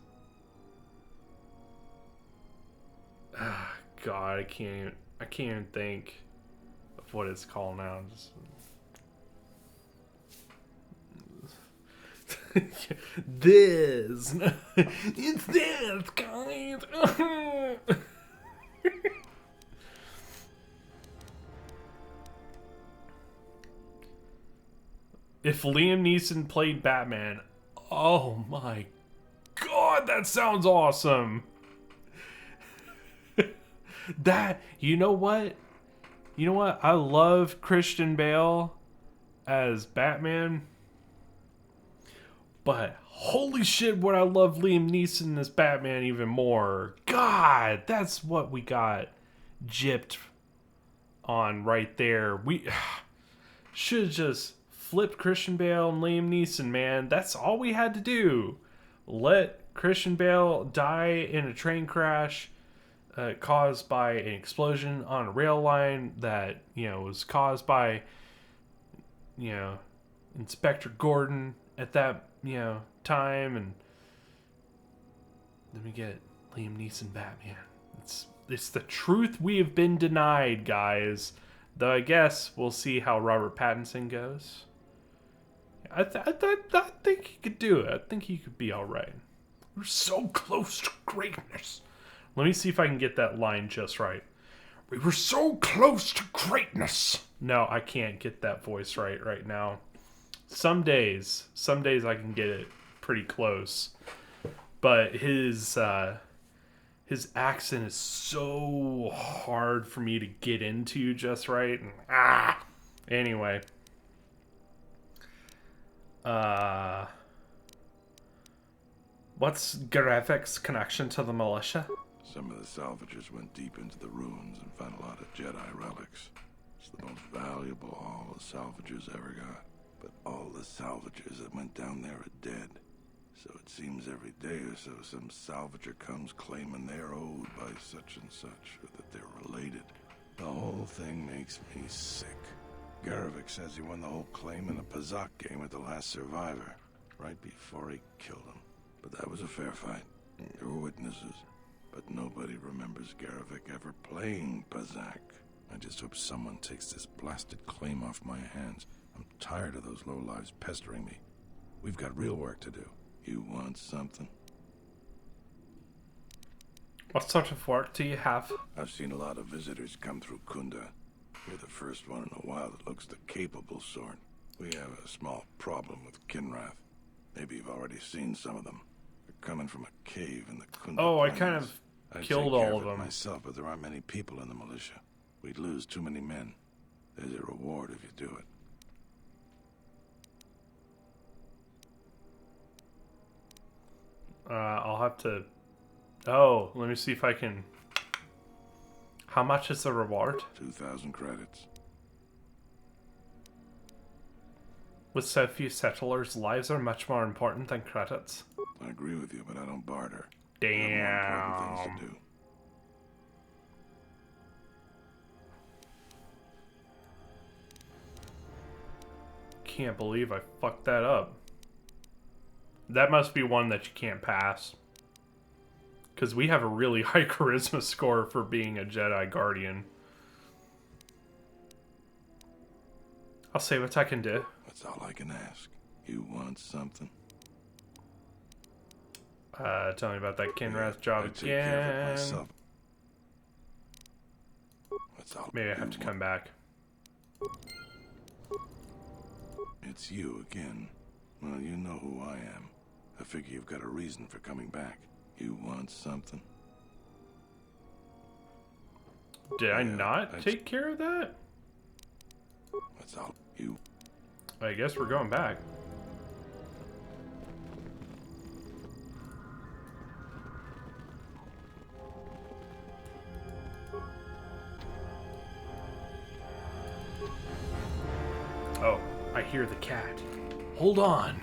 Ah, God, I can't even think of what it's called now. Just... this. It's this, guys. If Liam Neeson played Batman, oh my God, that sounds awesome. That, you know what? You know what? I love Christian Bale as Batman. But holy shit, would I love Liam Neeson as Batman even more. God, that's what we got gypped on right there. We should have just flipped Christian Bale and Liam Neeson, man. That's all we had to do. Let Christian Bale die in a train crash caused by an explosion on a rail line that, you know, was caused by, you know, Inspector Gordon at that, you know, time, and then we get Liam Neeson Batman. It's the truth we have been denied, guys. Though I guess we'll see how Robert Pattinson goes. I think he could do it. I think he could be all right. We're so close to greatness. Let me see if I can get that line just right. We were so close to greatness. No, I can't get that voice right now. Some days I can get it pretty close. But his accent is so hard for me to get into just right. And, anyway. What's Garevik's connection to the militia? Some of the salvagers went deep into the ruins and found a lot of Jedi relics. It's the most valuable haul the salvagers ever got. But all the salvagers that went down there are dead. So it seems every day or so some salvager comes claiming they're owed by such and such, or that they're related. The whole thing makes me sick. Garevik says he won the whole claim in a Pazak game with the last survivor, right before he killed him. But that was a fair fight. There were witnesses. But nobody remembers Garevik ever playing Pazak. I just hope someone takes this blasted claim off my hands. I'm tired of those lowlives pestering me. We've got real work to do. You want something? What sort of work do you have? I've seen a lot of visitors come through Kunda. You're the first one in a while that looks the capable sort. We have a small problem with Kinrath. Maybe you've already seen some of them. They're coming from a cave in the Kunda Oh, I plains. kind of I'd killed take care all of it them. myself, but there aren't many people in the militia. We'd lose too many men. There's a reward if you do it. I'll have to... Oh, let me see if I can... How much is the reward? 2,000 credits. With so few settlers, lives are much more important than credits. I agree with you, but I don't barter. Damn. I have more important things to do. Can't believe I fucked that up. That must be one that you can't pass. Because we have a really high charisma score for being a Jedi Guardian. I'll see what I can do. That's all I can ask. You want something? Tell me about that Kinrath job I'd take care of it again. myself. That's all Maybe I have to come back. It's you again. Well, you know who I am. I figure you've got a reason for coming back. You want something? Did I not take care of that? That's all. You. I guess we're going back. Oh, I hear the cat. Hold on.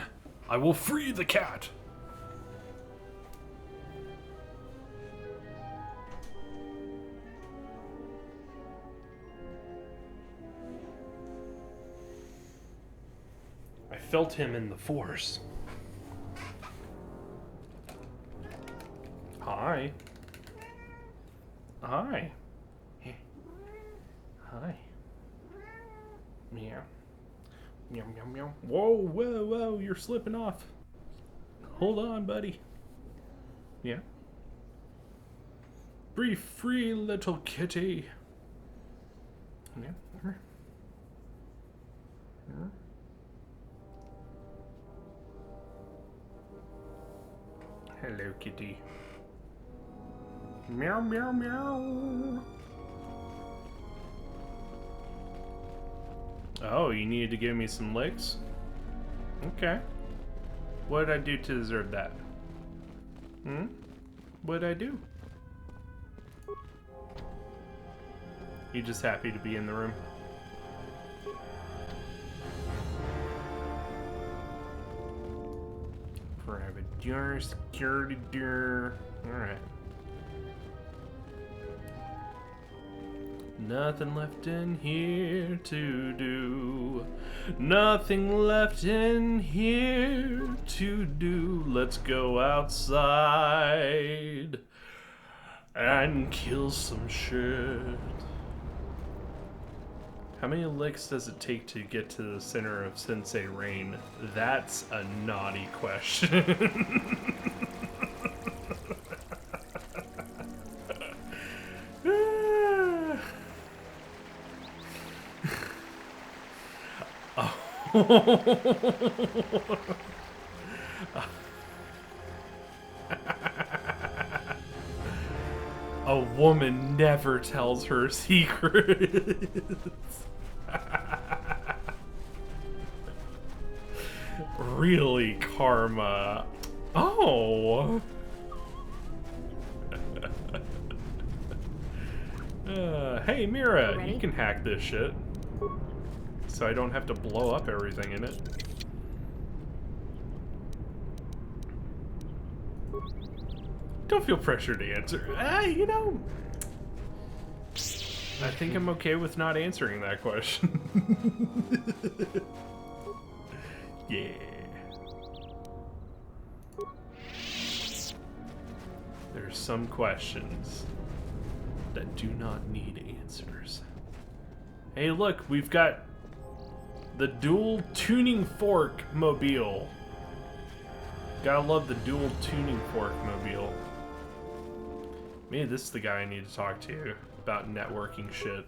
I will free the cat. I felt him in the force. Hi. Hi. Yeah. Meow, meow, meow. Whoa, whoa, whoa, you're slipping off. Hold on, buddy. Yeah. Be free, little kitty. Yeah. Hello, kitty. Meow, meow, meow. Oh, you needed to give me some licks? Okay. What did I do to deserve that? What did I do? You just happy to be in the room? Private jar, security door. Alright. Nothing left in here to do. Nothing left in here to do. Let's go outside and kill some shit. How many licks does it take to get to the center of Sensei Rain? That's a naughty question. A woman never tells her secrets. Really, Karma? Oh. Hey, Mira, you can hack this shit. So I don't have to blow up everything in it. Don't feel pressured to answer. You know, I think I'm okay with not answering that question. Yeah. There's some questions that do not need answers. Hey, look, we've got the dual tuning fork mobile. Gotta love the dual tuning fork mobile. Maybe this is the guy I need to talk to about networking shit.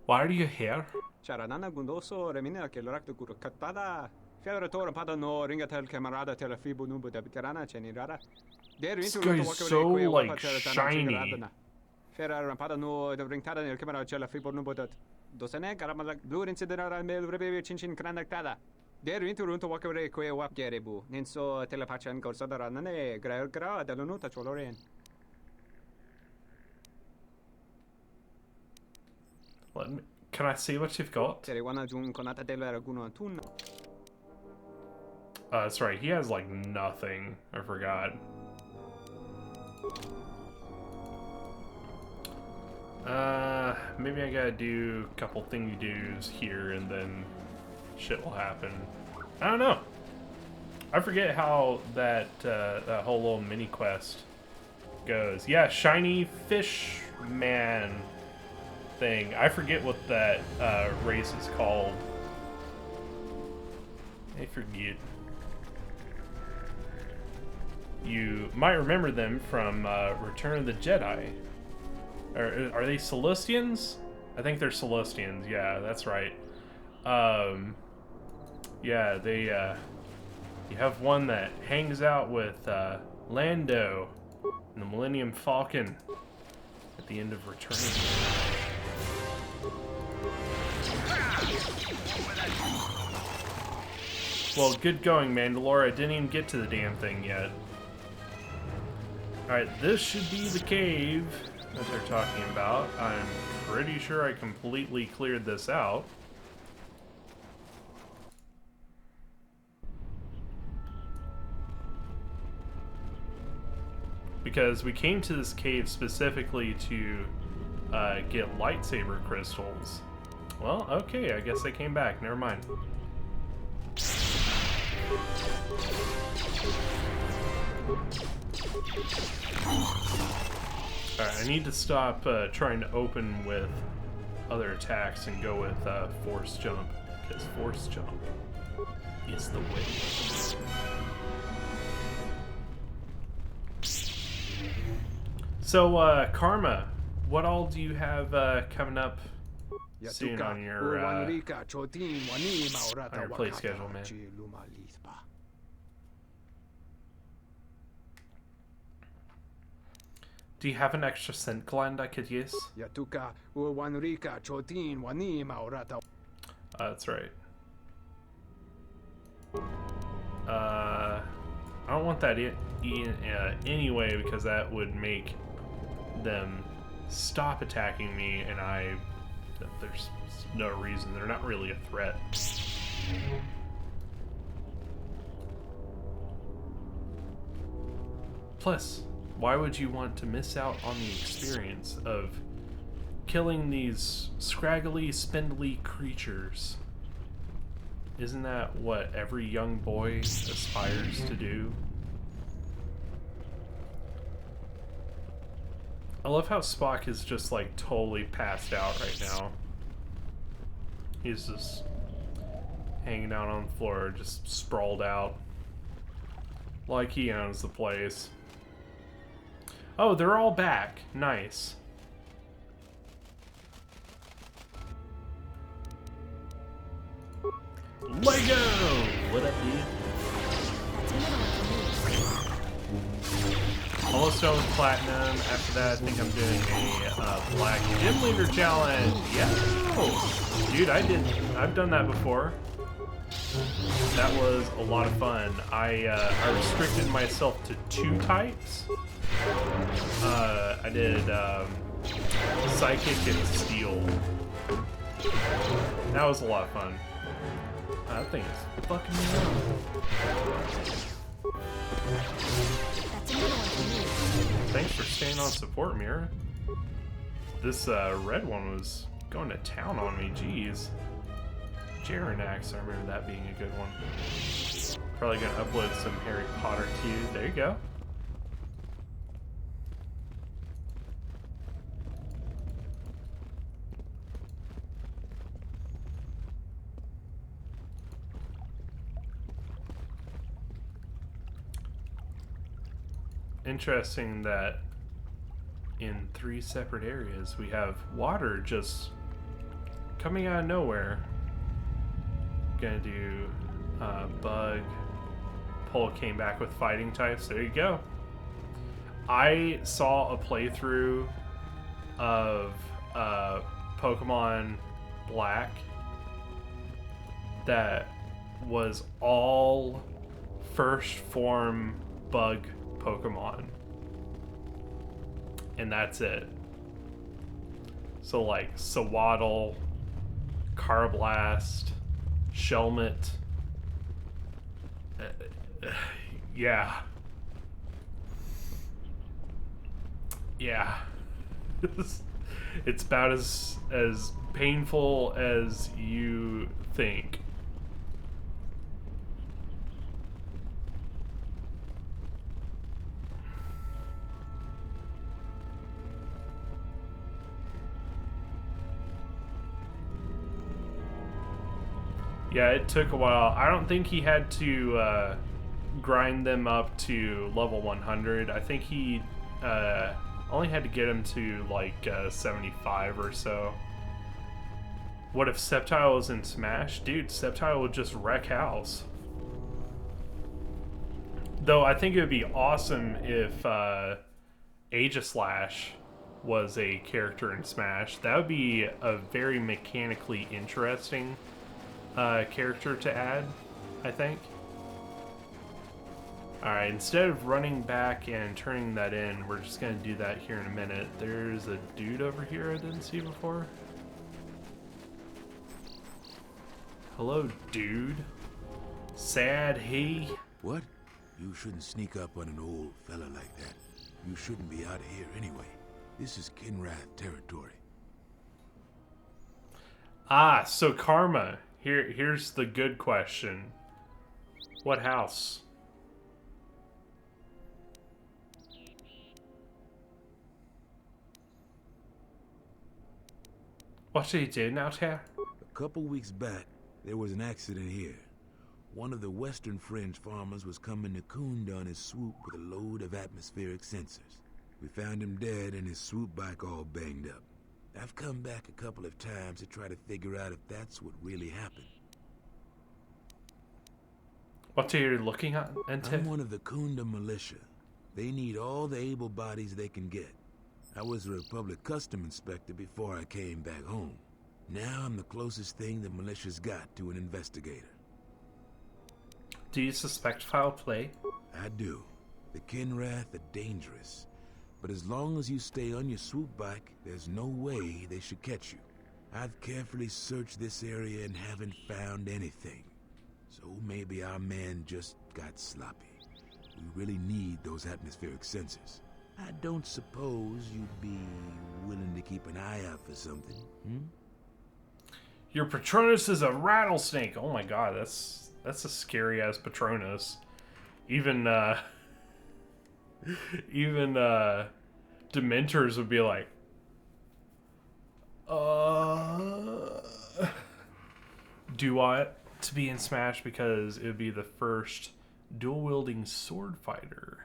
Why are you here? This guy's so, like, shiny. Can I see what you've got? That's right, he has like nothing. I forgot. Maybe I gotta do a couple thingy-doos here and then shit will happen. I don't know. I forget how that, that whole little mini-quest goes. Yeah, shiny fish man thing. I forget what that race is called. I forget. You might remember them from Return of the Jedi. Are they Celestians? I think they're Celestians. Yeah, that's right. Yeah, they. You have one that hangs out with Lando and the Millennium Falcon at the end of Return of the Jedi. Well, good going, Mandalore. I didn't even get to the damn thing yet. Alright, this should be the cave that they're talking about. I'm pretty sure I completely cleared this out. Because we came to this cave specifically to get lightsaber crystals. Well, okay, I guess I came back. Never mind. Alright, I need to stop trying to open with other attacks and go with force jump, because force jump is the way. So, Karma, what all do you have coming up soon on your play schedule, man? Do you have an extra scent gland I could use? That's right. I don't want that anyway, because that would make them stop attacking me, and there's no reason. They're not really a threat. Plus, why would you want to miss out on the experience of killing these scraggly, spindly creatures? Isn't that what every young boy aspires to do? I love how Spock is just like totally passed out right now. He's just hanging out on the floor, just sprawled out. Like he owns the place. Oh, they're all back. Nice. Lego! What up, dude? Almost done with Platinum. After that, I think I'm doing a Black Gym Leader Challenge. Yeah! Dude, I've done that before. That was a lot of fun. I restricted myself to 2 types. I did Psychic and Steel. That was a lot of fun. That thing is fucking me up. Thanks for staying on support, Mira. This red one was going to town on me, jeez. Jaranax, I remember that being a good one. Probably gonna upload some Harry Potter too. There you go. Interesting that in 3 separate areas we have water just coming out of nowhere. Gonna do bug. Pole came back with fighting types. There you go. I saw a playthrough of Pokemon Black that was all first form bug Pokemon, and that's it. So like Sawaddle, Carblast, Shelmet. Yeah. It's about as painful as you think. Yeah, it took a while. I don't think he had to grind them up to level 100. I think he only had to get him to like 75 or so. What if Sceptile was in Smash? Dude, Sceptile would just wreck house. Though I think it would be awesome if Aegislash was a character in Smash. That would be a very mechanically interesting character to add, I think. Alright, instead of running back and turning that in, we're just going to do that here in a minute. There's a dude over here I didn't see before. Hello, dude. Sad he. What? You shouldn't sneak up on an old fella like that. You shouldn't be out of here anyway. This is Kinrath territory. Ah, so Karma. Here's the good question. What house? What are you doing out here? A couple weeks back, there was an accident here. One of the Western Fringe farmers was coming to Kunda on his swoop with a load of atmospheric sensors. We found him dead and his swoop bike all banged up. I've come back a couple of times to try to figure out if that's what really happened. What are you looking at, into? I'm one of the Kunda militia. They need all the able bodies they can get. I was a Republic custom inspector before I came back home. Now I'm the closest thing the militia's got to an investigator. Do you suspect foul play? I do. The Kinrath are dangerous. But as long as you stay on your swoop bike, there's no way they should catch you. I've carefully searched this area and haven't found anything. So maybe our man just got sloppy. We really need those atmospheric sensors. I don't suppose you'd be willing to keep an eye out for something, hmm? Your Patronus is a rattlesnake. Oh my god, that's a scary ass Patronus. Even Dementors would be like, do you want to be in Smash because it would be the first dual-wielding sword fighter.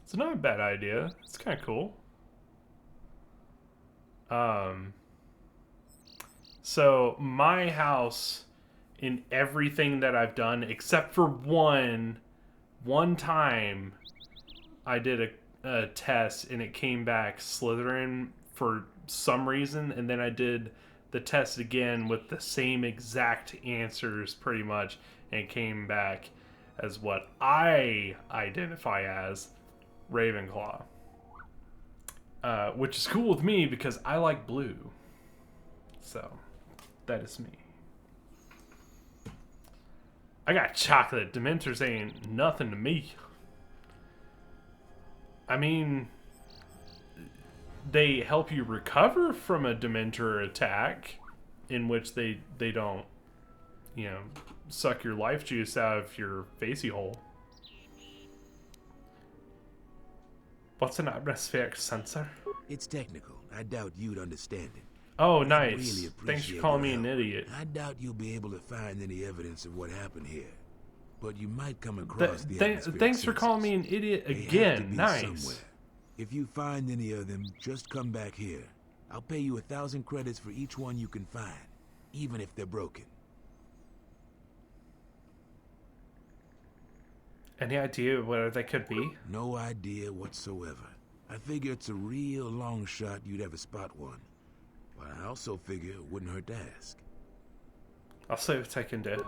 It's not a bad idea. It's kind of cool. So my house, in everything that I've done, except for one time, I did a test and it came back Slytherin for some reason, and then I did the test again with the same exact answers pretty much, and it came back as what I identify as Ravenclaw. Which is cool with me because I like blue. So, that is me. I got chocolate. Dementors ain't nothing to me. I mean, they help you recover from a Dementor attack, in which they don't, you know, suck your life juice out of your facey hole. What's an atmospheric sensor? It's technical. I doubt you'd understand it. Oh, I'd nice. really Thanks for appreciate calling your me an help. idiot. I doubt you'll be able to find any evidence of what happened here. But you might come across the atmospheric Thanks for sensors. calling me an idiot They have to again. be Nice. somewhere. If you find any of them, just come back here. I'll pay you 1,000 credits for each one you can find, even if they're broken. Any idea where they could be? No idea whatsoever. I figure it's a real long shot you'd ever spot one. But I also figure it wouldn't hurt to ask. I'll see what I can do.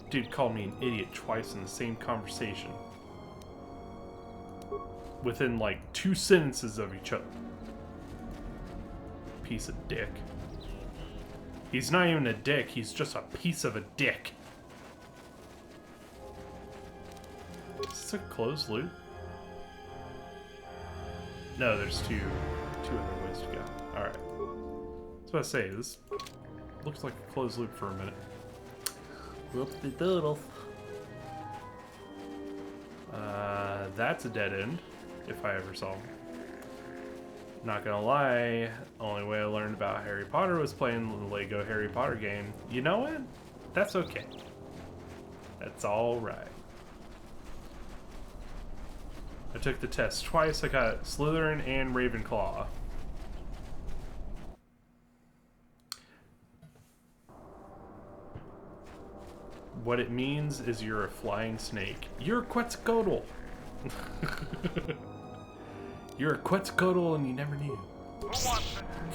Dude called me an idiot twice in the same conversation. Within like 2 sentences of each other. Piece of dick. He's not even a dick, he's just a piece of a dick. Is this a closed loop? No, there's two other ways to go. Alright. That's what I say, this looks like a closed loop for a minute. Whoop-de-doodle. That's a dead end, if I ever saw one. Not gonna lie, only way I learned about Harry Potter was playing the Lego Harry Potter game. You know what? That's okay. That's alright. I took the test twice. I got Slytherin and Ravenclaw. What it means is you're a flying snake. You're a Quetzalcoatl. You're a Quetzalcoatl and you never knew.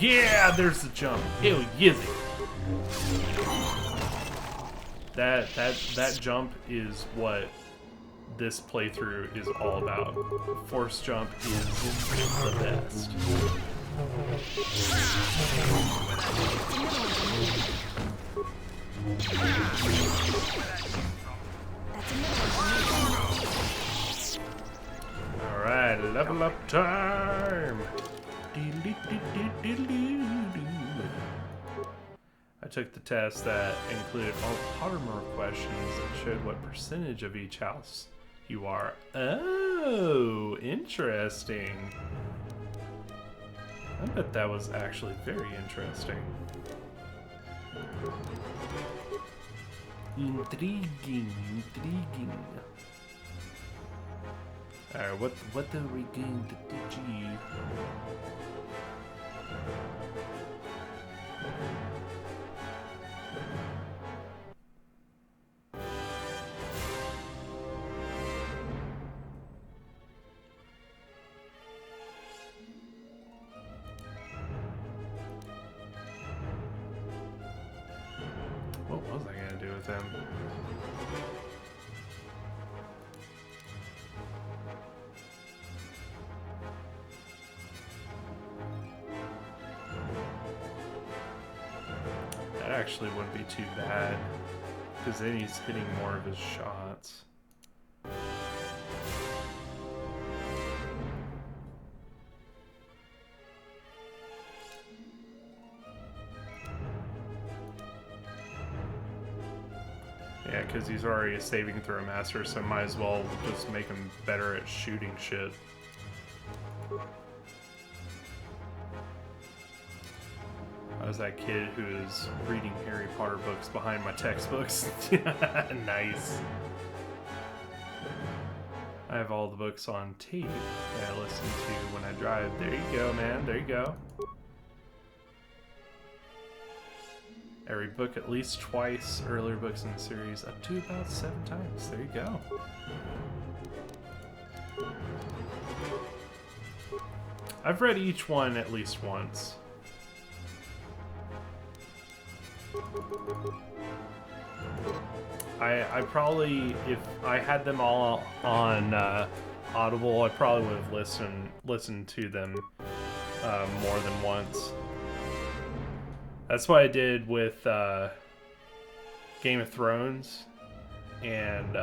Yeah, there's the jump. Ew, yizzy. That jump is what this playthrough is all about. Force jump is the best. Alright, level up time! I took the test that included all Pottermore questions that showed what percentage of each house you are. Oh, interesting. I bet that was actually very interesting. Intriguing. Alright, what are we going to teach you? What was I gonna do with him? That actually wouldn't be too bad, because then he's hitting more of his shots. Yeah, because he's already a saving throw master, so might as well just make him better at shooting shit. I was that kid who was reading Harry Potter books behind my textbooks. Nice. I have all the books on tape that I listen to when I drive. There you go, man. There you go. I read book at least twice, earlier books in the series up to about 7 times. There you go. I've read each one at least once. I probably, if I had them all on Audible, I probably would have listened to them more than once. That's what I did with Game of Thrones and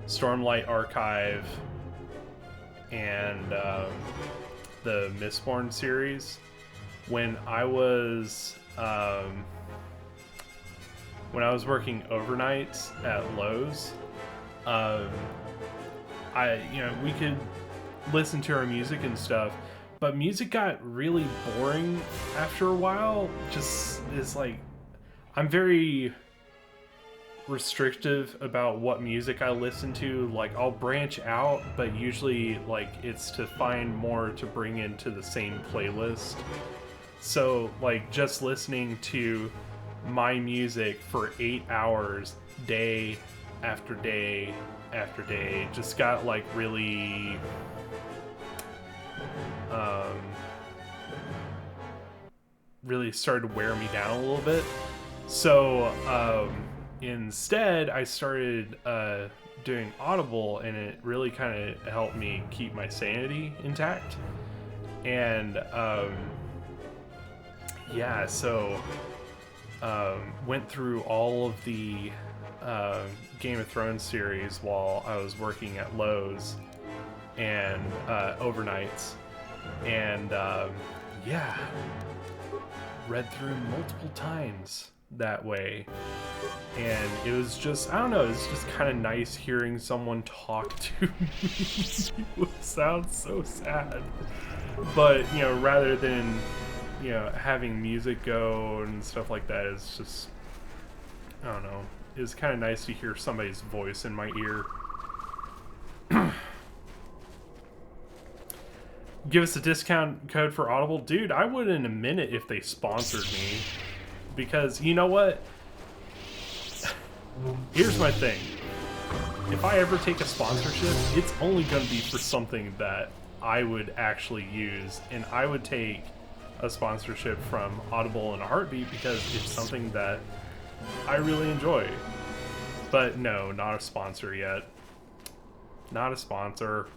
Stormlight Archive and the Mistborn series. When I was working overnights at Lowe's, we could listen to our music and stuff, but music got really boring after a while. Just is like, I'm very restrictive about what music I listen to. Like, I'll branch out, but usually like it's to find more to bring into the same playlist. So like just listening to my music for 8 hours, day after day after day, just got like really really started to wear me down a little bit. So instead I started doing Audible, and it really kind of helped me keep my sanity intact. And yeah, so went through all of the Game of Thrones series while I was working at Lowe's and overnights, and yeah, read through multiple times that way. And it was just, I don't know, it's just kind of nice hearing someone talk to me. It sounds so sad, but you know, rather than having music go and stuff like that, is just, I don't know, it's kind of nice to hear somebody's voice in my ear. Give us a discount code for Audible. Dude, I would in a minute if they sponsored me, because you know what? Here's my thing. If I ever take a sponsorship, it's only going to be for something that I would actually use, and I would take a sponsorship from Audible in a heartbeat because it's something that I really enjoy. But no, not a sponsor yet. Not a sponsor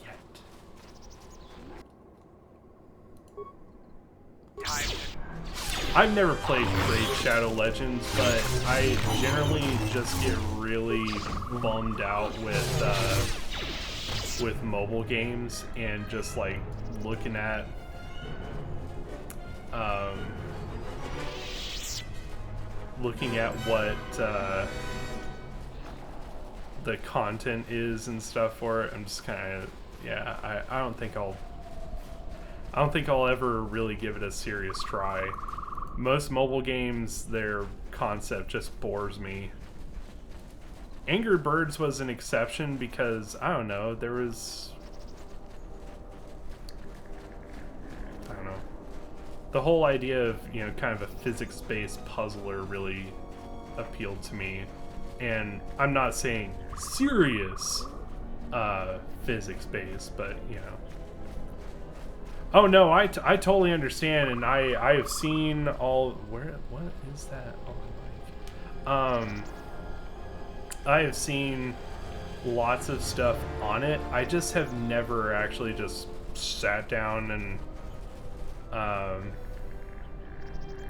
yet. I've never played Raid Shadow Legends, but I generally just get really bummed out with mobile games, and just like looking at what the content is and stuff for it. I'm just kind of, yeah, I don't think I'll I don't think I'll ever really give it a serious try. Most mobile games, their concept just bores me. Angry Birds was an exception because, I don't know, there was... I don't know. The whole idea of, you know, kind of a physics-based puzzler really appealed to me. And I'm not saying serious physics-based, but, you know. Oh no, I totally understand, and I have seen all... what is that on the mic? I have seen lots of stuff on it. I just have never actually just sat down and,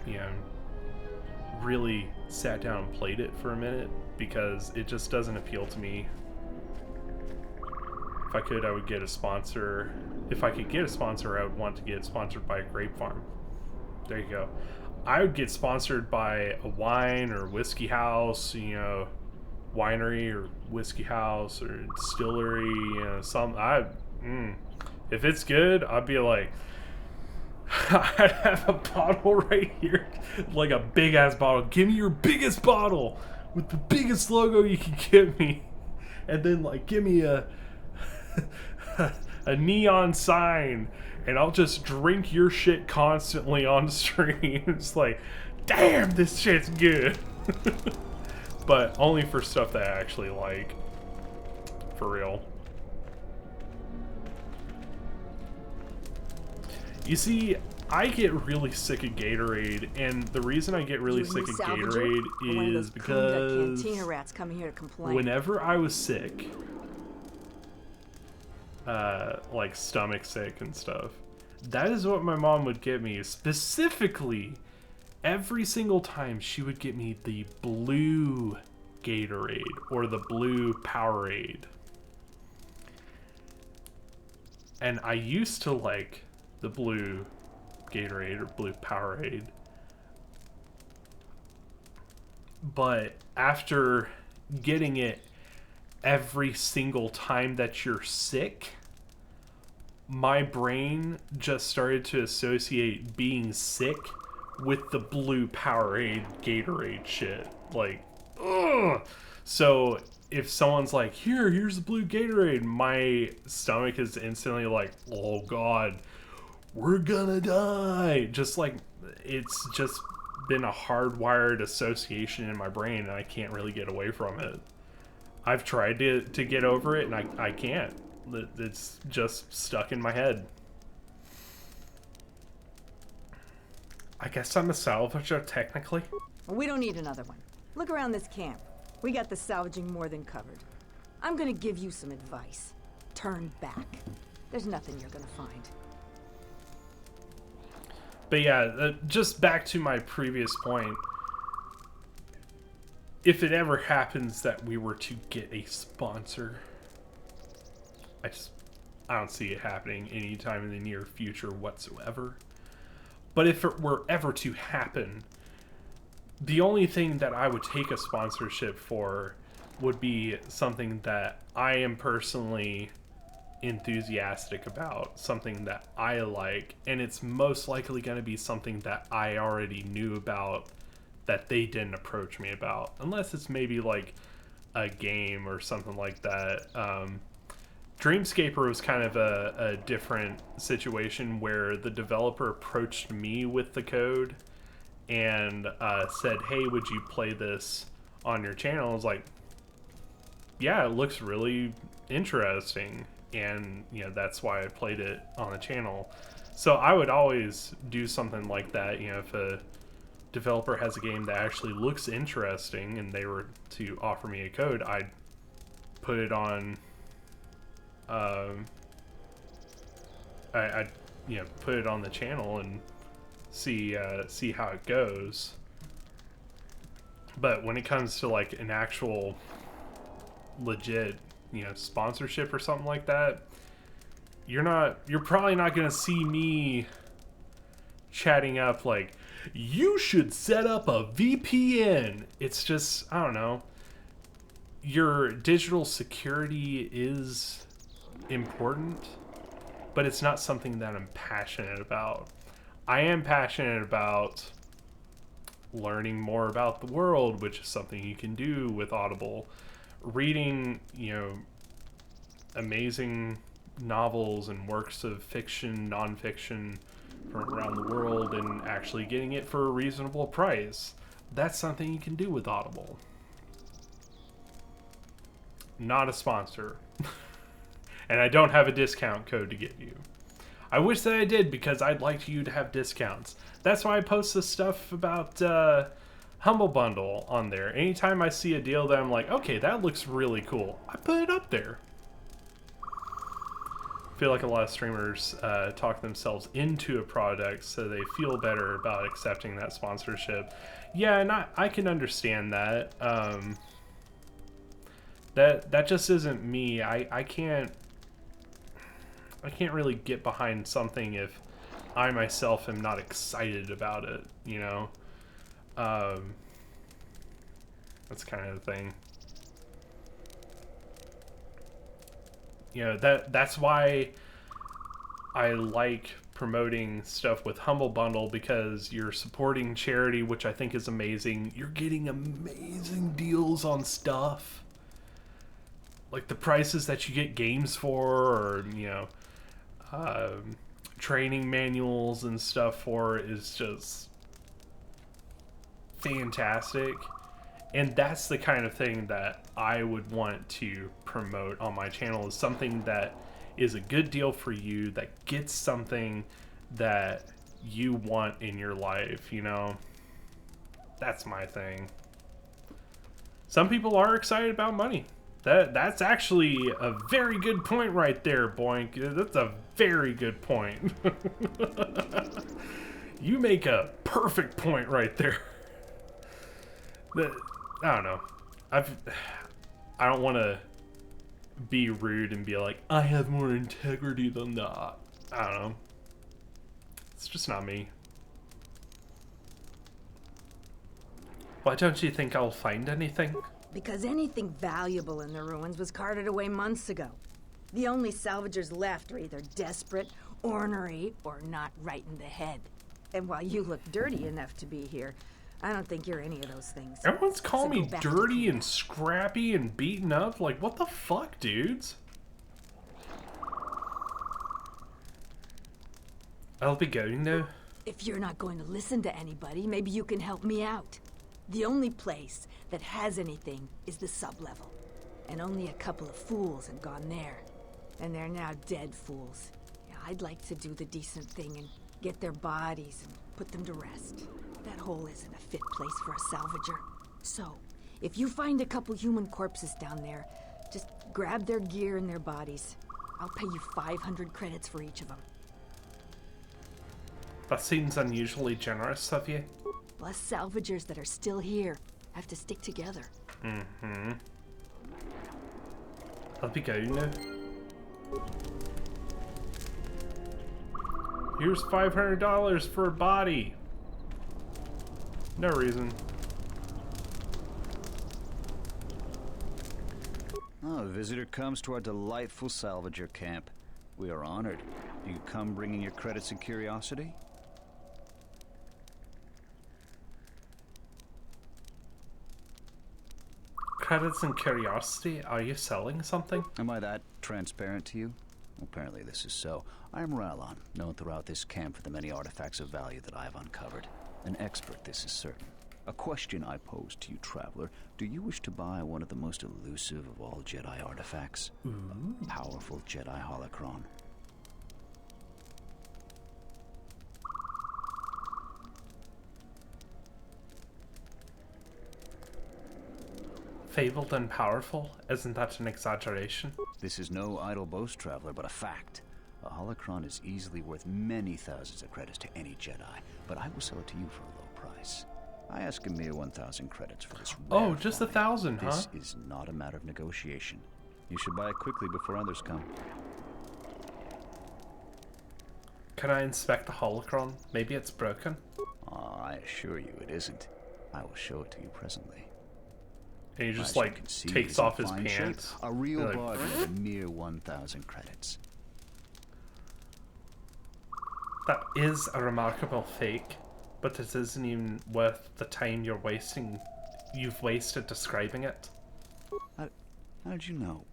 you know, really sat down and played it for a minute because it just doesn't appeal to me. If I could, I would get a sponsor. If I could get a sponsor, I would want to get sponsored by a grape farm. There you go. I would get sponsored by a wine or whiskey house, you know, winery or whiskey house or distillery, you know, if it's good, I'd be like, I'd have a bottle right here, like a big ass bottle. Give me your biggest bottle with the biggest logo you can give me, and then like give me a a neon sign, and I'll just drink your shit constantly on stream. It's like, damn, this shit's good. But only for stuff that I actually like. For real. You see, I get really sick of Gatorade, and the reason I get really sick of Gatorade is because cantina rats coming here to complain. Whenever I was sick, like stomach sick and stuff, that is what my mom would get me. Specifically, every single time she would get me the blue Gatorade or the blue Powerade. And I used to like the blue Gatorade or blue Powerade. But after getting it every single time that you're sick, my brain just started to associate being sick with the blue Powerade Gatorade shit. Like, ugh! So if someone's like, here's the blue Gatorade, my stomach is instantly like, oh god, we're gonna die. Just like, it's just been a hardwired association in my brain, and I can't really get away from it. I've tried to get over it, and I can't. It's just stuck in my head. I guess I'm a salvager, technically. We don't need another one. Look around this camp. We got the salvaging more than covered. I'm gonna give you some advice. Turn back. There's nothing you're gonna find. But yeah, just back to my previous point. If it ever happens that we were to get a sponsor, I don't see it happening anytime in the near future whatsoever. But if it were ever to happen, the only thing that I would take a sponsorship for would be something that I am personally enthusiastic about, something that I like, and it's most likely going to be something that I already knew about that they didn't approach me about, unless it's maybe like a game or something like that. Dreamscaper was kind of a different situation where the developer approached me with the code and said, hey, would you play this on your channel? I was like, yeah, it looks really interesting, and you know, that's why I played it on the channel. So I would always do something like that. You know, if a developer has a game that actually looks interesting and they were to offer me a code, I'd put it on I'd you know, put it on the channel and see how it goes. But when it comes to like an actual legit, you know, sponsorship or something like that, you're probably not gonna see me chatting up like, you should set up a VPN. It's just, I don't know, your digital security is important, but it's not something that I'm passionate about. I am passionate about learning more about the world, which is something you can do with Audible. Reading, amazing novels and works of fiction, nonfiction from around the world, and actually getting it for a reasonable price. That's something you can do with Audible. Not a sponsor. And I don't have a discount code to give you. I wish that I did, because I'd like you to have discounts. That's why I post this stuff about Humble Bundle on there. Anytime I see a deal that I'm like, okay, that looks really cool, I put it up there. I feel like a lot of streamers talk themselves into a product so they feel better about accepting that sponsorship. Yeah, and I can understand that. That just isn't me. I can't really get behind something if I myself am not excited about it, that's kind of the thing. That's why I like promoting stuff with Humble Bundle, because you're supporting charity, which I think is amazing. You're getting amazing deals on stuff. Like the prices that you get games for, or, training manuals and stuff for, is just fantastic. And that's the kind of thing that I would want to promote on my channel, is something that is a good deal for you, that gets something that you want in your life, That's my thing. Some people are excited about money. That's actually a very good point right there, Boink. That's a very good point. You make a perfect point right there. I don't know. I don't want to be rude and be like, I have more integrity than that. I don't know. It's just not me. Why don't you think I'll find anything? Because anything valuable in the ruins was carted away months ago. The only salvagers left are either desperate, ornery, or not right in the head. And while you look dirty enough to be here, I don't think you're any of those things. Everyone's calling me dirty and scrappy and beaten up. Like, what the fuck, dudes? I'll be going now. If you're not going to listen to anybody, maybe you can help me out. The only place that has anything is the sublevel. And only a couple of fools have gone there. And they're now dead fools. Yeah, I'd like to do the decent thing and get their bodies and put them to rest. That hole isn't a fit place for a salvager. So, if you find a couple human corpses down there, just grab their gear and their bodies. I'll pay you 500 credits for each of them. That seems unusually generous of you. Us salvagers that are still here have to stick together. Mm-hmm. I'll be going now. Here's $500 for a body. No reason. Oh, a visitor comes to our delightful salvager camp. We are honored. Do you come bringing your credits and curiosity? Credits and curiosity? Are you selling something? Am I that transparent to you? Apparently this is so. I am Ralon, known throughout this camp for the many artifacts of value that I have uncovered. An expert, this is certain. A question I pose to you, traveler. Do you wish to buy one of the most elusive of all Jedi artifacts? A powerful Jedi holocron. Fabled and powerful? Isn't that an exaggeration? This is no idle boast, traveler, but a fact. A holocron is easily worth many thousands of credits to any Jedi, but I will sell it to you for a low price. I ask a mere 1,000 credits for this rare Oh, just 1,000, huh? This is not a matter of negotiation. You should buy it quickly before others come. Can I inspect the holocron? Maybe it's broken? Oh, I assure you it isn't. I will show it to you presently. And he just, like, takes off his pants. A real like, bargain at a mere 1,000 credits. That is a remarkable fake, but it isn't even worth the time you've wasted describing it. How did you know?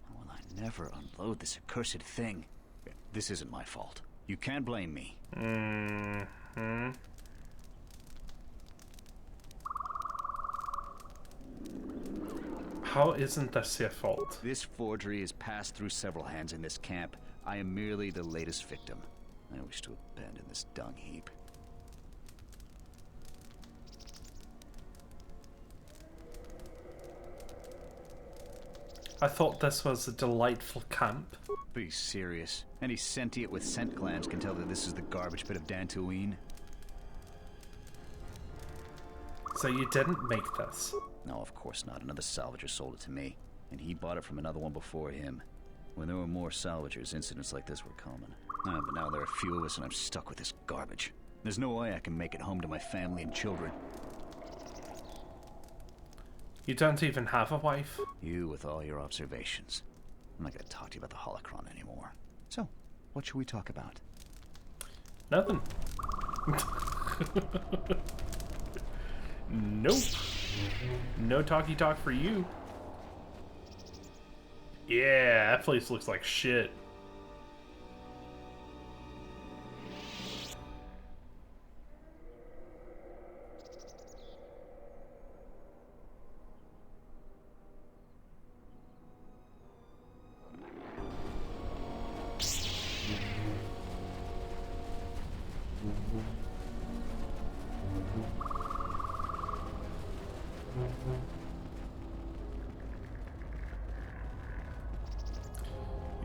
Will I never unload this accursed thing? This isn't my fault. You can't blame me. Mm-hmm. How isn't this your fault? This forgery has passed through several hands in this camp. I am merely the latest victim. I wish to abandon this dung heap. I thought this was a delightful camp. Be serious. Any sentient with scent glands can tell that this is the garbage pit of Dantooine. So you didn't make this? No, of course not. Another salvager sold it to me, and he bought it from another one before him. When there were more salvagers, incidents like this were common. But now there are few of us, and I'm stuck with this garbage. There's no way I can make it home to my family and children. You don't even have a wife? You with all your observations. I'm not going to talk to you about the holocron anymore. So, what should we talk about? Nothing. Nope. No talky talk for you. Yeah, that place looks like shit.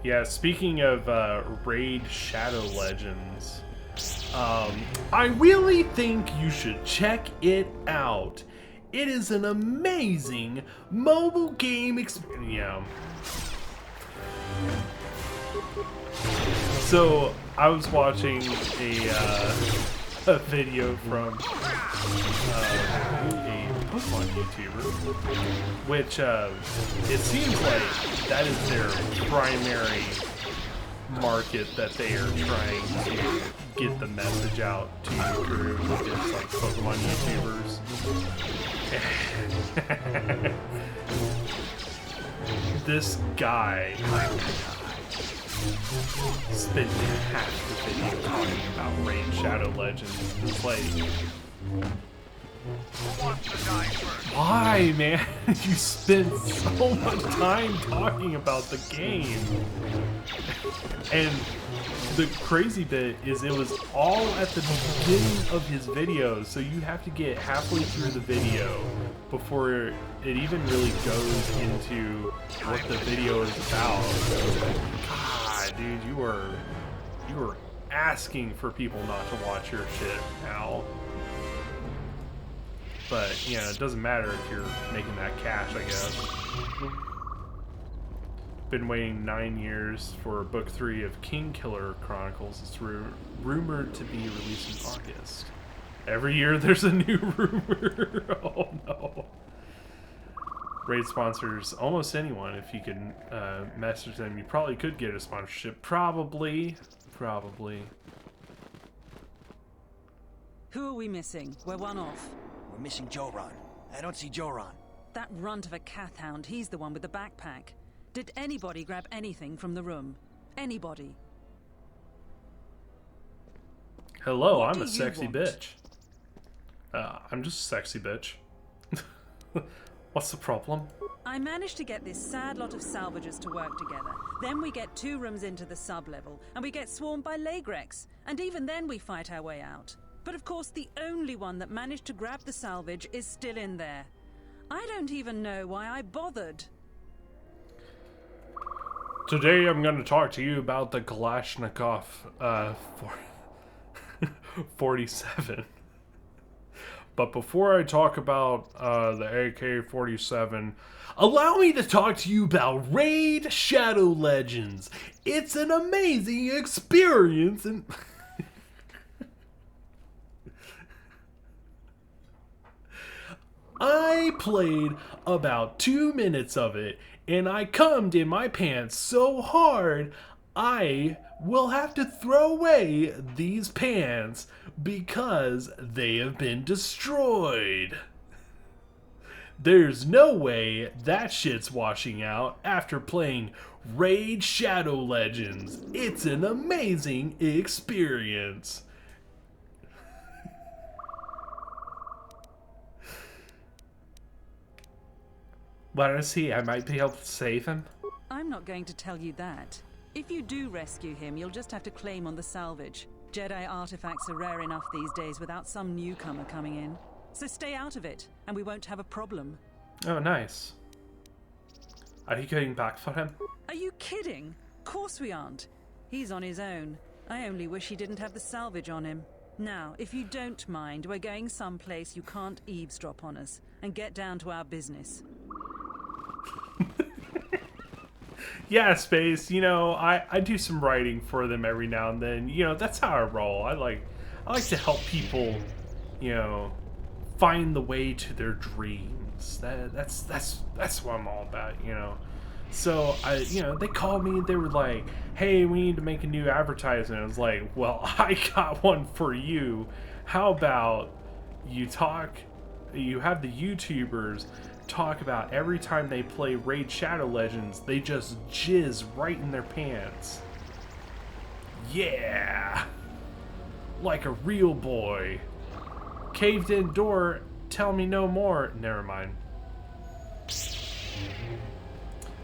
Yeah, speaking of Raid Shadow Legends, I really think you should check it out. It is an amazing mobile game experience. Yeah. So, I was watching a video from a Pokemon YouTuber, which it seems like that is their primary market that they are trying to get the message out to through, is like Pokemon YouTubers. This guy spent half the video talking about Raid Shadow Legends. It's like, why, man? You spent so much time talking about the game. And the crazy bit is it was all at the beginning of his video, so you have to get halfway through the video before it even really goes into what the video is about. God, dude, you were asking for people not to watch your shit now. But, you know, it doesn't matter if you're making that cash, I guess. Been waiting 9 years for Book 3 of Kingkiller Chronicles. It's rumored to be released in August. Every year there's a new rumor. Oh no. Raid sponsors almost anyone. If you can message them, you probably could get a sponsorship. Probably. Who are we missing? We're one off. We're missing Joran. I don't see Joran. That runt of a Cathhound, he's the one with the backpack. Did anybody grab anything from the room? Anybody? Hello, I'm a sexy bitch. I'm just a sexy bitch. What's the problem? I managed to get this sad lot of salvagers to work together. Then we get 2 rooms into the sub-level, and we get swarmed by Lagrex. And even then we fight our way out. But of course, the only one that managed to grab the salvage is still in there. I don't even know why I bothered. Today I'm going to talk to you about the Kalashnikov 47. But before I talk about the AK-47, allow me to talk to you about Raid Shadow Legends. It's an amazing experience and... I played about 2 minutes of it, and I cummed in my pants so hard, I will have to throw away these pants because they have been destroyed. There's no way that shit's washing out after playing Raid Shadow Legends. It's an amazing experience. Let us see, I might be able to save him. I'm not going to tell you that. If you do rescue him, you'll just have to claim on the salvage. Jedi artifacts are rare enough these days without some newcomer coming in. So stay out of it, and we won't have a problem. Oh, nice. Are you going back for him? Are you kidding? Of course we aren't. He's on his own. I only wish he didn't have the salvage on him. Now, if you don't mind, we're going someplace you can't eavesdrop on us, and get down to our business. Yeah, Space, you know, I do some writing for them every now and then. You know, that's how I roll. I like to help people, you know, find the way to their dreams. That's what I'm all about, you know. So you know, they called me, they were like, hey, we need to make a new advertisement. I was like, well, I got one for you. How about you have the YouTubers talk about every time they play Raid Shadow Legends, they just jizz right in their pants. Yeah! Like a real boy. Caved in door, tell me no more. Never mind.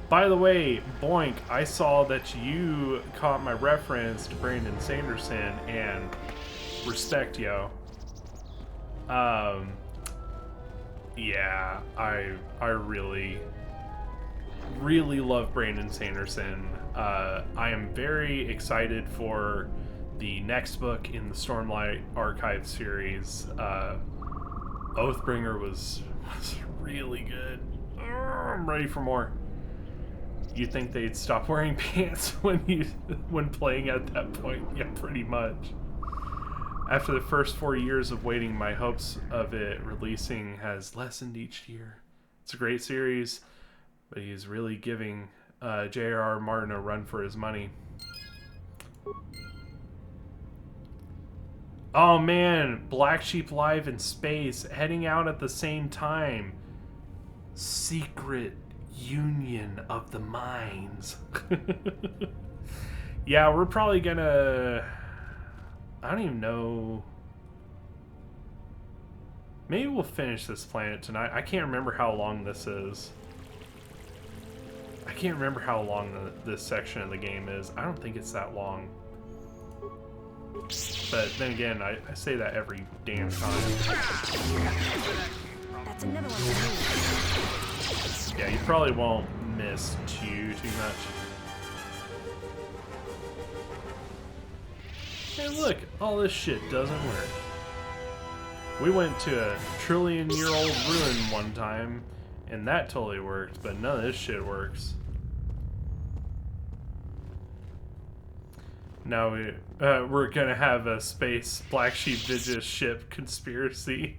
By the way, Boink, I saw that you caught my reference to Brandon Sanderson, and respect, yo. Yeah, I really love Brandon Sanderson. I am very excited for the next book in the Stormlight Archive series. Oathbringer was really good. I'm ready for more. You'd think they'd stop wearing pants when playing at that point. Yeah, pretty much. After the first 4 years of waiting, my hopes of it releasing has lessened each year. It's a great series, but he's really giving J.R.R. Martin a run for his money. Oh man, Black Sheep Live in space, heading out at the same time. Secret Union of the Minds. Yeah, we're probably gonna... I don't even know. Maybe we'll finish this planet tonight. I can't remember how long this is. I can't remember how long this section of the game is. I don't think it's that long. But then again, I say that every damn time. That's another one for me. Yeah, you probably won't miss too much. Hey look, all this shit doesn't work. We went to a trillion-year-old ruin one time, and that totally worked, but none of this shit works. Now we're gonna have a space Black Sheep Vigis ship conspiracy.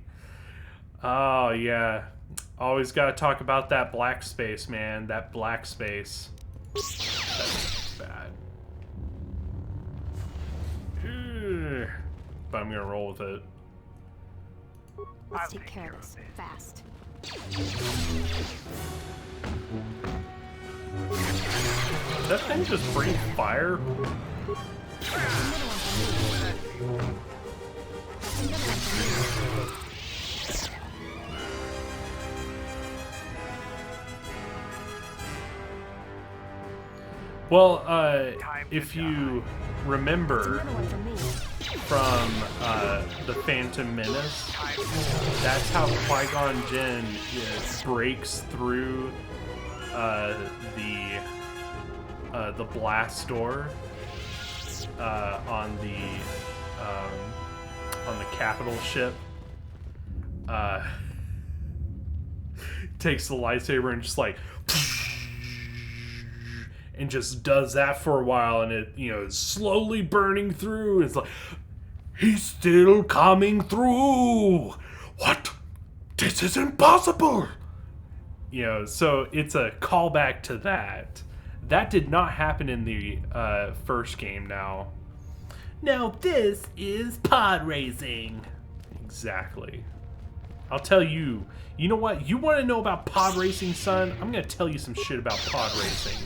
Oh yeah, always gotta talk about that black space, man. That black space. That's bad. But I'm gonna roll with it. Let's take care of this fast. That thing just breathe fire? Well, if you remember from the Phantom Menace, that's how Qui-Gon Jinn breaks through the blast door on the capital ship. Takes the lightsaber and just like, and just does that for a while, and it, you know, is slowly burning through. It's like, he's still coming through. What? This is impossible. You know, so it's a callback to that. That did not happen in the first game now. Now this is pod racing. Exactly. I'll tell you. You know what? You want to know about pod racing, son? I'm going to tell you some shit about pod racing.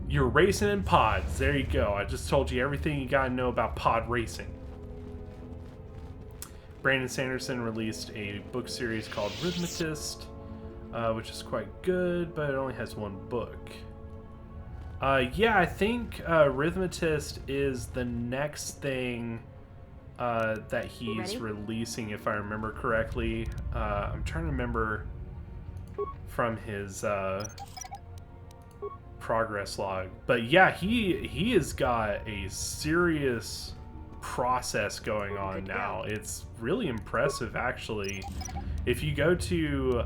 You're racing in pods. There you go. I just told you everything you got to know about pod racing. Brandon Sanderson released a book series called Rhythmatist, which is quite good, but it only has one book. Yeah, I think Rhythmatist is the next thing that he's releasing, if I remember correctly. I'm trying to remember from his progress log. But yeah, he has got a serious process going on now. It's really impressive, actually. If you go to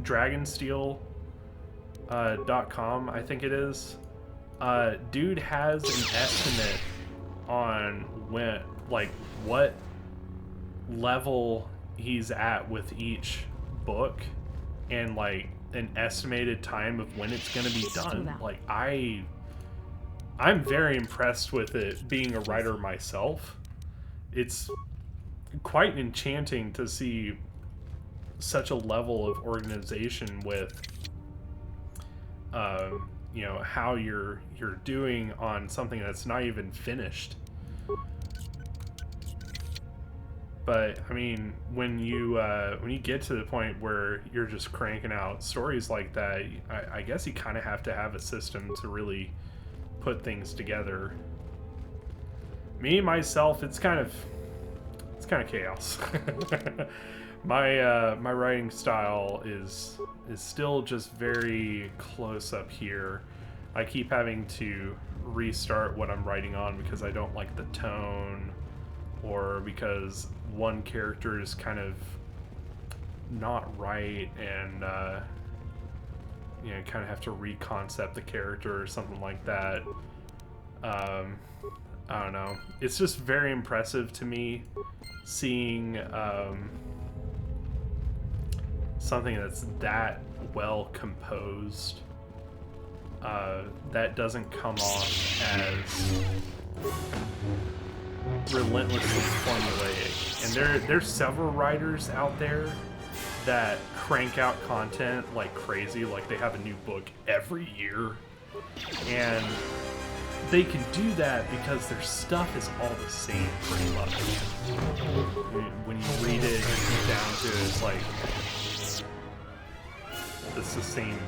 dragonsteel.com, I think it is, dude has an estimate on when, like, what level he's at with each book, and like an estimated time of when it's going to be done. Like, I'm very impressed with it, being a writer myself. It's quite enchanting to see such a level of organization with you know, how you're doing on something that's not even finished. But I mean, when you get to the point where you're just cranking out stories like that, I guess you kind of have to have a system to really put things together. Me myself, it's kind of chaos. My writing style is still just very close up here. I keep having to restart what I'm writing on because I don't like the tone, or because one character is kind of not right, and you know, kind of have to reconcept the character or something like that. I don't know. It's just very impressive to me seeing something that's that well composed, that doesn't come off as relentlessly formulaic. And there's several writers out there that crank out content like crazy, like they have a new book every year, and they can do that because their stuff is all the same pretty much. When you read it, you get down to it, it's like, it's the same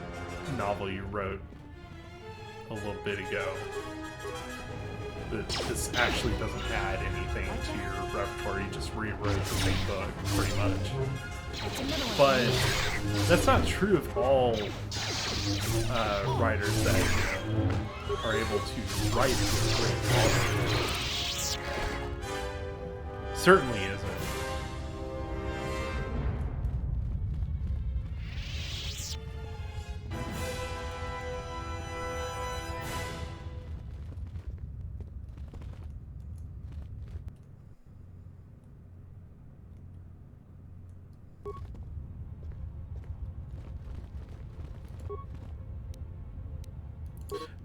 novel you wrote a little bit ago. But this actually doesn't add anything to your repertoire. You just rewrote the same book, pretty much. But that's not true of all writers that, you know, are able to write with great quality. Certainly isn't.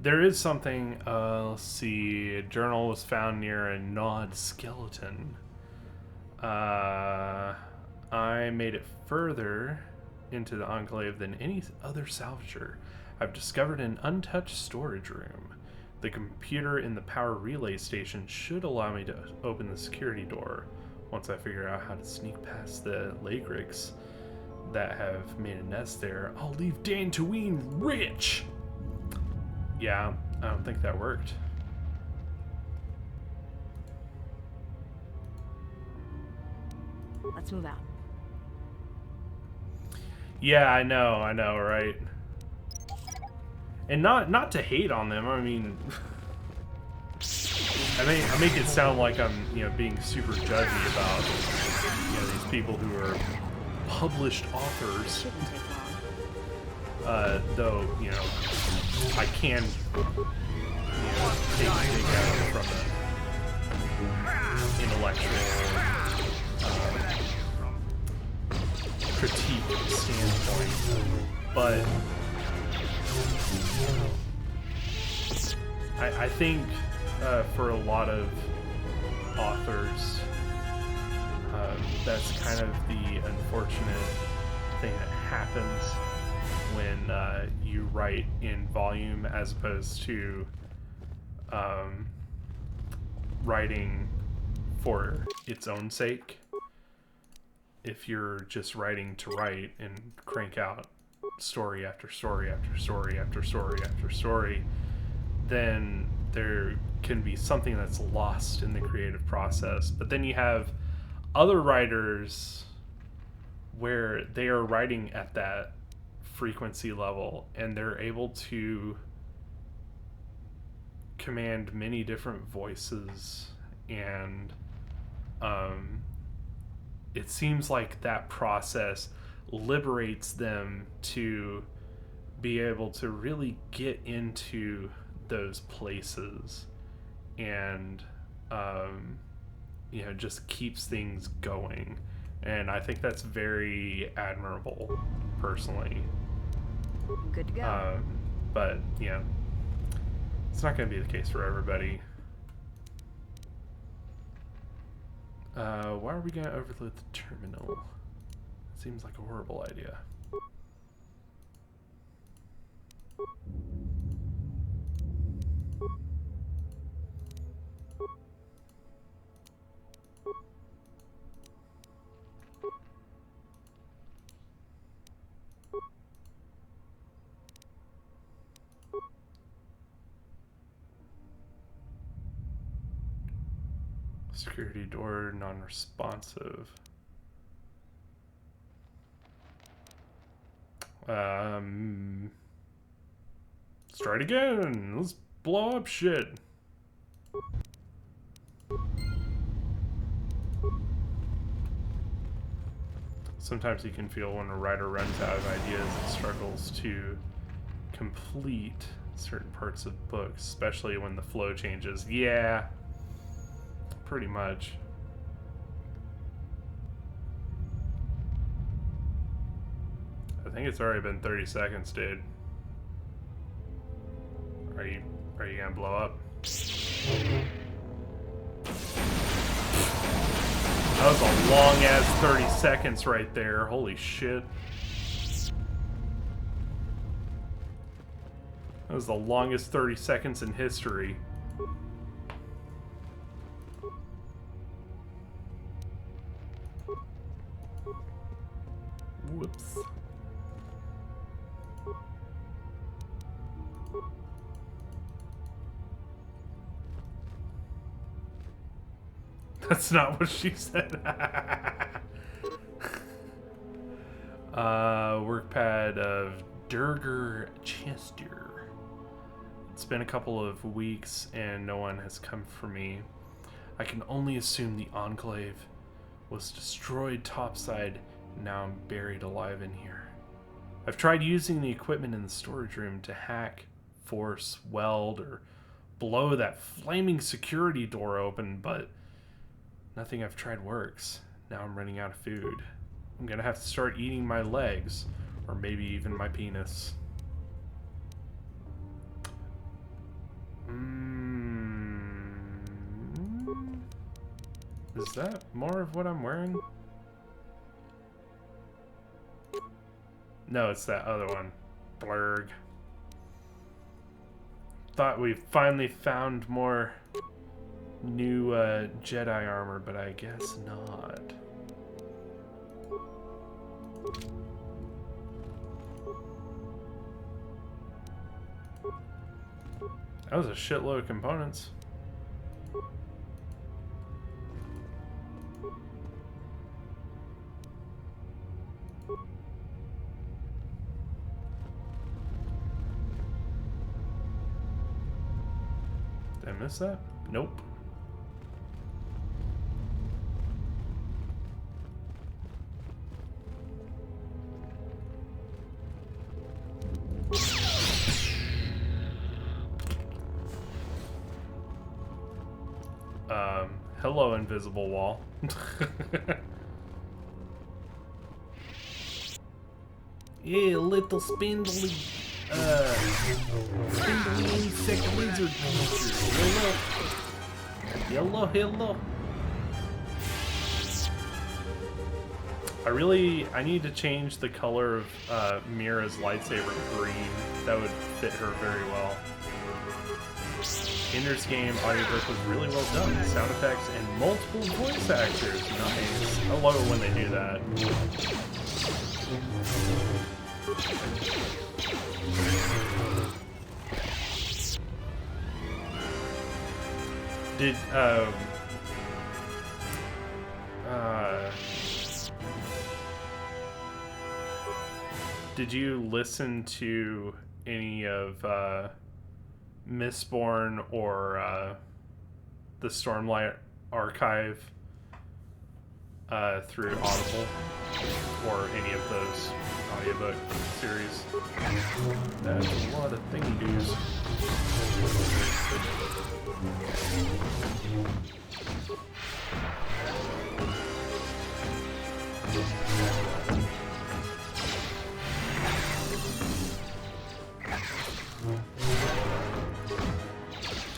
There is something, let's see, a journal was found near a gnawed skeleton. I made it further into the Enclave than any other salvager. I've discovered an untouched storage room. The computer in the power relay station should allow me to open the security door once I figure out how to sneak past the Lagrix that have made a nest there. I'll leave Dantooine rich! Yeah, I don't think that worked. Let's move out. Yeah, I know, right? And not to hate on them. I mean, I make it sound like I'm, you know, being super judgy about, you know, these people who are published authors. Though, you know, I can, you know, take out from an intellectual critique standpoint, but I think for a lot of authors, that's kind of the unfortunate thing that happens when you write in volume as opposed to writing for its own sake. If you're just writing to write and crank out story after story after story after story after story, then there can be something that's lost in the creative process. But then you have other writers where they are writing at that frequency level and they're able to command many different voices, and it seems like that process liberates them to be able to really get into those places, and just keeps things going. And I think that's very admirable, personally. Good to go. But it's not going to be the case for everybody. Why are we going to overload the terminal? Seems like a horrible idea. Security door non-responsive. Let's try it again. Let's blow up shit. Sometimes you can feel when a writer runs out of ideas and struggles to complete certain parts of books, especially when the flow changes. Yeah, pretty much. I think it's already been 30 seconds, dude. Are you gonna blow up? That was a long ass 30 seconds right there. Holy shit. That was the longest 30 seconds in history. Whoops. That's not what she said. Workpad of Durger Chester. It's been a couple of weeks and no one has come for me. I can only assume the Enclave was destroyed topside and now I'm buried alive in here. I've tried using the equipment in the storage room to hack, force, weld, or blow that flaming security door open, but nothing I've tried works. Now I'm running out of food. I'm gonna have to start eating my legs, or maybe even my penis. Is that more of what I'm wearing? No, it's that other one. Blurg. Thought we finally found more new Jedi armor, but I guess not. That was a shitload of components. Did I miss that? Nope. Hello, invisible wall. Yeah, little spindly. the insect lizard creature. Hello. Hello. I need to change the color of Mira's lightsaber green. That would fit her very well. Ender's Game audiobook was really well done. Sound effects and multiple voice actors. Nice. I love it when they do that. Did you listen to any of Mistborn or the Stormlight Archive through Audible or any of those audiobook series? That's a lot of thingy doos.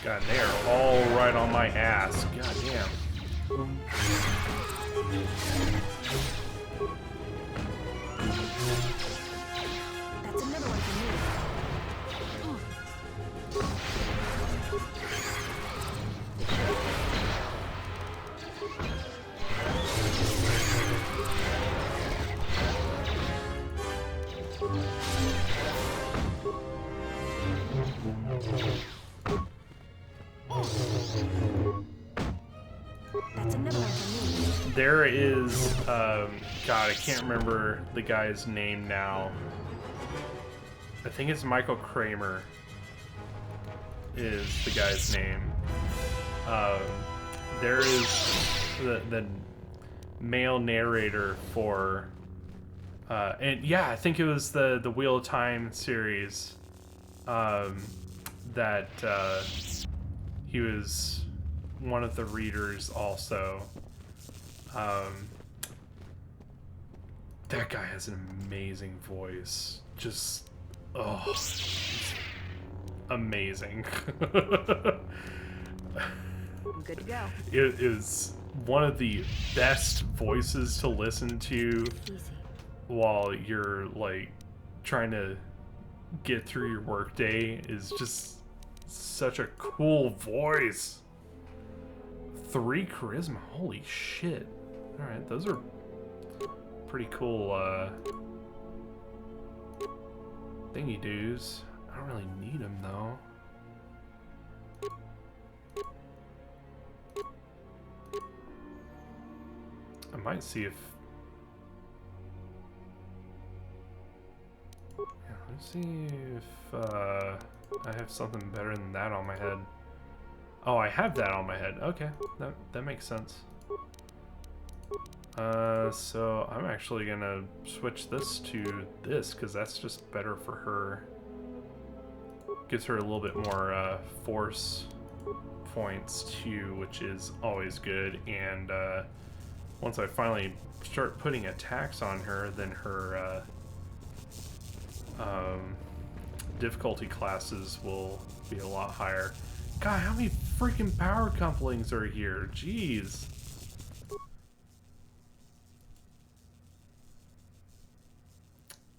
God, they are all right on my ass. God damn. That's another one for me. That's another one for me. There is, God, I can't remember the guy's name now. I think it's Michael Kramer is the guy's name. There is the male narrator for, and yeah, I think it was the Wheel of Time series, that he was one of the readers also. That guy has an amazing voice. Just, oh, it's amazing. I'm good to go. It is one of the best voices to listen to while you're like trying to get through your workday. Is just such a cool voice. 3 charisma, holy shit. Alright, those are pretty cool thingy doos. I don't really need them though. I might see if, yeah, let's see if I have something better than that on my head. Oh, I have that on my head. Okay, that makes sense. So I'm actually gonna switch this to this because that's just better for her. Gives her a little bit more force points too, which is always good. And once I finally start putting attacks on her, then her difficulty classes will be a lot higher. God, how many freaking power couplings are here? Jeez.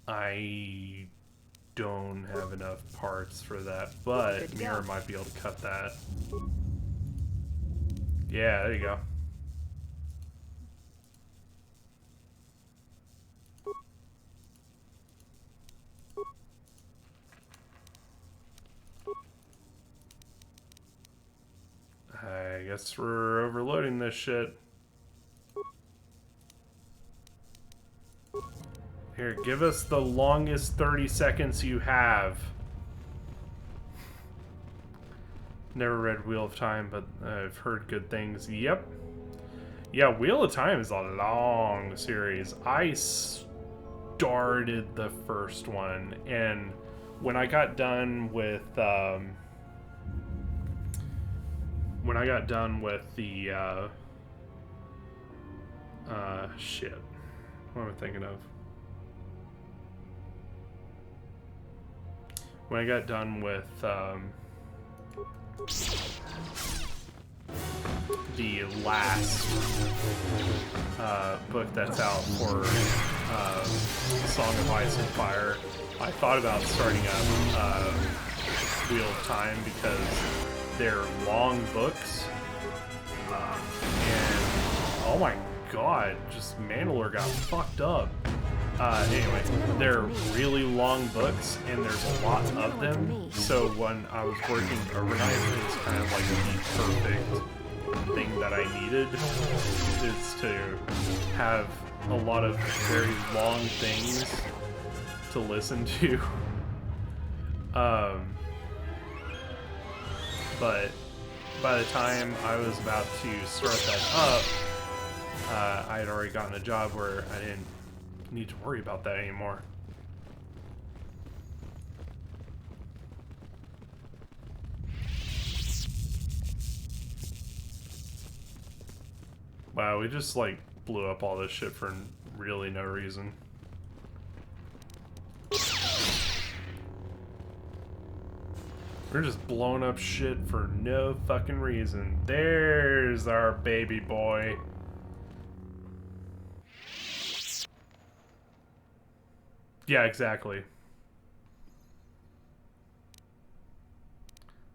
I don't have enough parts for that, but Mira might be able to cut that. Yeah, there you go. I guess we're overloading this shit. Here, give us the longest 30 seconds you have. Never read Wheel of Time, but I've heard good things. Yep. Yeah, Wheel of Time is a long series. I started the first one, and when I got done with the shit. What am I thinking of? when I got done with the last book that's out for Song of Ice and Fire, I thought about starting up Wheel of Time because they're long books, and oh my god, just Mandalore got fucked up. Anyway, they're really long books, and there's a lot of them, so when I was working overnight, it was kind of like the perfect thing that I needed, is to have a lot of very long things to listen to. But by the time I was about to start that up, I had already gotten a job where I didn't need to worry about that anymore. Wow, we just like blew up all this shit for really no reason. We're just blowing up shit for no fucking reason. There's our baby boy. Yeah, exactly.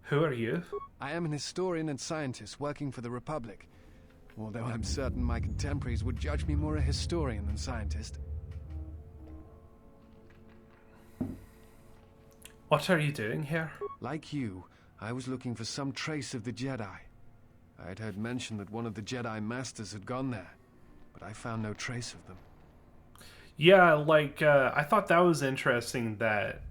Who are you? I am an historian and scientist working for the Republic. Although I'm certain my contemporaries would judge me more a historian than scientist. What are you doing here? Like you, I was looking for some trace of the Jedi. I'd heard mention that one of the Jedi Masters had gone there, but I found no trace of them. Yeah, like, I thought that was interesting that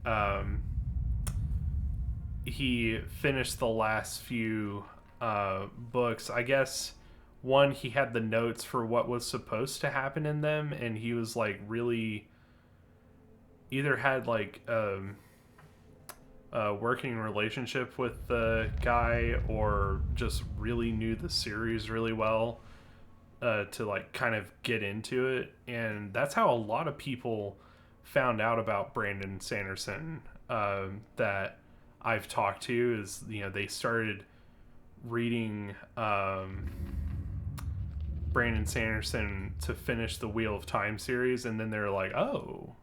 he finished the last few books. I guess, one, he had the notes for what was supposed to happen in them, and he was, like, really... either had, like, a working relationship with the guy, or just really knew the series really well to like kind of get into it. And that's how a lot of people found out about Brandon Sanderson that I've talked to, is, you know, they started reading Brandon Sanderson to finish the Wheel of Time series, and then they're like, oh,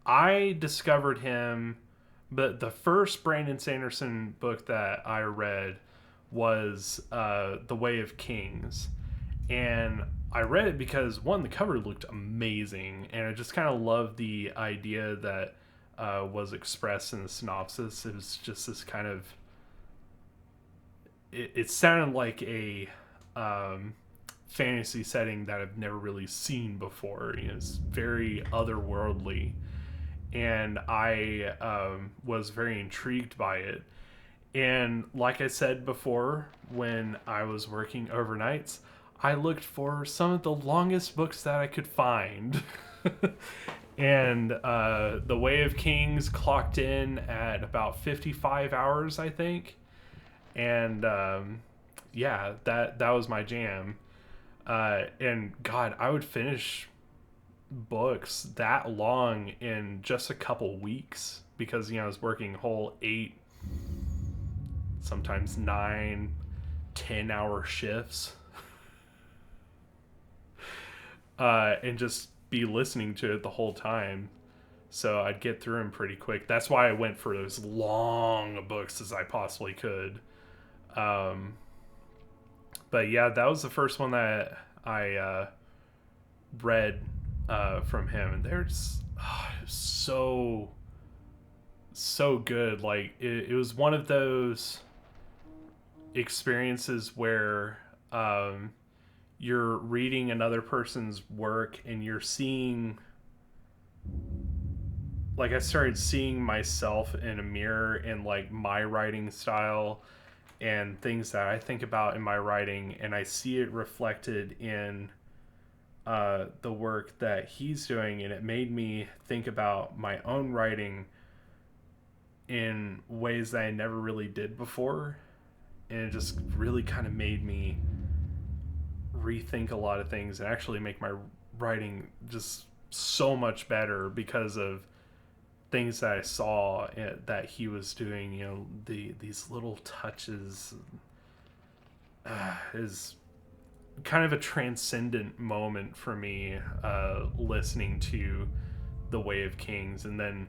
I discovered him, but the first Brandon Sanderson book that I read was The Way of Kings. And I read it because, one, the cover looked amazing, and I just kind of loved the idea that was expressed in the synopsis. It was just this kind of... It sounded like a fantasy setting that I've never really seen before. You know, it's very otherworldly. And I was very intrigued by it. And like I said before, when I was working overnights, I looked for some of the longest books that I could find. And The Way of Kings clocked in at about 55 hours, I think. And yeah, that was my jam. And God, I would finish books that long in just a couple weeks, because, you know, I was working whole 8, sometimes 9, 10-hour shifts, and just be listening to it the whole time. So I'd get through them pretty quick. That's why I went for as long books as I possibly could. But yeah, that was the first one that I read from him, and they're just so good. Like, it was one of those experiences where you're reading another person's work and you're seeing, like, I started seeing myself in a mirror, in like my writing style and things that I think about in my writing, and I see it reflected in the work that he's doing, and it made me think about my own writing in ways that I never really did before, and it just really kind of made me rethink a lot of things and actually make my writing just so much better because of things that I saw that he was doing, you know, these little touches, is kind of a transcendent moment for me, listening to The Way of Kings. And then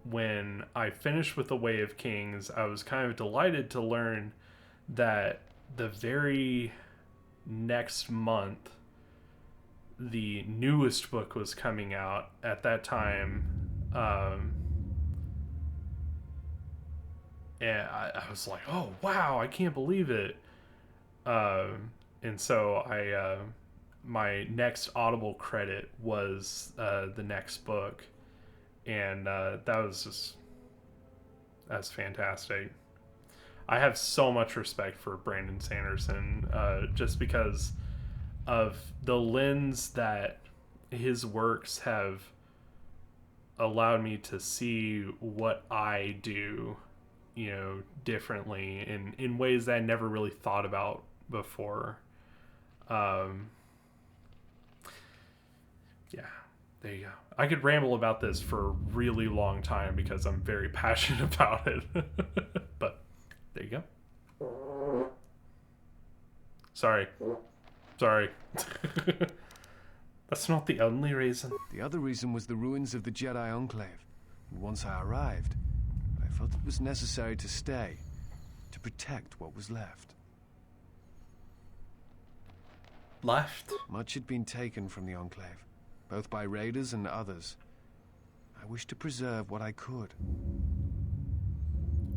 when I finished with The Way of Kings, I was kind of delighted to learn that the very next month the newest book was coming out. At that time, and I was like, oh wow, I can't believe it. And so I my next Audible credit was the next book, and that's fantastic. I have so much respect for Brandon Sanderson, just because of the lens that his works have allowed me to see what I do, you know, differently in ways that I never really thought about before. Yeah, there you go. I could ramble about this for a really long time because I'm very passionate about it. But there you go. Sorry. That's not the only reason. The other reason was the ruins of the Jedi Enclave. And once I arrived, I felt it was necessary to stay, to protect what was left. Much had been taken from the Enclave, both by raiders and others. I wished to preserve what I could.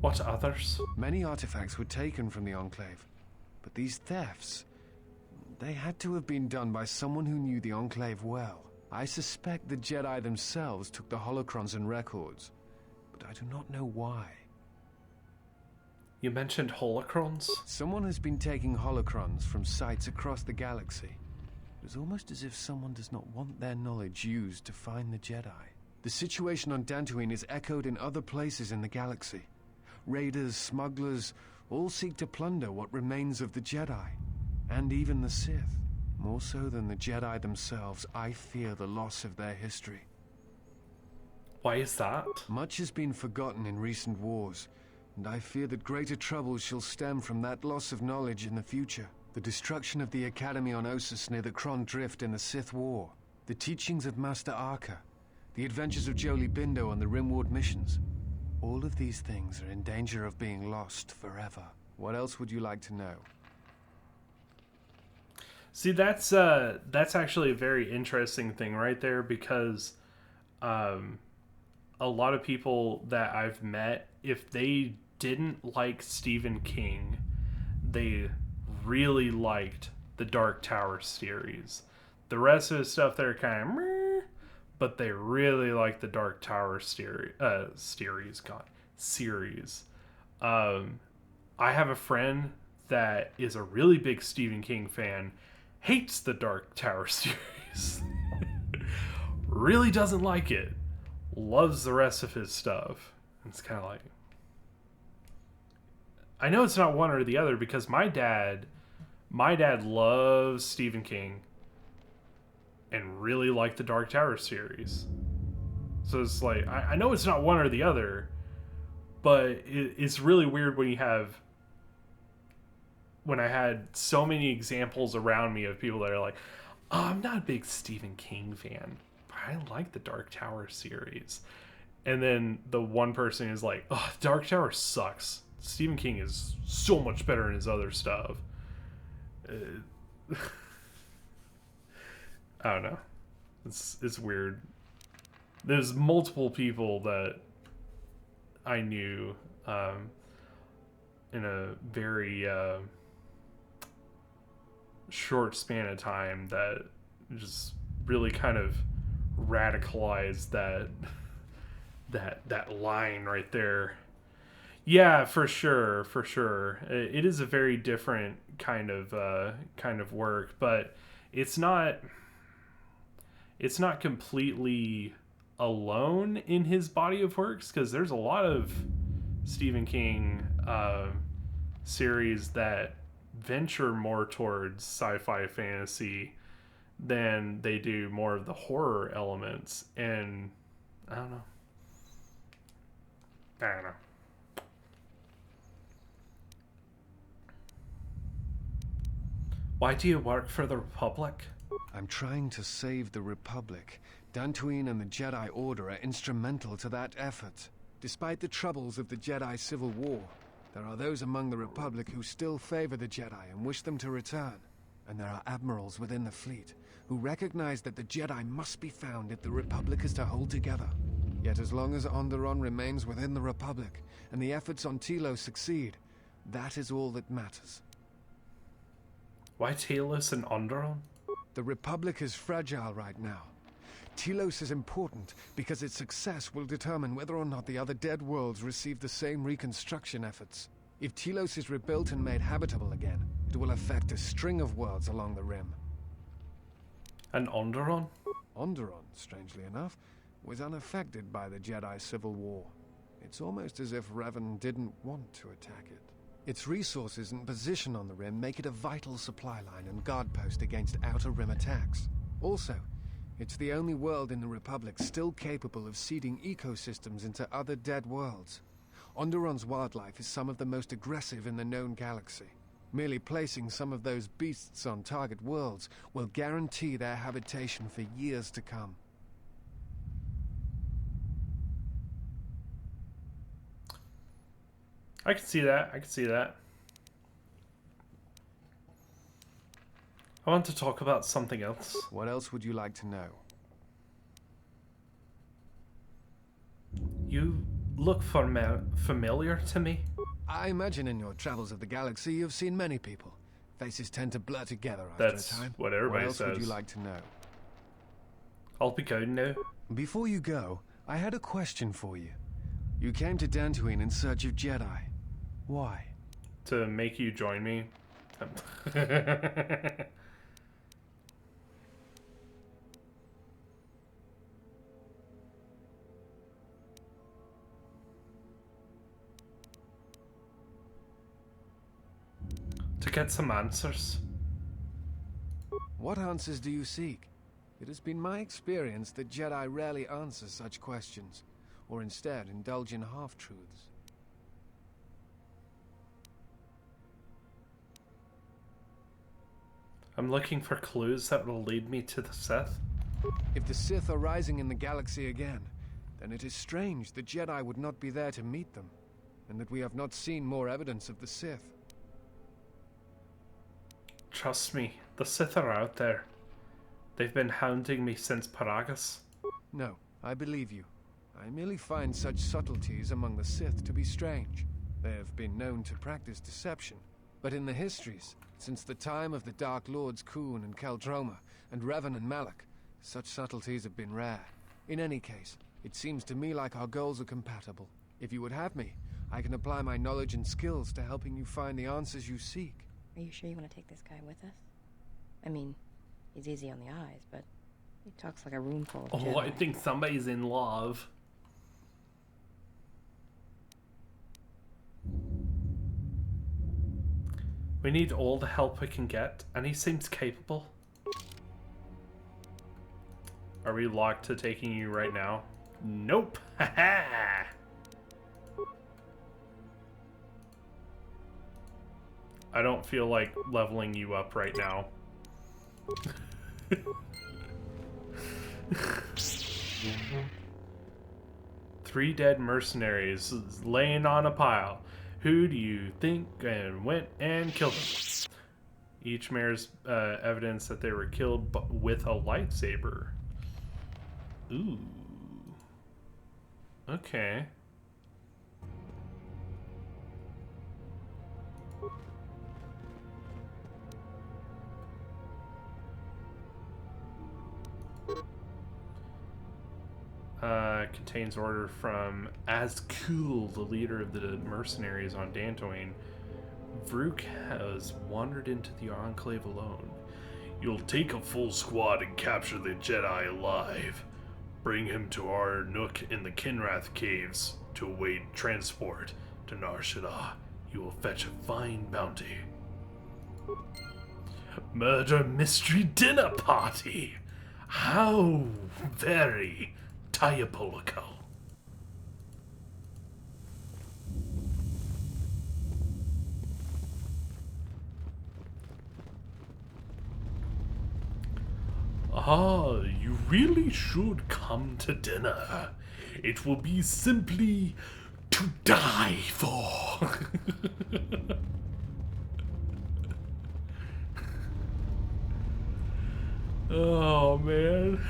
What others? Many artifacts were taken from the Enclave, but these thefts, they had to have been done by someone who knew the Enclave well. I suspect the Jedi themselves took the holocrons and records, but I do not know why. You mentioned holocrons? Someone has been taking holocrons from sites across the galaxy. It is almost as if someone does not want their knowledge used to find the Jedi. The situation on Dantooine is echoed in other places in the galaxy. Raiders, smugglers, all seek to plunder what remains of the Jedi. And even the Sith. More so than the Jedi themselves, I fear the loss of their history. Why is that? Much has been forgotten in recent wars, and I fear that greater troubles shall stem from that loss of knowledge in the future. The destruction of the Academy on Ossus near the Kron Drift in the Sith War, the teachings of Master Arca, the adventures of Jolie Bindo on the Rimward missions. All of these things are in danger of being lost forever. What else would you like to know? See, that's actually a very interesting thing right there, because a lot of people that I've met, if they didn't like Stephen King, they really liked the Dark Tower series. The rest of the stuff, they're kind of meh, but they really like the Dark Tower series. I have a friend that is a really big Stephen King fan, hates the Dark Tower series, really doesn't like it, loves the rest of his stuff. It's kind of like, I know it's not one or the other, because my dad loves Stephen King and really liked the Dark Tower series. So it's like, I know it's not one or the other, but it's really weird when I had so many examples around me of people that are like, oh, I'm not a big Stephen King fan, but I like the Dark Tower series. And then the one person is like, oh, Dark Tower sucks. Stephen King is so much better in his other stuff. I don't know. It's weird. There's multiple people that I knew in a very short span of time that just really kind of radicalized that line right there. Yeah, for sure. It is a very different kind of work, but it's not completely alone in his body of works, because there's a lot of Stephen King series that venture more towards sci-fi fantasy than they do more of the horror elements. And I don't know. I don't know. Why do you work for the Republic? I'm trying to save the Republic. Dantooine and the Jedi Order are instrumental to that effort. Despite the troubles of the Jedi Civil War, there are those among the Republic who still favor the Jedi and wish them to return. And there are admirals within the fleet who recognize that the Jedi must be found if the Republic is to hold together. Yet as long as Onderon remains within the Republic and the efforts on Telos succeed, that is all that matters. Why Telos and Onderon? The Republic is fragile right now. Telos is important because its success will determine whether or not the other dead worlds receive the same reconstruction efforts. If Telos is rebuilt and made habitable again, it will affect a string of worlds along the rim. And Onderon? Onderon, strangely enough, was unaffected by the Jedi Civil War. It's almost as if Revan didn't want to attack it. Its resources and position on the rim make it a vital supply line and guard post against outer rim attacks. Also, it's the only world in the Republic still capable of seeding ecosystems into other dead worlds. Onderon's wildlife is some of the most aggressive in the known galaxy. Merely placing some of those beasts on target worlds will guarantee their habitation for years to come. I can see that. I can see that. I want to talk about something else. What else would you like to know? You look familiar to me. I imagine in your travels of the galaxy you've seen many people. Faces tend to blur together after That's a time. what everybody says. What else would you like to know? I'll be going now. Before you go, I had a question for you. You came to Dantooine in search of Jedi. Why? To make you join me. To get some answers. What answers do you seek? It has been my experience that Jedi rarely answer such questions, or instead indulge in half-truths. I'm looking for clues that will lead me to the Sith. If the Sith are rising in the galaxy again, then it is strange the Jedi would not be there to meet them, and that we have not seen more evidence of the Sith. Trust me, the Sith are out there. They've been hounding me since Paragus. No, I believe you. I merely find such subtleties among the Sith to be strange. They have been known to practice deception, but in the histories, since the time of the Dark Lords Khoon and Keldroma, and Revan and Malak, such subtleties have been rare. In any case, it seems to me like our goals are compatible. If you would have me, I can apply my knowledge and skills to helping you find the answers you seek. Are you sure you want to take this guy with us? I mean, he's easy on the eyes, but he talks like a room full of Jedi. I think somebody's in love. We need all the help we can get, and he seems capable. Are we locked to taking you right now? Nope. Haha. I don't feel like leveling you up right now. 3 dead mercenaries laying on a pile. Who do you think went and killed them? Each bears evidence that they were killed with a lightsaber. Ooh. Okay. Contains order from Azkul, the leader of the mercenaries on Dantooine. Vrook has wandered into the Enclave alone. You'll take a full squad and capture the Jedi alive. Bring him to our nook in the Kinrath Caves to await transport to Nar Shaddaa. You will fetch a fine bounty. Murder mystery dinner party! How very Diabolical. Ah, you really should come to dinner. It will be simply to die for. Oh, man.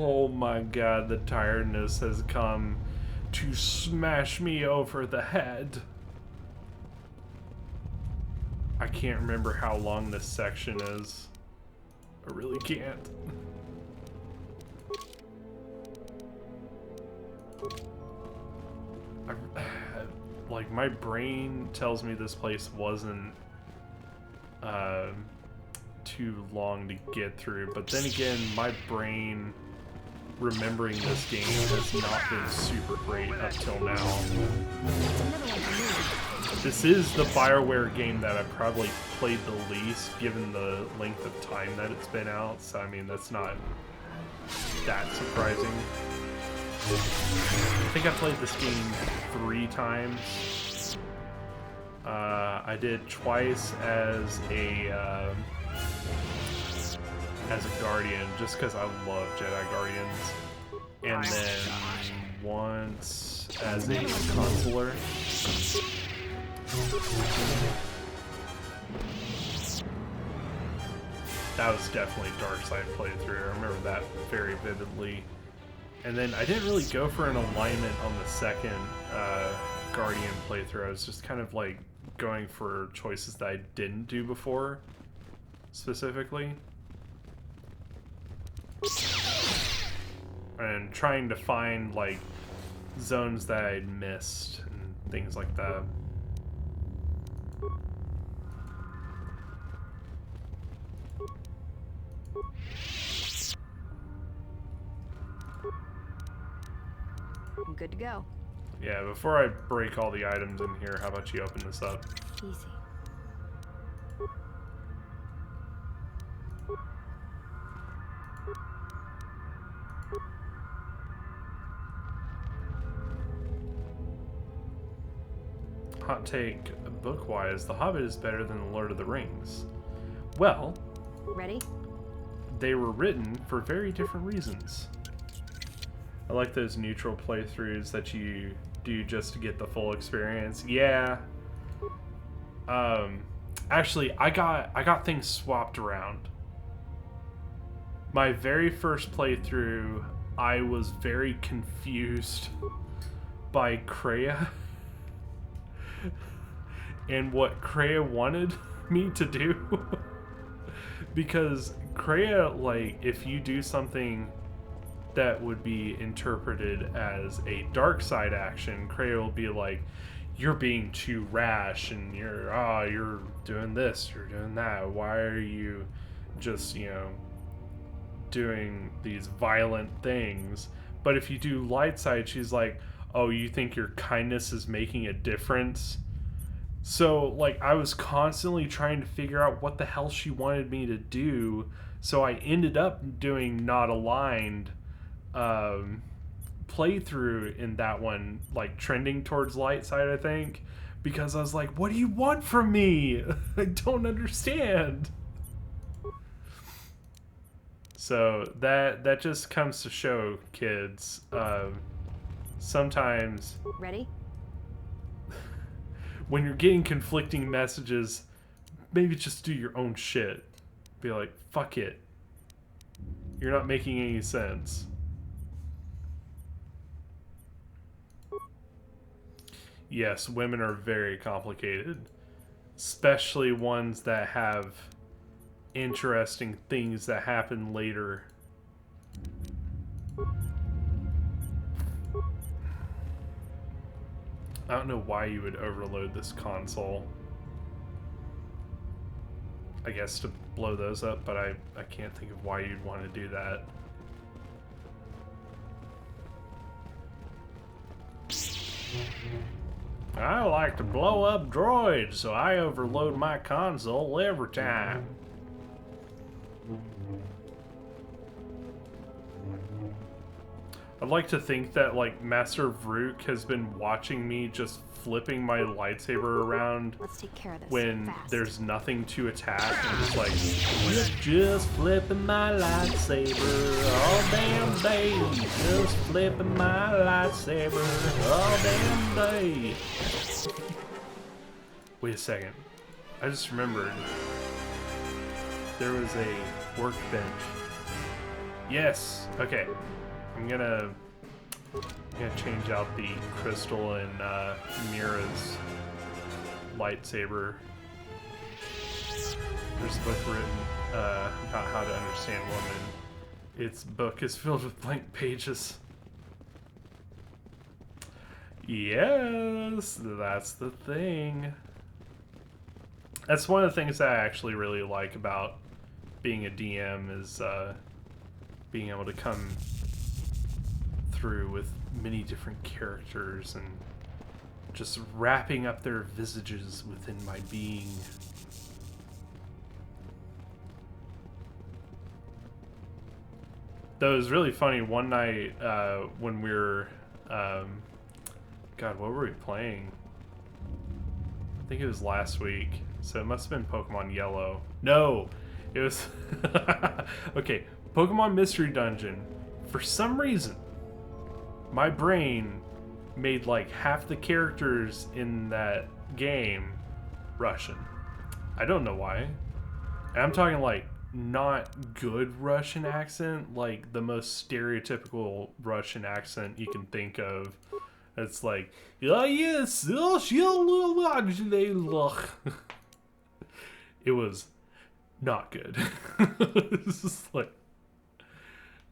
Oh my god, the tiredness has come to smash me over the head. I can't remember how long this section is. I really can't. Like, my brain tells me this place wasn't too long to get through, but then again, my brain remembering this game has not been super great up till now. This is the BioWare game that I probably played the least, given the length of time that it's been out, so I mean, that's not that surprising. I think I played this game 3 times. I did twice as a Guardian, just because I love Jedi Guardians, and then once as a Consular. That was definitely a dark side playthrough. I remember that very vividly. And then I didn't really go for an alignment on the second Guardian playthrough. I was just kind of like going for choices that I didn't do before, specifically. And trying to find like zones that I'd missed and things like that. I'm good to go. Yeah, before I break all the items in here, how about you open this up? Easy. Hot take, book-wise, The Hobbit is better than The Lord of the Rings. Well, Ready? They were written for very different reasons. I like those neutral playthroughs that you do just to get the full experience. Yeah. Actually, I got things swapped around. My very first playthrough, I was very confused by Kreia and what Kreia wanted me to do. Because Kreia, like, if you do something that would be interpreted as a dark side action, Kreia will be like, you're being too rash, and you're doing this, you're doing that. Why are you just, doing these violent things? But if you do light side, she's like, oh, you think your kindness is making a difference? So, like, I was constantly trying to figure out what the hell she wanted me to do, so I ended up doing not aligned playthrough in that one, like, trending towards light side, I think, because I was like, what do you want from me? I don't understand. So, that just comes to show, kids, sometimes... Ready? When you're getting conflicting messages, maybe just do your own shit. Be like, fuck it. You're not making any sense. Yes, women are very complicated. Especially ones that have interesting things that happen later. I don't know why you would overload this console. I guess to blow those up, but I can't think of why you'd want to do that. I like to blow up droids, so I overload my console every time. I'd like to think that, like, Master Vrook has been watching me just flipping my lightsaber around Let's take care of this when fast. there's nothing to attack. And just like, you're just flipping my lightsaber all damn day. Just flipping my lightsaber all damn day. Wait a second. I just remembered. There was a workbench. Yes. Okay. I'm gonna change out the crystal in Mira's lightsaber. There's a book written about how to understand women. Its book is filled with blank pages. Yes, that's the thing. That's one of the things that I actually really like about being a DM is being able to come through with many different characters and just wrapping up their visages within my being. Though it was really funny one night when we were God, what were we playing? I think it was last week, so it must have been Pokemon Yellow. No, it was okay, Pokemon Mystery Dungeon. For some reason my brain made like half the characters in that game Russian. I don't know why. And I'm talking like not good Russian accent, like the most stereotypical Russian accent you can think of. It's like, oh yes, it was not good. It's just like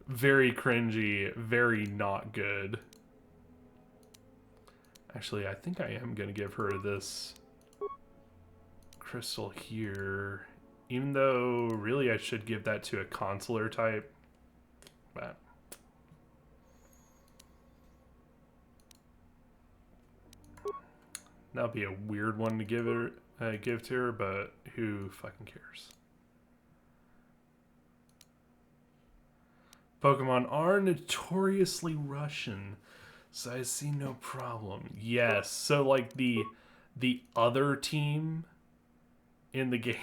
very cringy, very not good. Actually, I think I am gonna give her this crystal here, even though really I should give that to a consular type. But that'll be a weird one to give to her, but who fucking cares? Pokemon are notoriously Russian, so I see no problem. Yes, so like the other team in the game,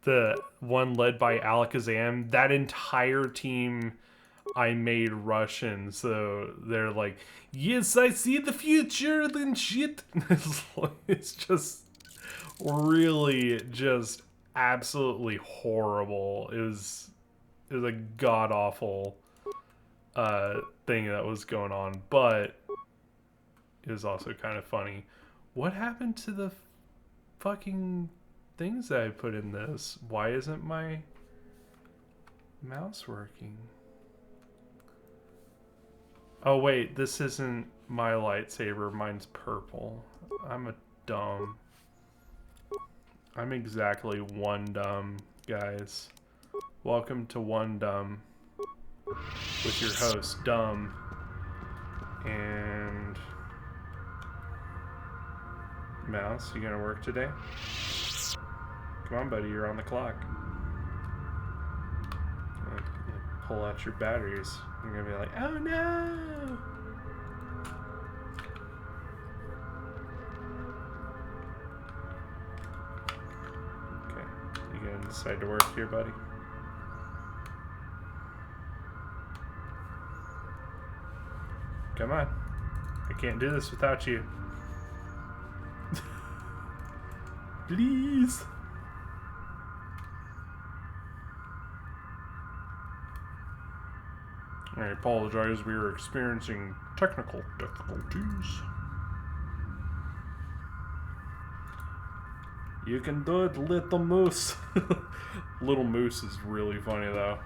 the one led by Alakazam, that entire team I made Russian, so they're like, yes, I see the future, then shit. It's just really just absolutely horrible. It was a god-awful thing that was going on, but it was also kind of funny. What happened to the fucking things that I put in this? Why isn't my mouse working? Oh wait, this isn't my lightsaber, mine's purple. I'm a dumb. I'm exactly one dumb, guys. Welcome to One Dumb with your host, Dumb. And Mouse, you gonna work today? Come on, buddy, you're on the clock. Pull out your batteries. You're gonna be like, oh no! Okay, you gonna decide to work here, buddy? Come on. I can't do this without you. Please. I apologize, we are experiencing technical difficulties. You can do it, Little Moose. Little Moose is really funny, though.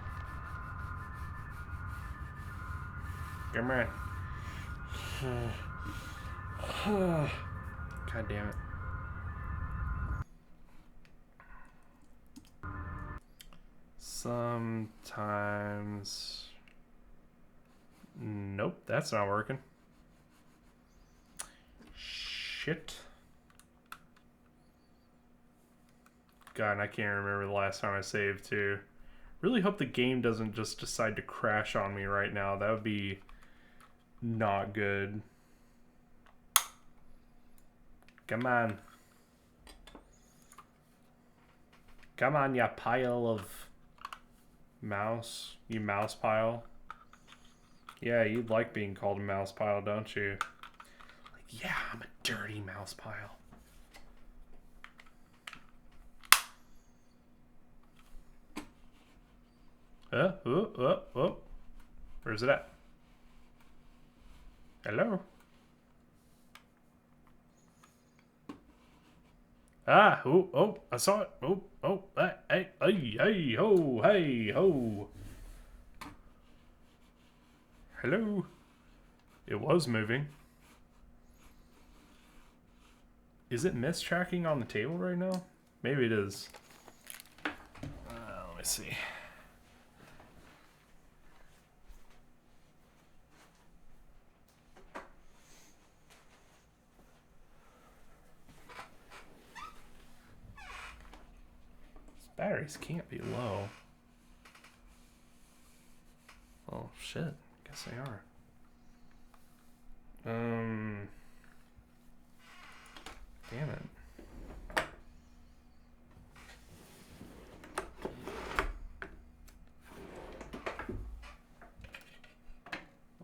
Come on. God damn it. Sometimes... Nope, that's not working. Shit. God, I can't remember the last time I saved too. Really hope the game doesn't just decide to crash on me right now. That would be not good. Come on. Come on, you pile of mouse. You mouse pile. Yeah, you like being called a mouse pile, don't you? Like, yeah, I'm a dirty mouse pile. Oh. Where's it at? Hello? Ah, oh, I saw it. Oh, hey, ho. Hello? It was moving. Is it mistracking on the table right now? Maybe it is. Let me see. Batteries can't be low. Oh shit, guess they are. Damn it.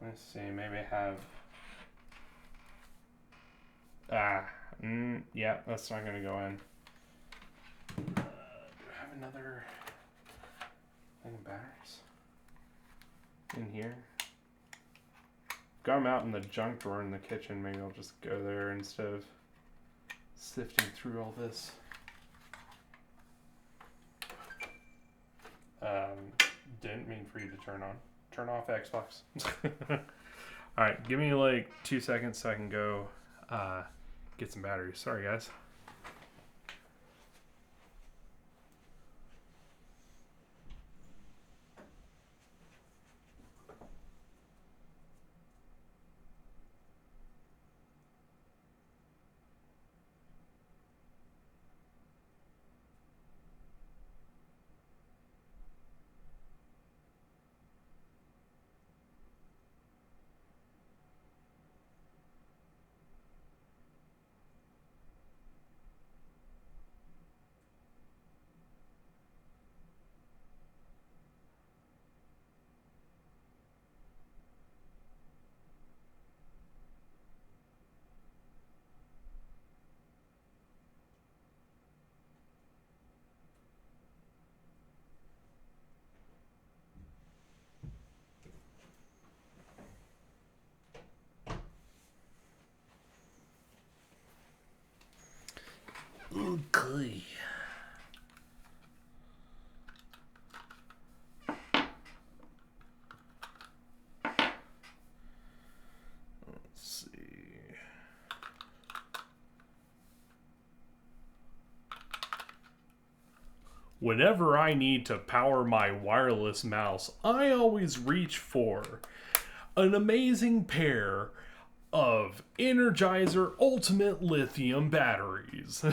Let's see, maybe have... yeah, that's not gonna go in. Do I have another thing of batteries in here? Got them out in the junk drawer in the kitchen. Maybe I'll just go there instead of sifting through all this. Didn't mean for you to turn on. Turn off Xbox. Alright, give me like 2 seconds so I can go get some batteries. Sorry, guys. Okay. Let's see. Whenever I need to power my wireless mouse, I always reach for an amazing pair of Energizer Ultimate Lithium batteries.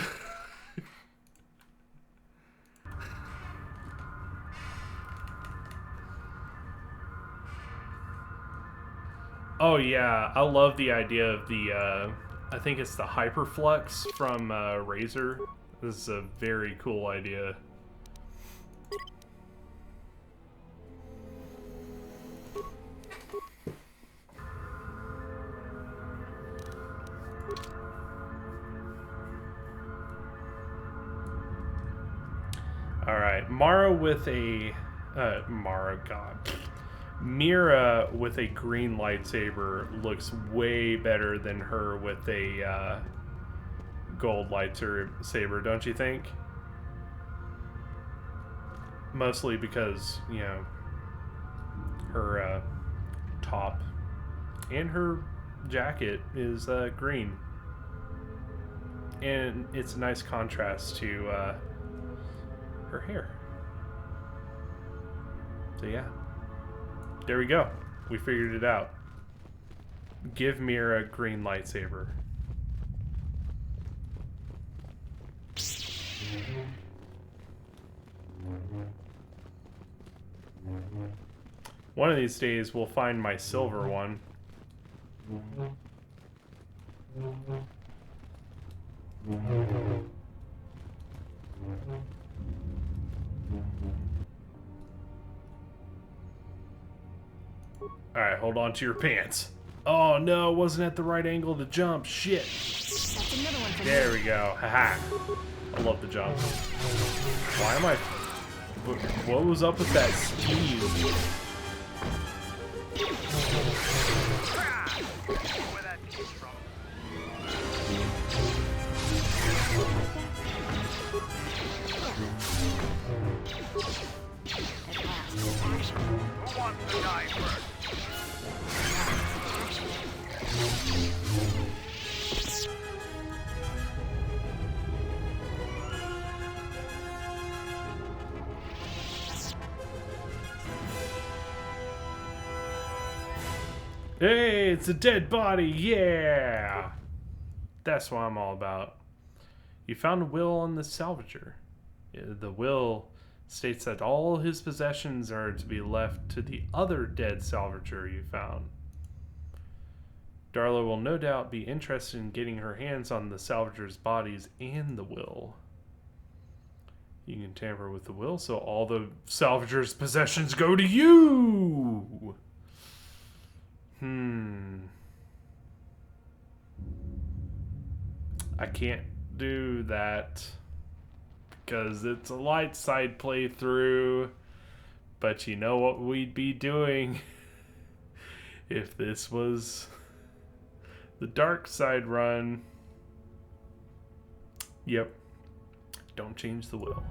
Oh yeah, I love the idea of the, I think it's the Hyperflux from Razer. This is a very cool idea. Alright, Mara with a... Mira with a green lightsaber looks way better than her with a gold lightsaber, don't you think? Mostly because, you know, her top and her jacket is green. And it's a nice contrast to her hair. So yeah. There we go. We figured it out. Give Mira a green lightsaber. One of these days we'll find my silver one. Alright, hold on to your pants. Oh no, wasn't at the right angle to jump. Shit. That's another one for There me. we go. Haha. I love the jump. Why am I... What was up with that speed? Who wants to die first? Hey, it's a dead body, yeah! That's what I'm all about. You found a will on the salvager. The will states that all his possessions are to be left to the other dead salvager you found. Darla will no doubt be interested in getting her hands on the salvager's bodies and the will. You can tamper with the will, so all the salvager's possessions go to you! I can't do that because it's a light side playthrough, but you know what we'd be doing if this was the dark side run. Yep. Don't change the will.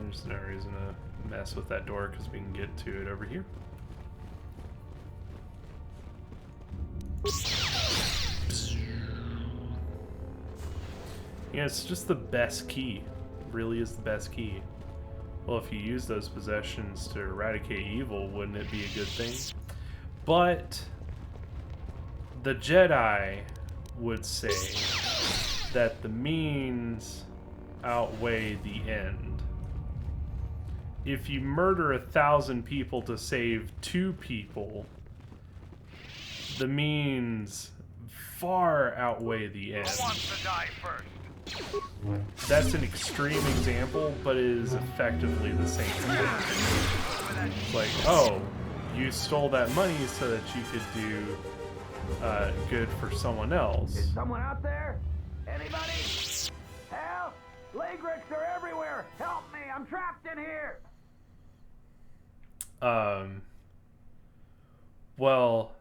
There's no reason to mess with that door because we can get to it over here. Yeah, it's just the best key. It really is the best key. Well, if you use those possessions to eradicate evil, wouldn't it be a good thing? But the Jedi would say that the means outweigh the end. If you murder 1,000 people to save 2 people, the means far outweigh the end. Who wants to die first? That's an extreme example, but it is effectively the same thing. It's like, oh, you stole that money so that you could do good for someone else. Is someone out there? Anybody? Help! Lagrix are everywhere! Help me! I'm trapped in here! Well,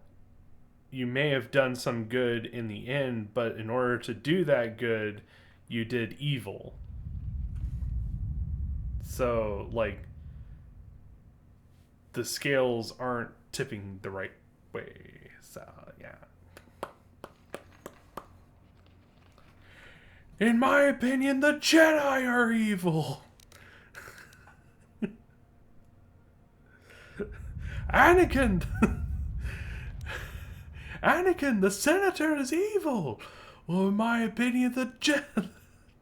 you may have done some good in the end, but in order to do that good, you did evil. So, like, the scales aren't tipping the right way. So, yeah. In my opinion, the Jedi are evil. Anakin! Anakin, the Senator is evil! Well, in my opinion, the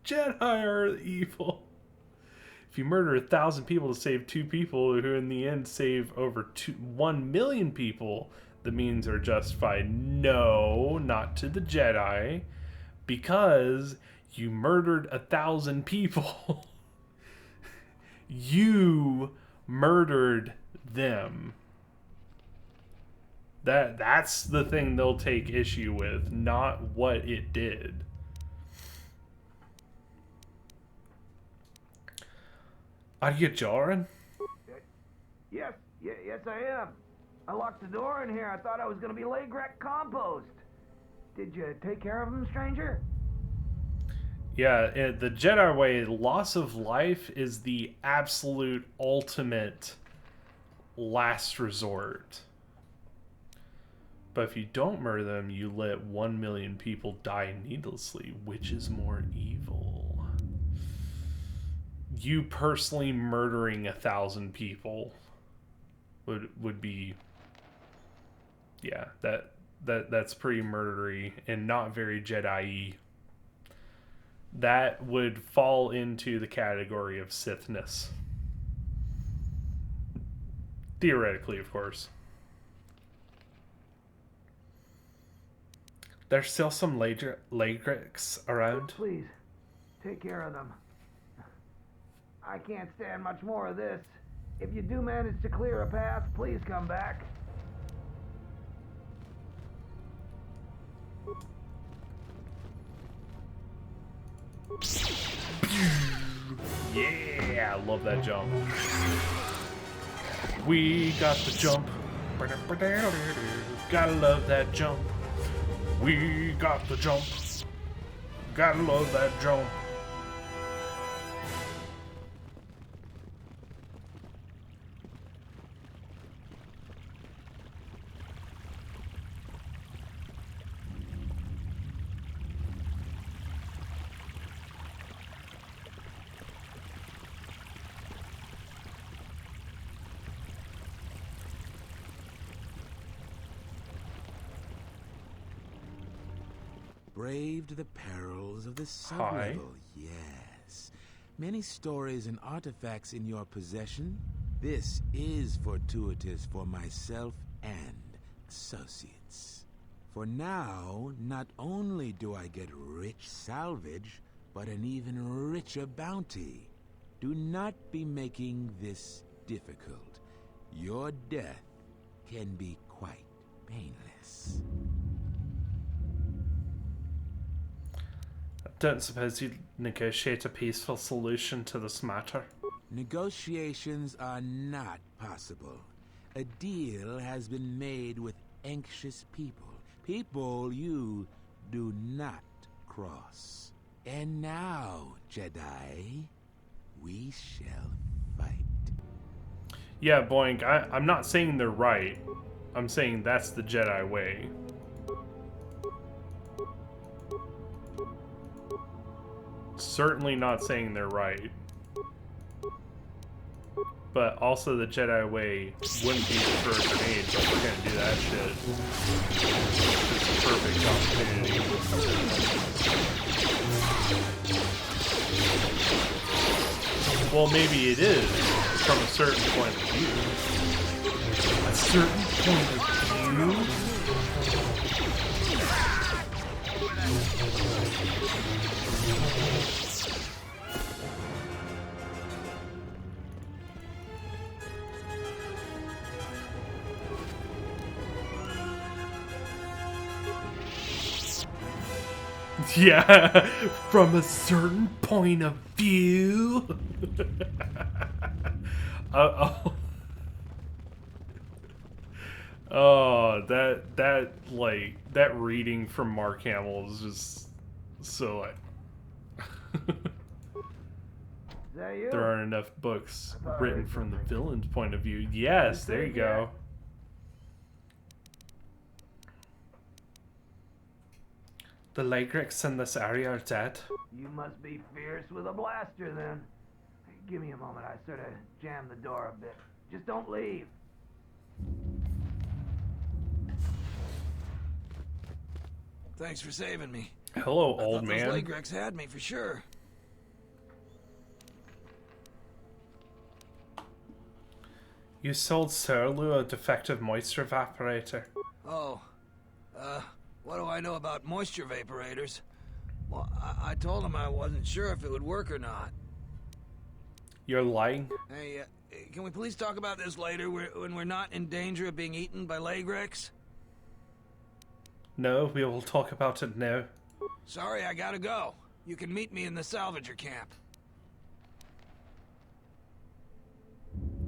Jedi are evil. If you murder 1,000 people to save 2 people, who in the end save over 1 million people, the means are justified. No, not to the Jedi, because you murdered 1,000 people. You murdered them. That's the thing they'll take issue with, not what it did. Are you Joran? Yes, I am. I locked the door in here. I thought I was going to be Lagrek compost. Did you take care of him, stranger? Yeah, the Jedi way, loss of life is the absolute ultimate last resort. But if you don't murder them, you let 1 million people die needlessly, which is more evil. you personally murdering 1,000 people would be, yeah, that's pretty murdery and not very Jedi-y. That would fall into the category of Sithness. Theoretically, of course. There's still some Lagrix around. Please, take care of them. I can't stand much more of this. If you do manage to clear a path, please come back. Yeah, I love that jump. We got the jump. Gotta love that jump. We got the jump. Gotta love that jump. Braved the perils of the sublevel, yes. Many stories and artifacts in your possession. This is fortuitous for myself and associates. For now, not only do I get rich salvage, but an even richer bounty. Do not be making this difficult. Your death can be quite painless. Don't suppose you'd negotiate a peaceful solution to this matter? Negotiations are not possible. A deal has been made with anxious people. People you do not cross. And now, Jedi, we shall fight. Yeah, Boink, I'm not saying they're right. I'm saying that's the Jedi way. Certainly not saying they're right. But also the Jedi way wouldn't be to throw a grenade, but we're gonna do that shit. It's a perfect opportunity. Well, maybe it is, from a certain point of view. A certain point of view? Yeah, from a certain point of view. Oh, that reading from Mark Hamill is just so like. There aren't enough books written from the villain's point of view. Yes, there you go. The Lagrix in this area are dead. You must be fierce with a blaster, then. Give me a moment. I sort of jammed the door a bit. Just don't leave. Thanks for saving me. Hello, old man. Those Lagrix had me for sure. You sold Surlu a defective moisture evaporator. Oh, what do I know about moisture vaporators? Well, I told him I wasn't sure if it would work or not. You're lying? Hey, can we please talk about this later when we're not in danger of being eaten by Lagrix? No, we will talk about it now. Sorry, I gotta go. You can meet me in the salvager camp.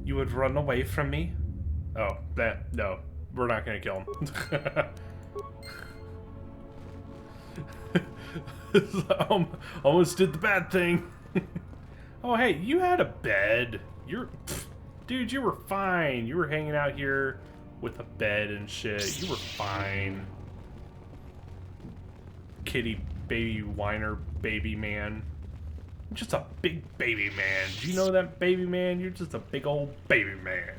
You would run away from me? Oh, no. We're not gonna kill him. Almost did the bad thing. Oh, hey, you had a bed. Dude, you were fine. You were hanging out here with a bed and shit. You were fine. Kitty baby whiner baby man. Just a big baby man. Do you know that, baby man? You're just a big old baby man.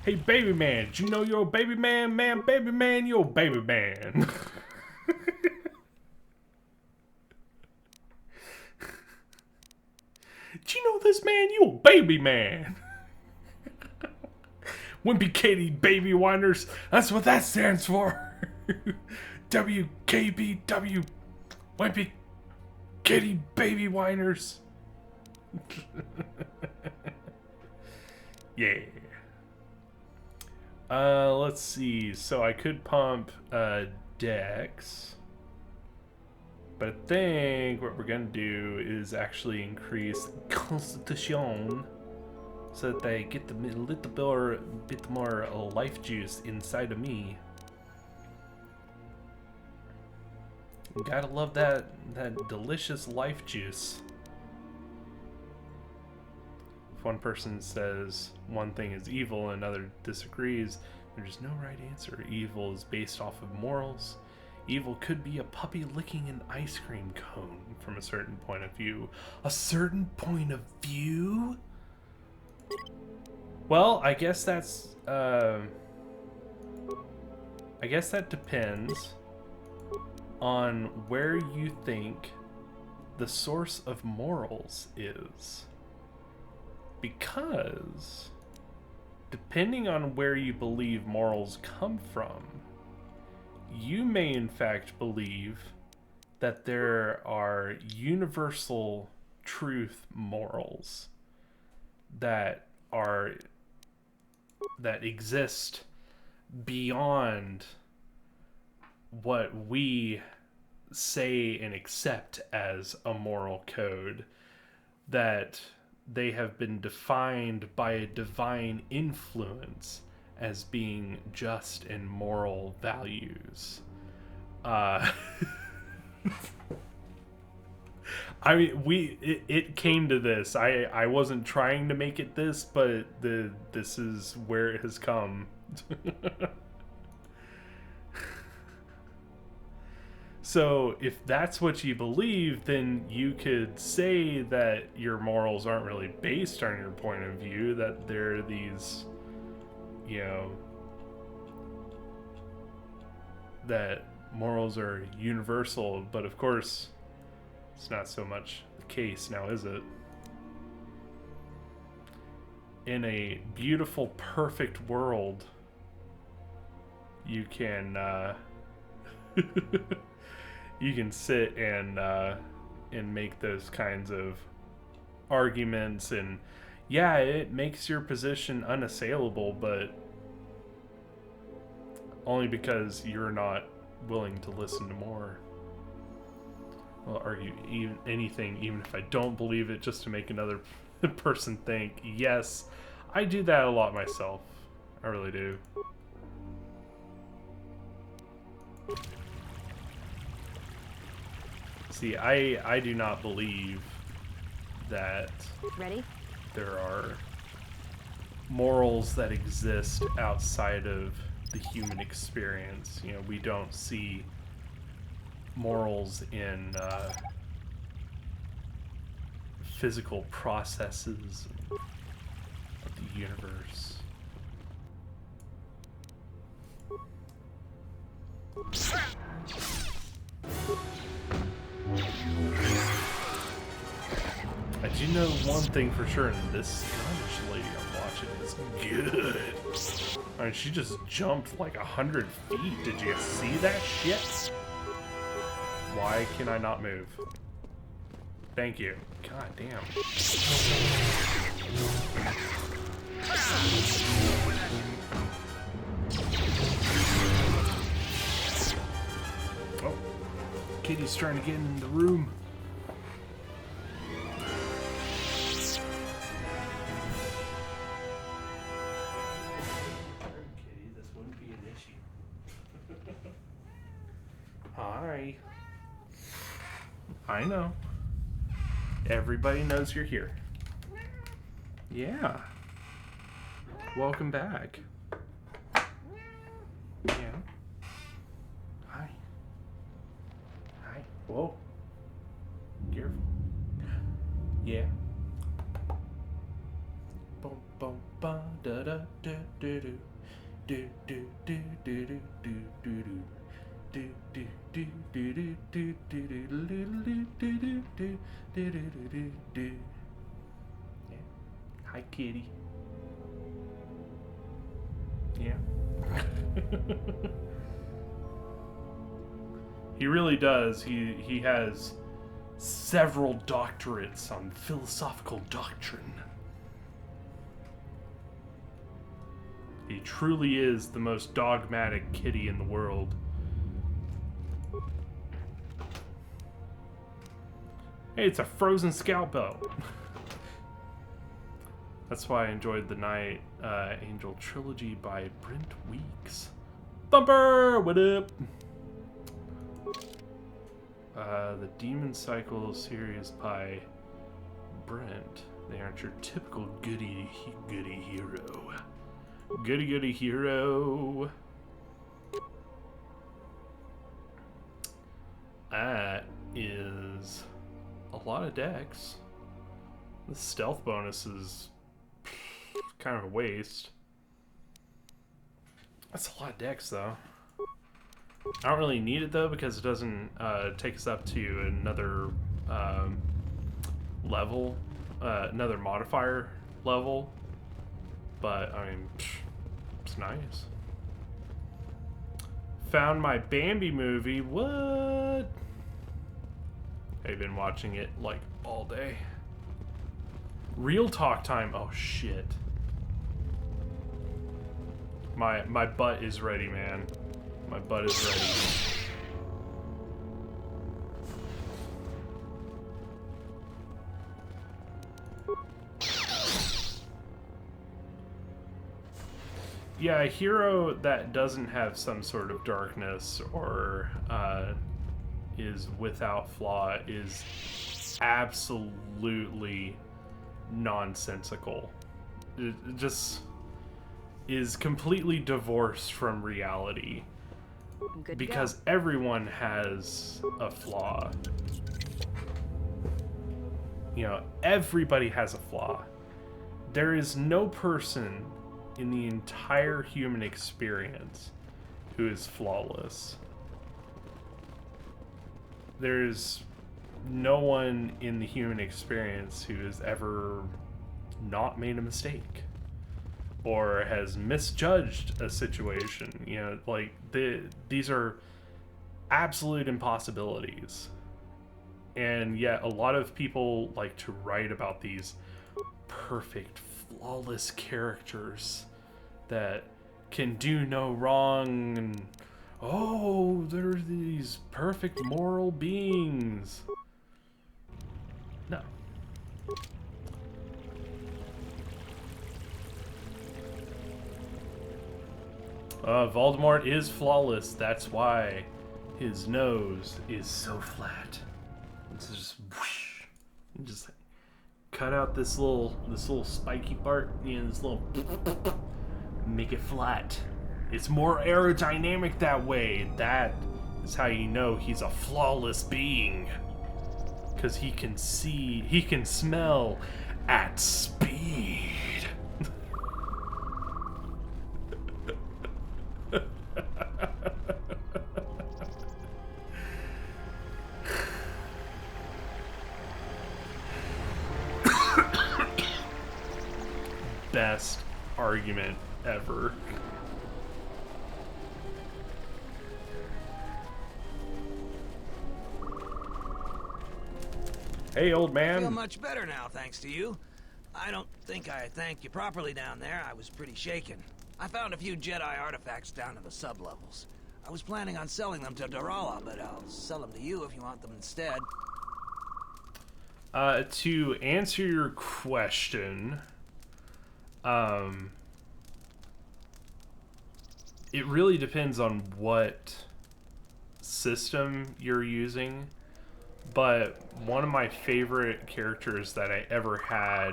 Hey, baby man. Do you know you're a baby man? Man, baby man, you're a baby man. Do you know this, man? You a baby man. Wimpy Katie Baby Whiners. That's what that stands for. WKBW. Wimpy Katie Baby Whiners. Yeah. Let's see. So I could pump Dex. But I think what we're gonna do is actually increase Constitution so that they get the little bit more life juice inside of me. You gotta love that delicious life juice. If one person says one thing is evil and another disagrees, there's no right answer. Evil is based off of morals. Evil could be a puppy licking an ice cream cone from a certain point of view. A certain point of view? Well, I guess that's, I guess that depends on where you think the source of morals is. Because, depending on where you believe morals come from, you may in fact believe that there are universal truth morals that exist beyond what we say and accept as a moral code, that they have been defined by a divine influence as being just and moral values. I mean, it came to this. I wasn't trying to make it this, but this is where it has come. So if that's what you believe, then you could say that your morals aren't really based on your point of view, that they're these, you know, that morals are universal. But of course, it's not so much the case now, is it? In a beautiful, perfect world, you can you can sit and make those kinds of arguments, and yeah, it makes your position unassailable, but only because you're not willing to listen to more. I'll argue anything, even if I don't believe it, just to make another person think. Yes, I do that a lot myself. I really do. See, I do not believe that there are morals that exist outside of the human experience. You know, we don't see morals in physical processes of the universe. I do know one thing for sure, and this Scottish lady I'm watching is good. I mean, she just jumped like 100 feet. Did you see that shit? Why can I not move? Thank you. God damn. Oh. Kitty's trying to get in the room. Kitty, this wouldn't be an issue. Hi. I know. Everybody knows you're here. Yeah. Welcome back. Yeah. Hi. Hi. Whoa. Careful. Hi, kitty. Yeah. He really does. He has several doctorates on philosophical doctrine. He truly is the most dogmatic kitty in the world. Hey, it's a frozen scout belt. That's why I enjoyed the Night Angel trilogy by Brent Weeks. Thumper, what up? The Demon Cycle series by Brent. They aren't your typical goody hero. Goody hero. That is a lot of decks. The stealth bonus is kind of a waste. That's a lot of decks, though. I don't really need it, though, because it doesn't take us up to another level, another modifier level. But, I mean, it's nice. Found my Bambi movie. What? I've been watching it, like, all day. Real talk time. Oh, shit. My butt is ready, man. My butt is ready. Yeah, a hero that doesn't have some sort of darkness or is without flaw is absolutely nonsensical. It just is completely divorced from reality. Because everyone has a flaw. You know, everybody has a flaw. There is no person in the entire human experience who is flawless. There's no one in the human experience who has ever not made a mistake or has misjudged a situation. You know, like, these are absolute impossibilities. And yet a lot of people like to write about these perfect, flawless characters that can do no wrong, and oh, they're these perfect moral beings. No. Voldemort is flawless. That's why his nose is so flat. It's just whoosh, and just cut out this little spiky part, you know, this little make it flat. It's more aerodynamic that way. That is how you know he's a flawless being. Because he can see, he can smell at speed. Best argument ever. Hey, old man. I feel much better now, thanks to you. I don't think I thanked you properly down there. I was pretty shaken. I found a few Jedi artifacts down in the sublevels. I was planning on selling them to Darala, but I'll sell them to you if you want them instead. To answer your question, it really depends on what system you're using, but one of my favorite characters that I ever had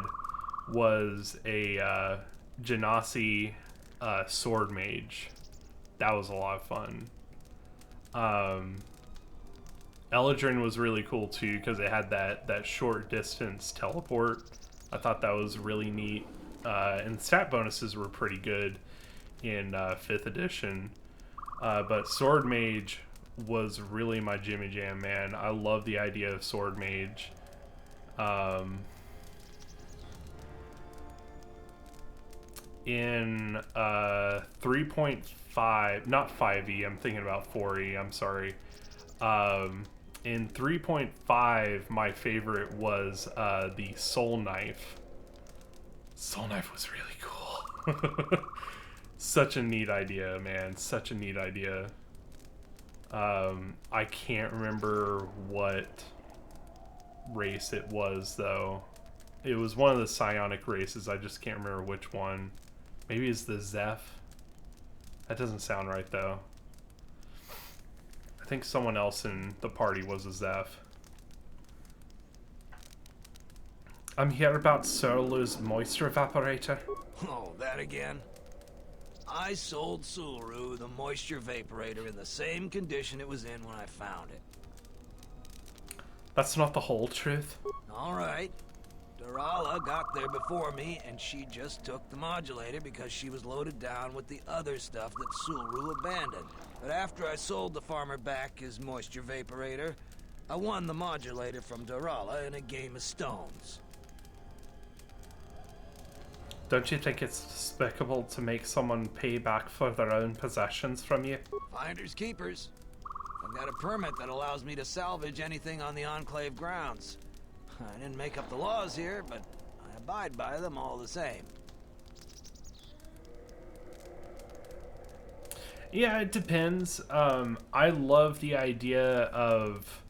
was a Genasi sword mage. That was a lot of fun. Eladrin was really cool too because it had that short distance teleport. I thought that was really neat. And stat bonuses were pretty good. in 5th edition. But Sword Mage was really my jimmy jam, man. I love the idea of Sword Mage. In 3.5, not 5e, I'm thinking about 4e, I'm sorry. In 3.5, my favorite was the Soul Knife. Soul Knife was really cool. Such a neat idea, man. Such a neat idea. I can't remember what race it was, though. It was one of the psionic races. I just can't remember which one. Maybe it's the Zeph. That doesn't sound right, though. I think someone else in the party was a Zeph. I'm here about Sulu's moisture evaporator. Oh, that again? I sold Sulu the moisture vaporator in the same condition it was in when I found it. That's not the whole truth. All right. Dorala got there before me, and she just took the modulator because she was loaded down with the other stuff that Sulu abandoned. But after I sold the farmer back his moisture vaporator, I won the modulator from Dorala in a game of stones. Don't you think it's despicable to make someone pay back for their own possessions from you? Finders keepers. I've got a permit that allows me to salvage anything on the Enclave grounds. I didn't make up the laws here, but I abide by them all the same. Yeah, it depends. I love the idea of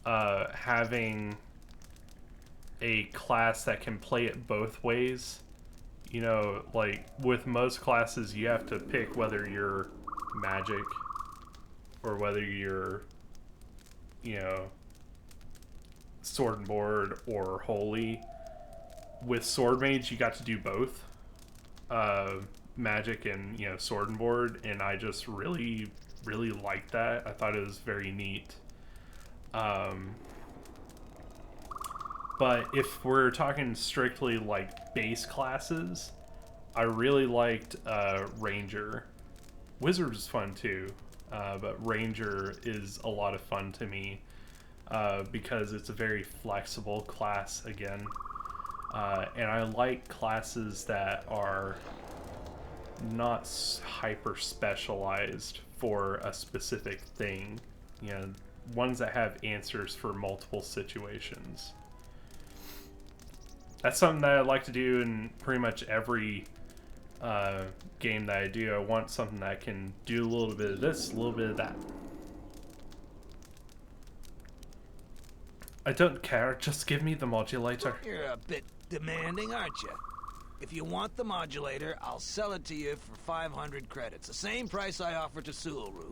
having a class that can play it both ways. You know, like with most classes, you have to pick whether you're magic or whether you're, you know, sword and board or holy. With sword mage, you got to do both. Magic and, you know, sword and board, and I just really liked that. I thought it was very neat. But if we're talking strictly like base classes, I really liked Ranger. Wizard was fun too, but Ranger is a lot of fun to me because it's a very flexible class again. And I like classes that are not hyper specialized for a specific thing. You know, ones that have answers for multiple situations. That's something that I like to do in pretty much every game that I do. I want something that can do a little bit of this, a little bit of that. I don't care, just give me the modulator. You're a bit demanding, aren't you? If you want the modulator, I'll sell it to you for 500 credits. The same price I offered to Sulu.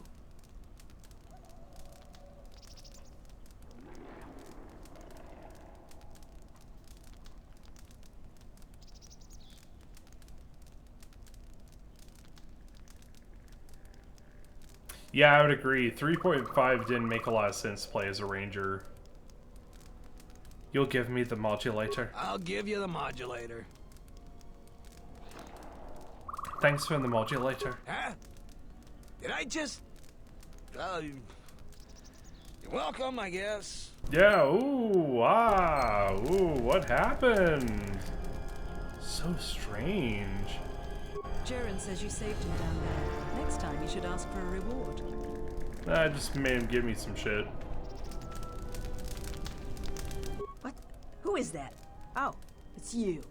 Yeah, I would agree. 3.5 didn't make a lot of sense to play as a ranger. You'll give me the modulator. I'll give you the modulator. Thanks for the modulator. Huh? Did I just... you're welcome, I guess. Yeah, ooh, what happened? So strange. Jaren says you saved him down there. Next time you should ask for a reward. I just made him give me some shit. What? Who is that? Oh, it's you.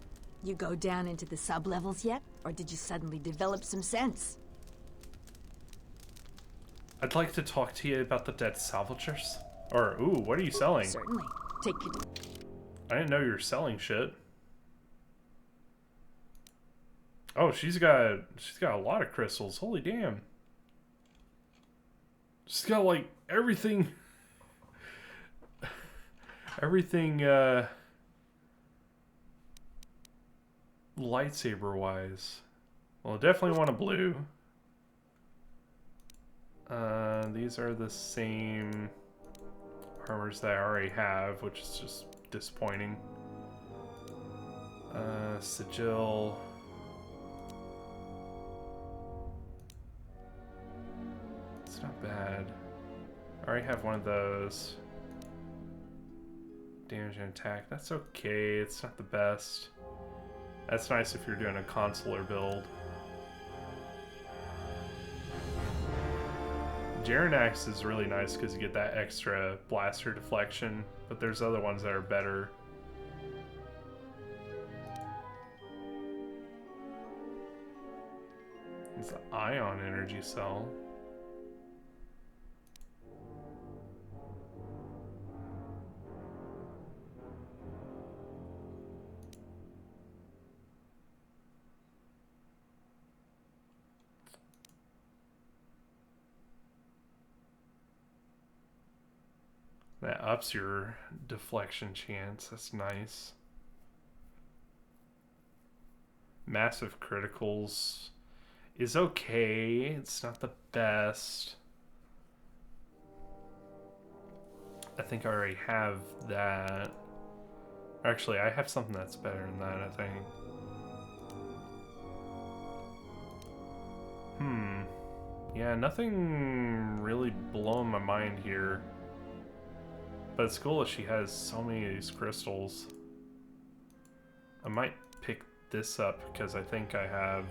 You go down into the sub-levels yet? Or did you suddenly develop some sense? I'd like to talk to you about the dead salvagers. Or, ooh, what are you selling? Certainly. Take it. I didn't know you were selling shit. Oh, she's got a lot of crystals. Holy damn. She's got like everything lightsaber wise. Well, I definitely want a blue. These are the same armors that I already have, which is just disappointing. Sigil. It's not bad. I already have one of those. Damage and attack. That's okay. It's not the best. That's nice if you're doing a consular build. Jaranax is really nice because you get that extra blaster deflection, but there's other ones that are better. It's an ion energy cell. That ups your deflection chance. That's nice. Massive criticals is okay. It's not the best. I think I already have that. Actually, I have something that's better than that, I think. Yeah, nothing really blowing my mind here. But it's cool that she has so many of these crystals. I might pick this up because I think I have...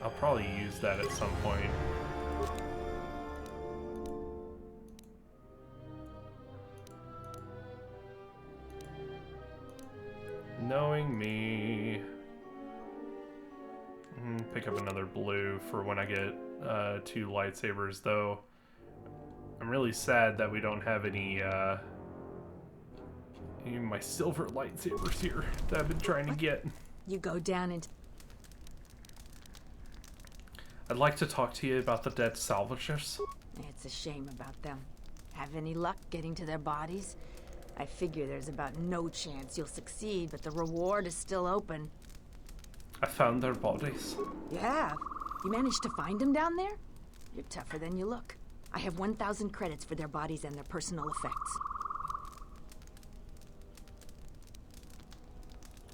I'll probably use that at some point. Knowing me... Pick up another blue for when I get 2 lightsabers, though. I'm really sad that we don't have any of my silver lightsabers here that I've been trying to get. You go down into... I'd like to talk to you about the dead salvagers. It's a shame about them. Have any luck getting to their bodies? I figure there's about no chance you'll succeed, but the reward is still open. I found their bodies. You have? You managed to find them down there? You're tougher than you look. I have 1,000 credits for their bodies and their personal effects.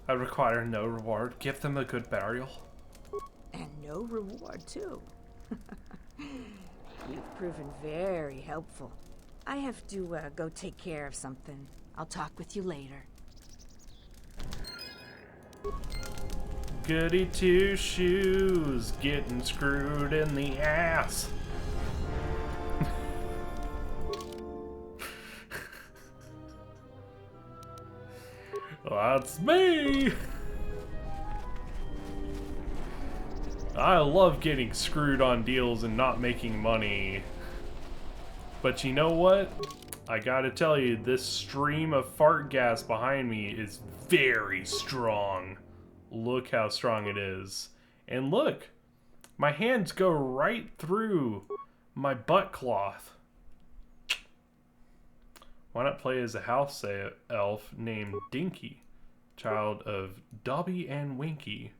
I require no reward. Give them a good burial. And no reward, too. You've proven very helpful. I have to go take care of something. I'll talk with you later. Goody two shoes, getting screwed in the ass. That's me! I love getting screwed on deals and not making money. But you know what? I gotta tell you, this stream of fart gas behind me is very strong. Look how strong it is. And look! My hands go right through my butt cloth. Why not play as a house elf named Dinky, child of Dobby and Winky?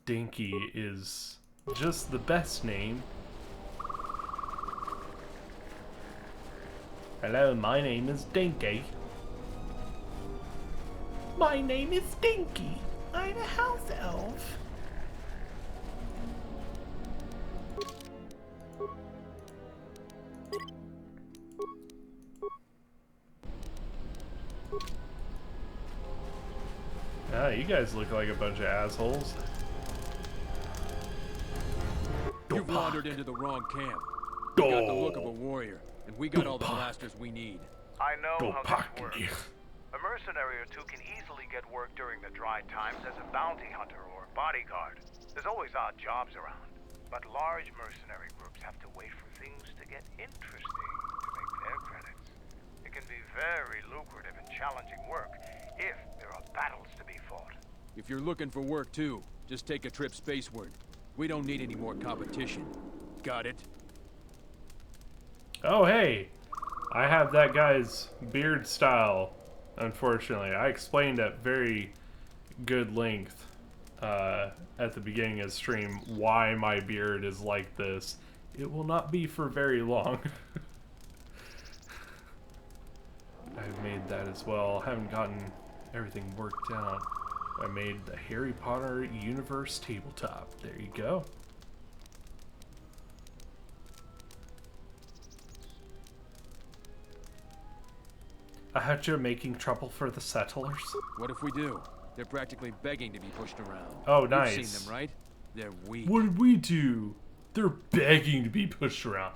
Dinky is just the best name. Hello, my name is Dinky. My name is Dinky. I'm a house elf. Ah, you guys look like a bunch of assholes. You've wandered into the wrong camp. You got the look of a warrior, and we got all the blasters we need. I know how this works. A mercenary or two can easily get work during the dry times as a bounty hunter or bodyguard. There's always odd jobs around, but large mercenary groups have to wait for things to get interesting to make their credits. It can be very lucrative and challenging work if there are battles to be fought. If you're looking for work too, just take a trip spaceward. We don't need any more competition. Got it? Oh, hey! I have that guy's beard style, unfortunately. I explained at very good length at the beginning of the stream why my beard is like this. It will not be for very long. I've made that as well. I haven't gotten everything worked out. I made the Harry Potter universe tabletop. There you go. I heard you're making trouble for the settlers. What if we do? They're practically begging to be pushed around. Oh, nice. You've seen them, right? They're weak. What did we do? They're begging to be pushed around.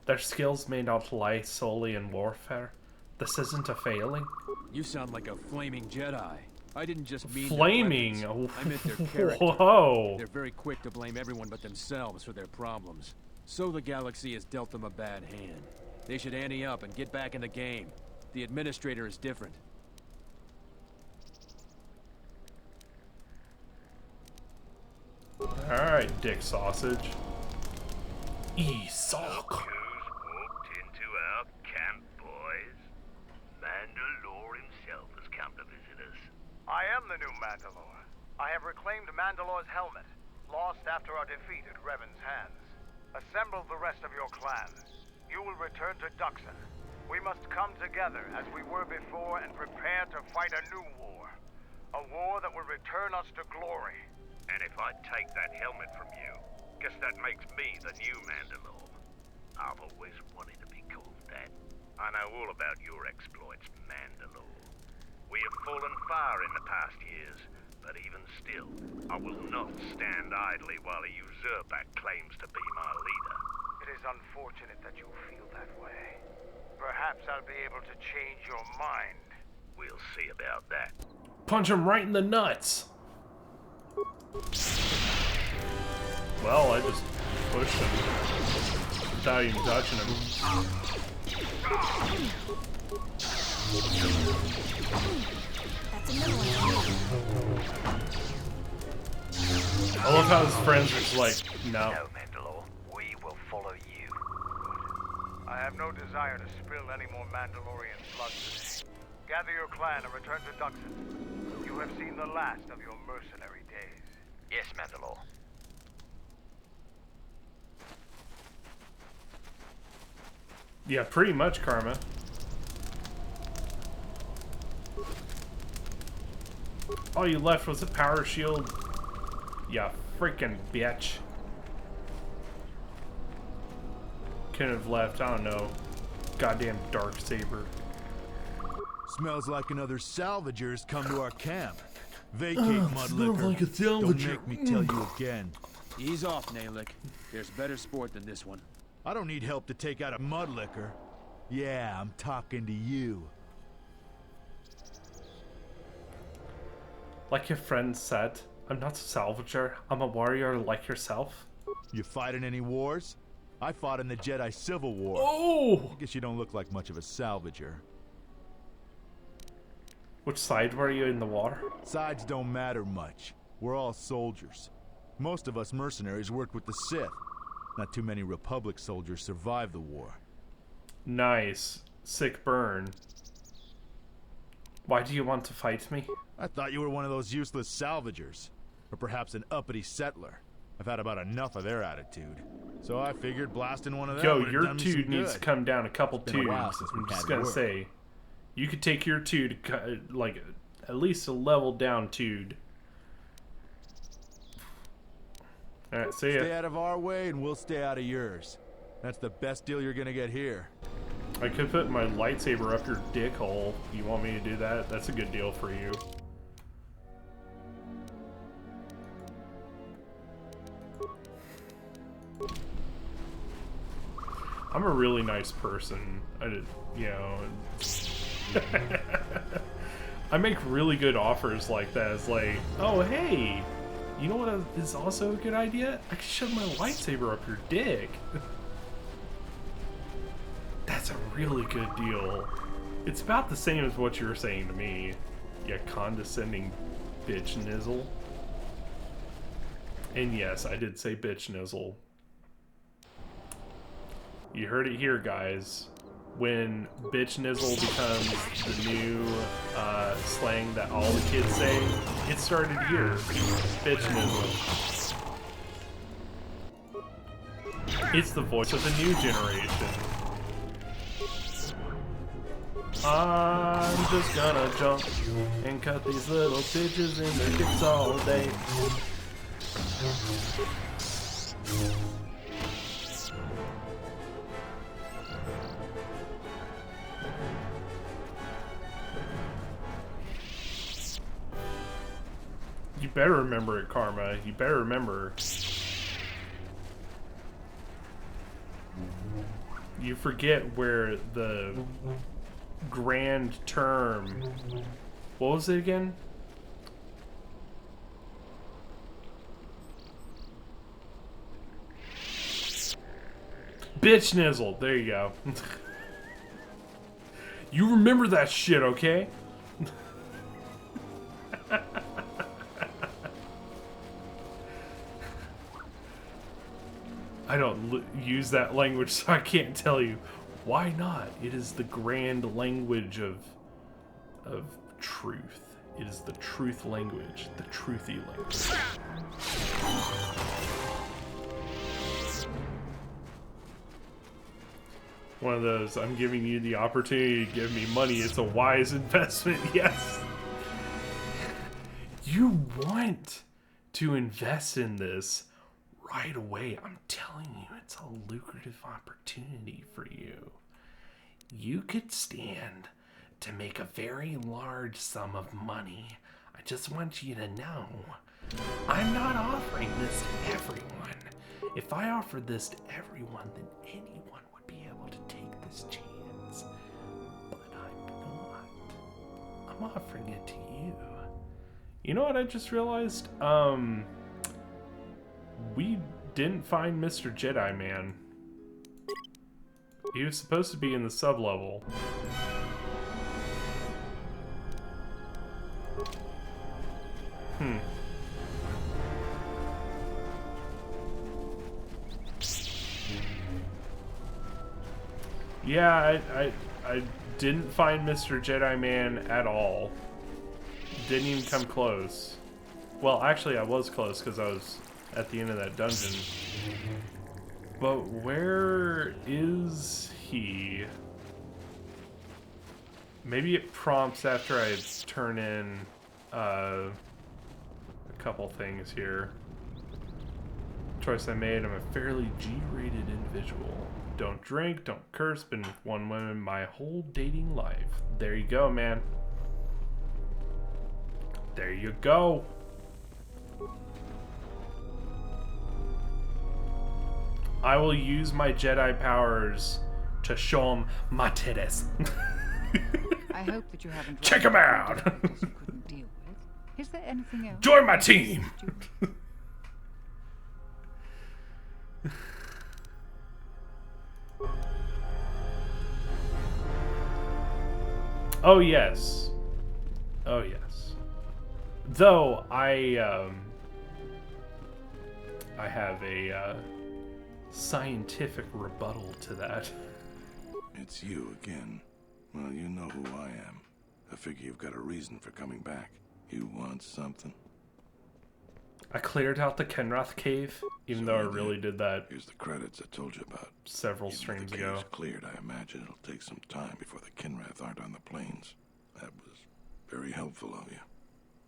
Their skills may not lie solely in warfare. This isn't a failing. You sound like a flaming Jedi. I didn't just mean flaming. Their weapons. I meant their character. Whoa. They're very quick to blame everyone but themselves for their problems. So the galaxy has dealt them a bad hand. They should ante up and get back in the game. The administrator is different. Alright, dick sausage. Sock. Walked into our camp, boys. Mandalore himself has come to visit us. I am the new Mandalore. I have reclaimed Mandalore's helmet, lost after our defeat at Revan's hands. Assemble the rest of your clan. You will return to Duxon. We must come together as we were before and prepare to fight a new war. A war that will return us to glory. And if I take that helmet from you, guess that makes me the new Mandalore. I've always wanted to be called that. I know all about your exploits, Mandalore. We have fallen far in the past years, but even still, I will not stand idly while a usurper claims to be my leader. It is unfortunate that you feel that way. Perhaps I'll be able to change your mind. We'll see about that. Punch him right in the nuts. Well, I just pushed him without even touching him. That's another one. I love how his friends are just like, no. No, Mandalore. We will follow you. Good. I have no desire to spill any more Mandalorian blood today. Gather your clan and return to Duxon. You have seen the last of your mercenary days. Yes, Mandalore. Yeah, pretty much, Karma. All you left was a power shield. Yeah, freaking bitch. Couldn't have left, I don't know, goddamn Darksaber. Smells like another salvager's come to our camp. Vacate, mud smells liquor. like a salvager. Don't make me tell you again. Ease off, Nalick. There's better sport than this one. I don't need help to take out a mud liquor. Yeah, I'm talking to you. Like your friend said, I'm not a salvager, I'm a warrior like yourself. You fighting any wars? I fought in the Jedi Civil War. Oh! I guess you don't look like much of a salvager. Which side were you in the water? Sides don't matter much. We're all soldiers. Most of us mercenaries worked with the Sith. Not too many Republic soldiers survived the war. Nice. Sick burn. Why do you want to fight me? I thought you were one of those useless salvagers. Or perhaps an uppity settler. I've had about enough of their attitude. So I figured blasting one of them would've your done me some dude needs good. to come down a couple It's been a while tubes. since we've I'm just had gonna work. say, you could take your two to like at least a level down dude. All right, see ya. Stay out of our way and we'll stay out of yours. That's the best deal you're gonna get here. I could put my lightsaber up your dick hole. You want me to do that? That's a good deal for you. I'm a really nice person. I make really good offers like that. It's like, oh hey, you know what is also a good idea? I can shove my lightsaber up your dick. That's a really good deal. It's about the same as what you were saying to me, you condescending bitch nizzle. And yes, I did say bitch nizzle. You heard it here, guys. When bitch nizzle becomes the new slang that all the kids say, it started here. Bitch nizzle. It's the voice of the new generation. I'm just gonna jump and cut these little bitches in their dicks all day. You better remember it, Karma. You better remember. You forget where the grand term... What was it again? Bitch nizzle. There you go. You remember that shit, okay? I don't use that language, so I can't tell you. Why not? It is the grand language of truth. It is the truth language, the truthy language. One of those, I'm giving you the opportunity to give me money. It's a wise investment, yes. You want to invest in this right away. I'm telling you, it's a lucrative opportunity for you. You could stand to make a very large sum of money. I just want you to know, I'm not offering this to everyone. If I offered this to everyone, then anyone would be able to take this chance. But I'm not. I'm offering it to you. You know what I just realized? We didn't find Mr. Jedi Man. He was supposed to be in the sub-level. Yeah, I didn't find Mr. Jedi Man at all. Didn't even come close. Well, actually, I was close because I was at the end of that dungeon. But where is he? Maybe it prompts after I turn in a couple things here. Choice I made, I'm a fairly G-rated individual. Don't drink, don't curse, been with one woman my whole dating life. There you go, man. There you go. I will use my Jedi powers to show him my titties. I hope that you haven't check him out. You couldn't deal with. Is there anything else? Join my team. Oh yes. Oh yes. Though I have a scientific rebuttal to that. It's you again. Well, you know who I am. I figure you've got a reason for coming back. You want something? I cleared out the Kenrath cave, even though I really did that. Here's the credits I told you about. Several streams ago. Even if the cave's cleared, I imagine it'll take some time before the Kenrath aren't on the plains. That was very helpful of you.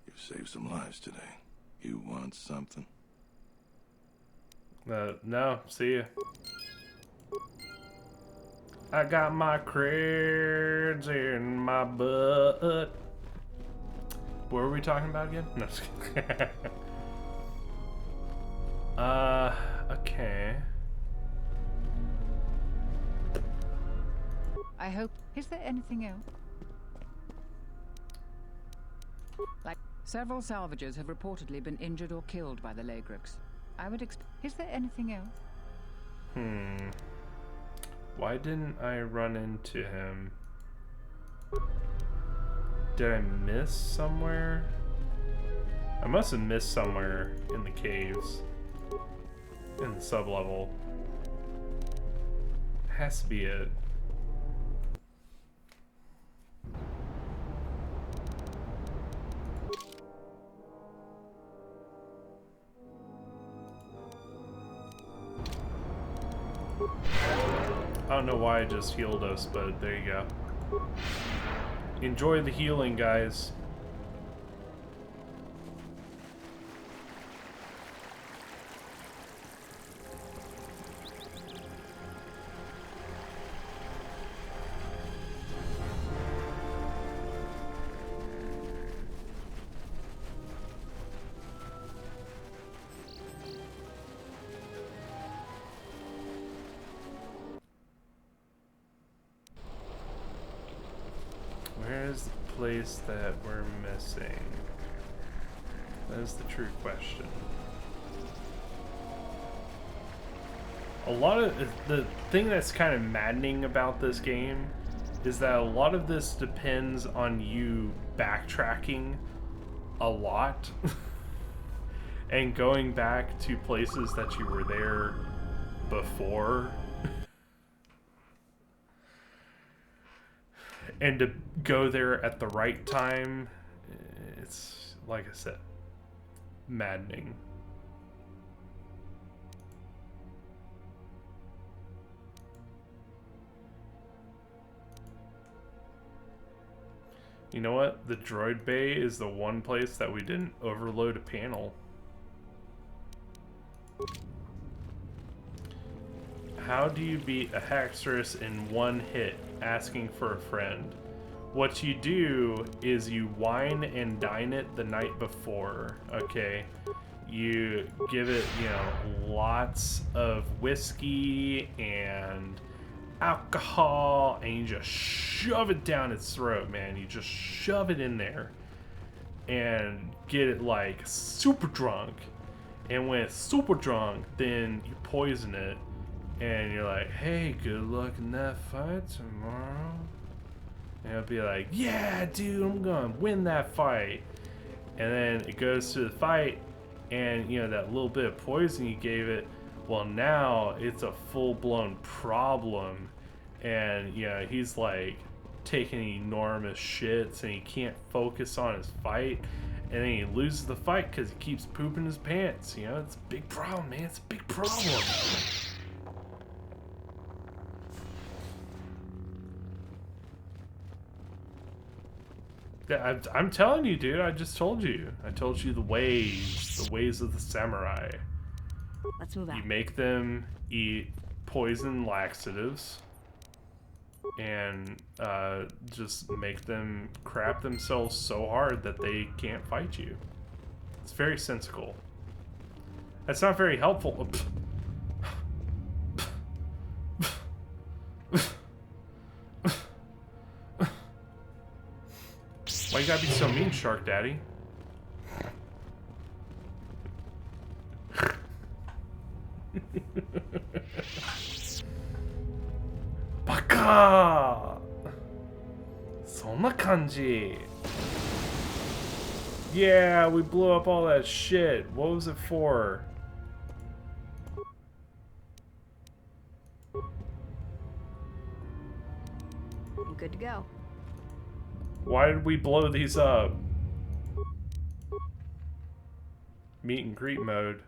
You've saved some lives today. You want something? No, see ya. I got my creds in my butt. What were we talking about again? No, just kidding. Okay. I hope. Is there anything else? Like several salvagers have reportedly been injured or killed by the Lagrix. I would expect. Is there anything else? Why didn't I run into him? Did I miss somewhere? I must have missed somewhere in the caves. In the sub-level. Has to be it. I don't know why I just healed us, but there you go. Enjoy the healing, guys. Where's the place that we're missing? That is the true question. A lot of the thing that's kind of maddening about this game is that a lot of this depends on you backtracking a lot and going back to places that you were there before. And to go there at the right time, it's, like I said, maddening. You know what? The droid bay is the one place that we didn't overload a panel. How do you beat a Haxorus in one hit? Asking for a friend. What you do is you wine and dine it the night before, okay? You give it, you know, lots of whiskey and alcohol, and you just shove it down its throat, man. You just shove it in there and get it like super drunk. And when it's super drunk, then you poison it. And you're like, hey, good luck in that fight tomorrow. And it'll be like, yeah, dude, I'm gonna win that fight. And then it goes to the fight, and you know, that little bit of poison you gave it, well, now it's a full-blown problem. And you know, he's like taking enormous shits, and he can't focus on his fight. And then he loses the fight because he keeps pooping his pants. You know, it's a big problem, man. It's a big problem. Yeah, I'm telling you, dude. I just told you. I told you the ways of the samurai. Let's move out. You make them eat poison laxatives, and just make them crap themselves so hard that they can't fight you. It's very sensical. That's not very helpful. Why you gotta be so mean, Shark Daddy? Baka! そんな感じ. Yeah, we blew up all that shit. What was it for? I'm good to go. Why did we blow these up? Meet and greet mode.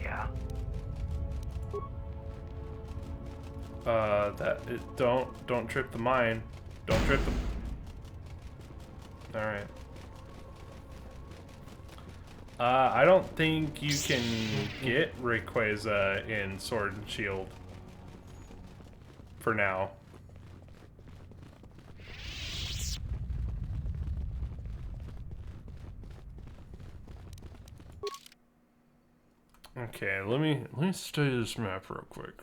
Yeah. Don't trip the mine. Don't trip the. All right. I don't think you can get Rayquaza in Sword and Shield. For now. Okay, let me study this map real quick.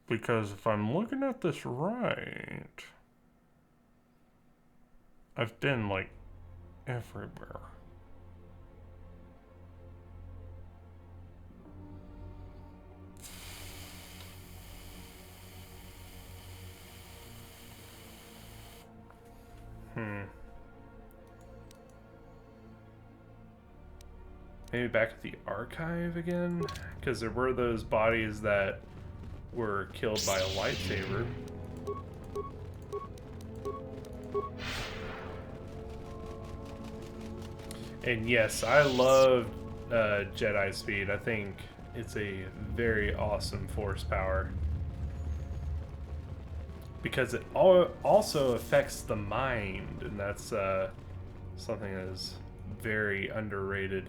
Because if I'm looking at this right, I've been like everywhere. Maybe back at the archive again? Because there were those bodies that were killed by a lightsaber. And yes, I love Jedi speed. I think it's a very awesome force power. Because it also affects the mind, and that's something that is very underrated.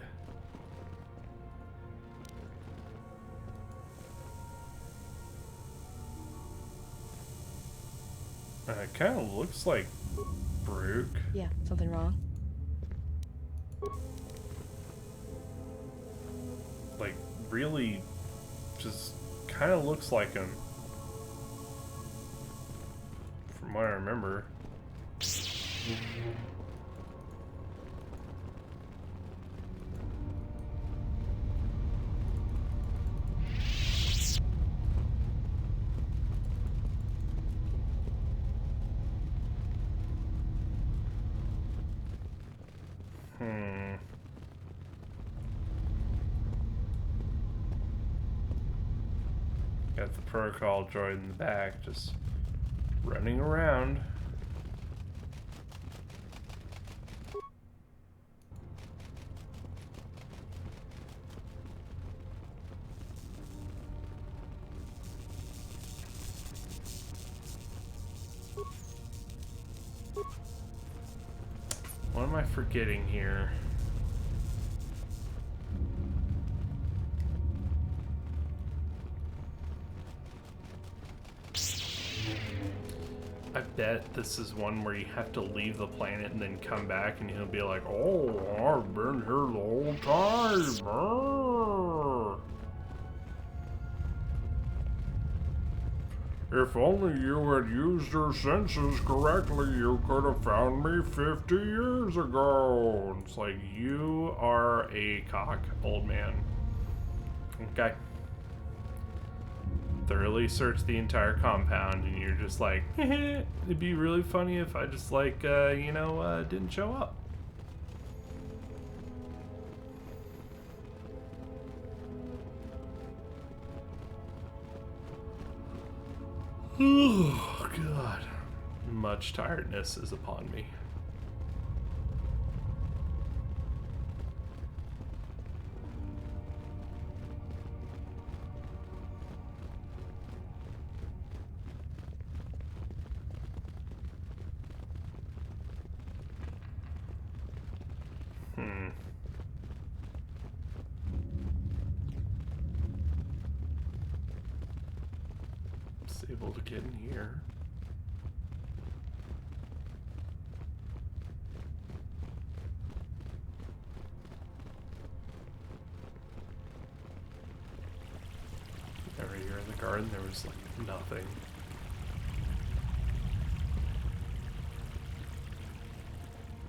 It kind of looks like Brooke? Yeah, something wrong? Like, really just kind of looks like him. From what I remember. Got the protocol droid in the back, just running around. What am I forgetting here? I bet this is one where you have to leave the planet and then come back and he'll be like, oh, I've been here the whole time. If only you had used your senses correctly, you could have found me 50 years ago. It's like, you are a cock, old man. Okay. Thoroughly search the entire compound, and you're just like, it'd be really funny if I just, like, didn't show up. Oh, God. Much tiredness is upon me. Able to get in here. Over here in the garden, there was like nothing.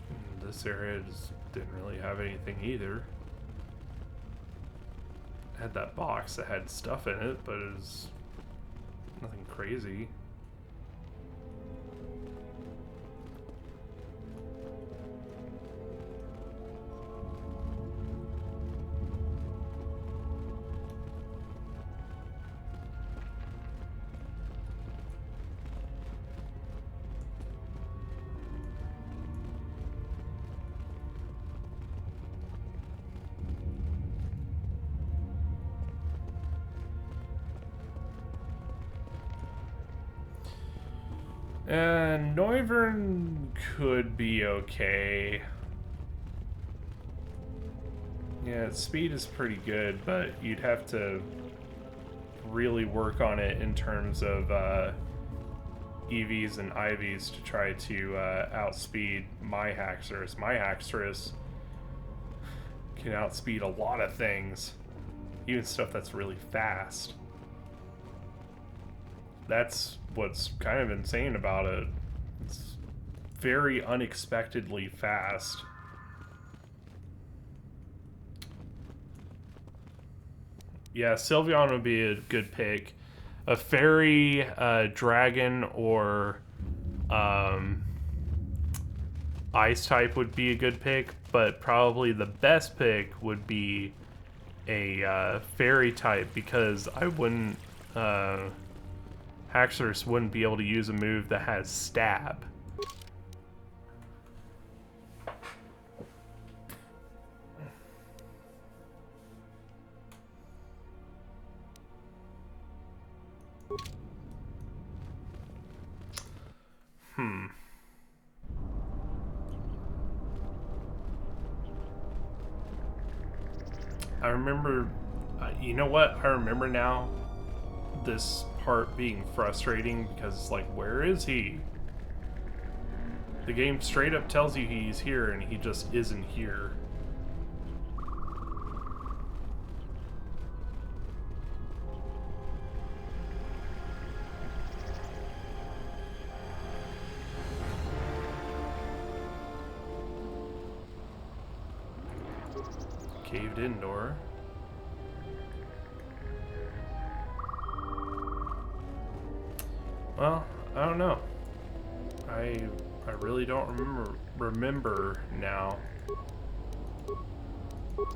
And this area just didn't really have anything either. It had that box that had stuff in it, but it was nothing crazy. Noivern could be okay. Yeah, its speed is pretty good, but you'd have to really work on it in terms of EVs and IVs to try to outspeed my Haxorus. My Haxorus can outspeed a lot of things, even stuff that's really fast. That's what's kind of insane about it. It's very unexpectedly fast. Yeah, Sylveon would be a good pick. A fairy, dragon, or ice type would be a good pick, but probably the best pick would be a fairy type, because I wouldn't... Haxorus wouldn't be able to use a move that has stab. I remember, you know what? I remember now this part being frustrating because it's like, where is he? The game straight up tells you he's here, and he just isn't here. Caved in door. Well, I don't know. I really don't remember now.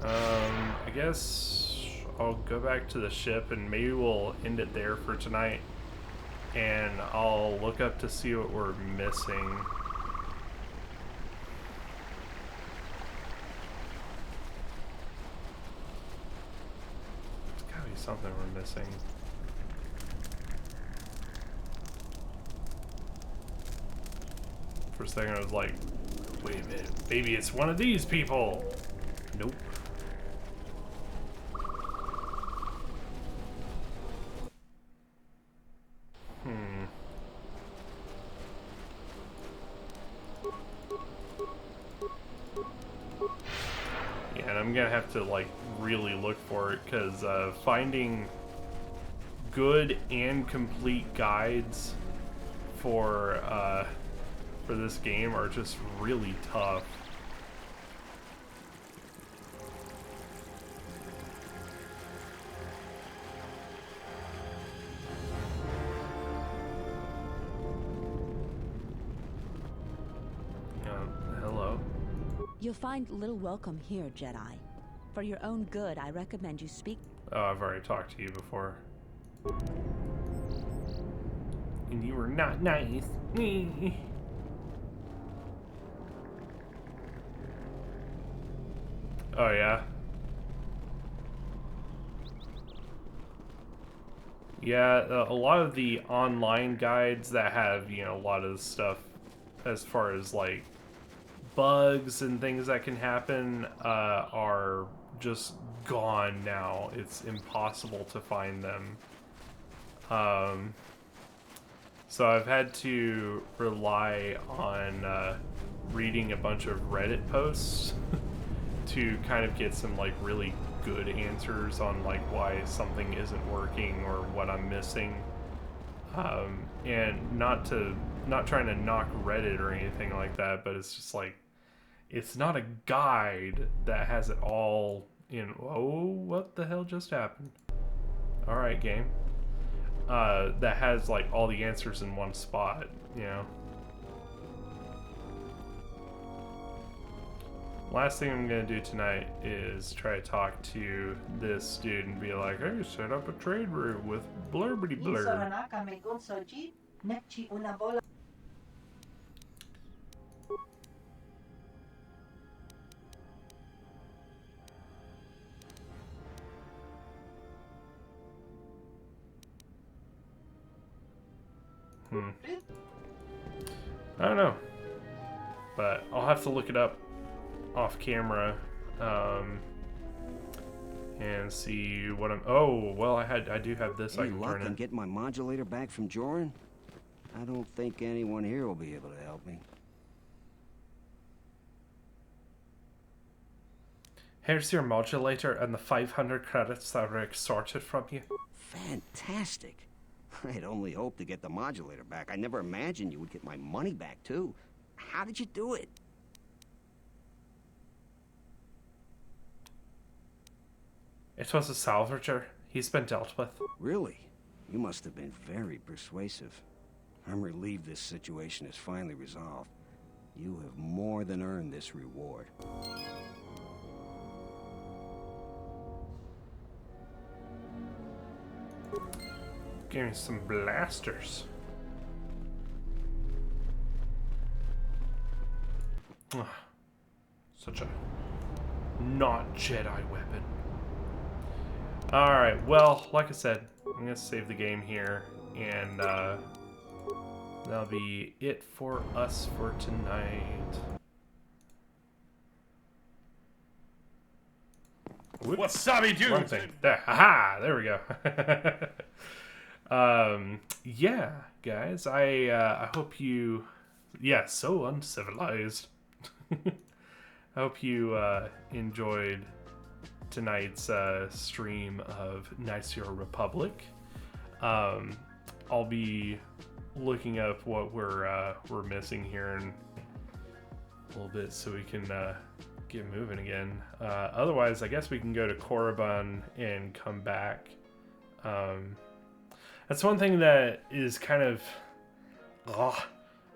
I guess I'll go back to the ship and maybe we'll end it there for tonight. And I'll look up to see what we're missing. There's gotta be something we're missing. For a second I was like, wait a minute, maybe it's one of these people. Nope. Yeah, and I'm gonna have to like really look for it, because finding good and complete guides for this game are just really tough. Hello? You'll find little welcome here, Jedi. For your own good, I recommend you speak. Oh, I've already talked to you before. And you were not nice. Oh, yeah? Yeah, a lot of the online guides that have, you know, a lot of stuff as far as, like, bugs and things that can happen are just gone now. It's impossible to find them. So I've had to rely on reading a bunch of Reddit posts to kind of get some like really good answers on like why something isn't working or what I'm missing. And not trying to knock Reddit or anything like that, but it's just like, it's not a guide that has it all in. Oh, what the hell just happened? All right, game. That has like all the answers in one spot, you know. Last thing I'm gonna do tonight is try to talk to this dude and be like, hey, set up a trade route with blurbity blur. I don't know, but I'll have to look it up off camera and see what I'm. Oh, well, I do have this. I can turn in in. Getting my modulator back from Joran? I don't think anyone here will be able to help me. Here's your modulator and the 500 credits that were extorted from you. Fantastic. I had only hoped to get the modulator back. I never imagined you would get my money back, too. How did you do it? It was a salvager. He's been dealt with. Really? You must have been very persuasive. I'm relieved this situation is finally resolved. You have more than earned this reward. Give me some blasters. Such a not Jedi weapon. Alright, well, like I said, I'm gonna save the game here, and that'll be it for us for tonight. Whoops. Wasabi dude! Wrong thing. There, haha, there we go. Yeah, guys, I hope you Yeah, so uncivilized. I hope you enjoyed tonight's stream of Nicer Republic. I'll be looking up what we're missing here in a little bit so we can get moving again. Otherwise, I guess we can go to Korriban and come back. That's one thing that is kind of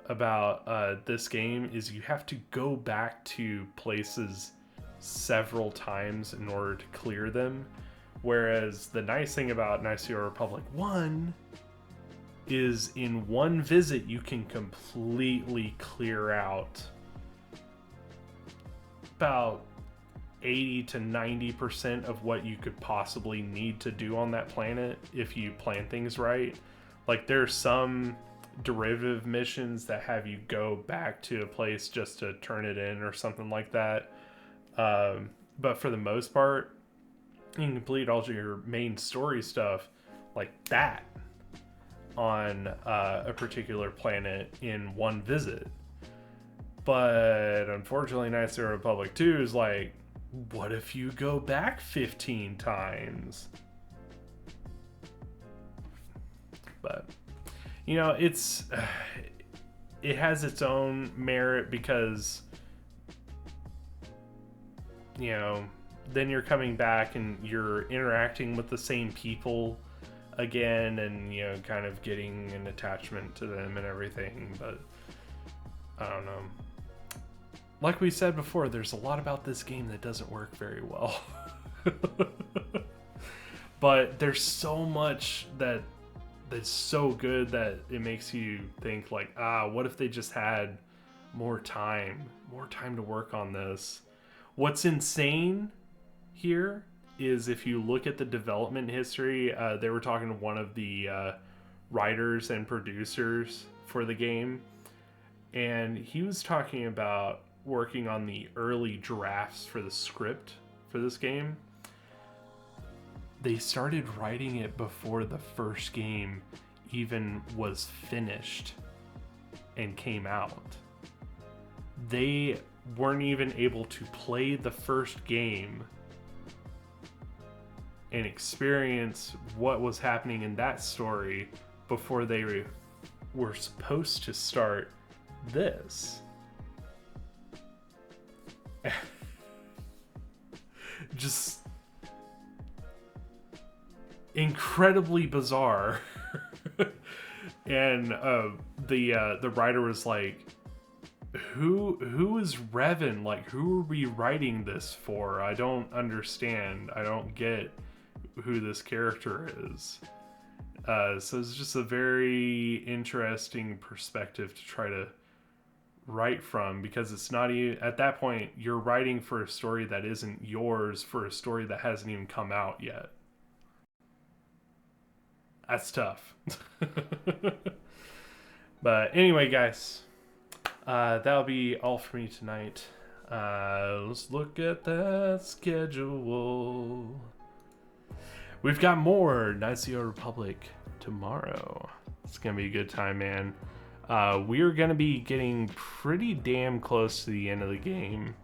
about this game is you have to go back to places several times in order to clear them. Whereas the nice thing about Nicer Republic 1 is in one visit you can completely clear out about 80 to 90% of what you could possibly need to do on that planet if you plan things right. Like there's some derivative missions that have you go back to a place just to turn it in or something like that. But for the most part, you can complete all your main story stuff like that on a particular planet in one visit. But unfortunately, Knights of the Republic 2 is like, what if you go back 15 times? But, you know, it has its own merit because, you know, then you're coming back and you're interacting with the same people again and, you know, kind of getting an attachment to them and everything. But I don't know. Like we said before, there's a lot about this game that doesn't work very well. But there's so much that's so good that it makes you think like, what if they just had more time to work on this? What's insane here is if you look at the development history, they were talking to one of the writers and producers for the game, and he was talking about working on the early drafts for the script for this game. They started writing it before the first game even was finished and came out. They weren't even able to play the first game and experience what was happening in that story before they were supposed to start this. Just incredibly bizarre. And the writer was like, who is Revan? Like, who are we writing this for? I don't understand. I don't get who this character is. So it's just a very interesting perspective to try to write from, because it's not even at that point you're writing for a story that isn't yours, for a story that hasn't even come out yet. That's tough. But anyway, guys, that'll be all for me tonight. Let's look at that schedule. We've got more Knights of the Old Republic tomorrow. It's gonna be a good time, man. We're going to be getting pretty damn close to the end of the game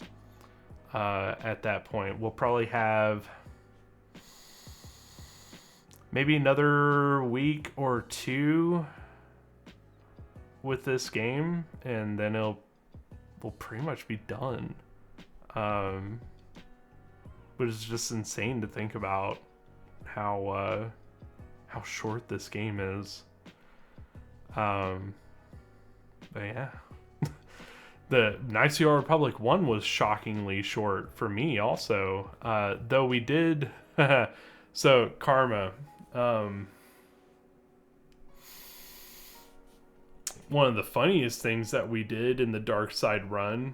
at that point. We'll probably have maybe another week or two with this game, and then we'll pretty much be done. But it's just insane to think about how short this game is. But yeah, the Knights of the Old Republic 1 was shockingly short for me also. Though we did, so Karma, one of the funniest things that we did in the Dark Side run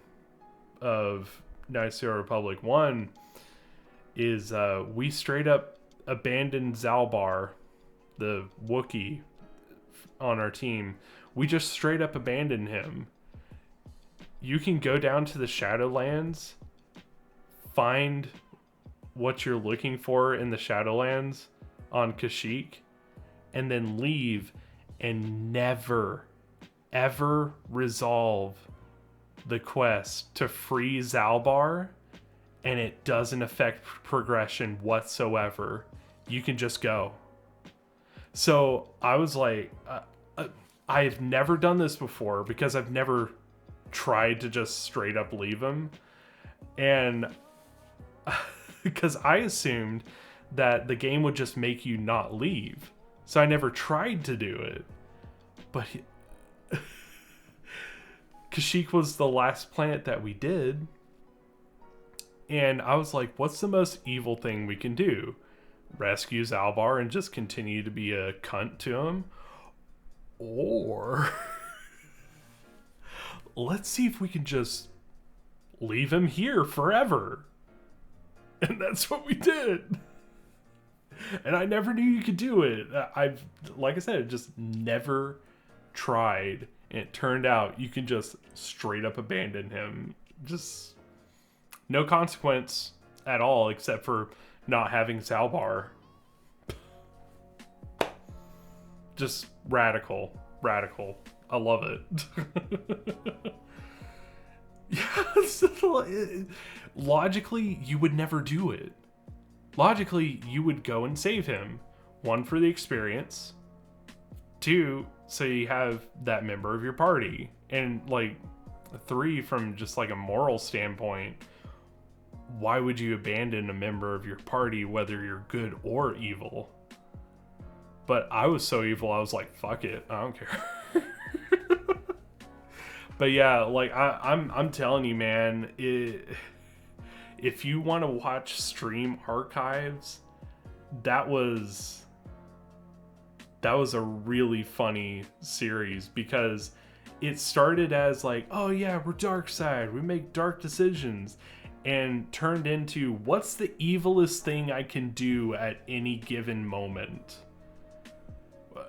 of Knights of the Old Republic 1 is we straight up abandoned Zalbar, the Wookiee on our team. We just straight up abandoned him. You can go down to the Shadowlands, find what you're looking for in the Shadowlands on Kashyyyk, and then leave and never, ever resolve the quest to free Zalbar and it doesn't affect progression whatsoever, you can just go. So I was like, I've never done this before because I've never tried to just straight up leave him. And because I assumed that the game would just make you not leave. So I never tried to do it. But Kashyyyk was the last planet that we did. And I was like, what's the most evil thing we can do? Rescue Zalbar and just continue to be a cunt to him? Or let's see if we can just leave him here forever. And that's what we did. And I never knew you could do it. Like I said, just never tried. And it turned out you can just straight up abandon him. Just no consequence at all, except for not having Zalbar. Just radical. I love it. Yeah, logically, you would never do it. Logically, you would go and save him. 1, for the experience. 2, so you have that member of your party. And, like, 3, from just, like, a moral standpoint, why would you abandon a member of your party, whether you're good or evil? But I was so evil, I was like, fuck it, I don't care. But yeah, like, I'm telling you, man, if you want to watch stream archives, that was a really funny series, because it started as like, oh yeah, we're dark side, we make dark decisions, and turned into, what's the evilest thing I can do at any given moment?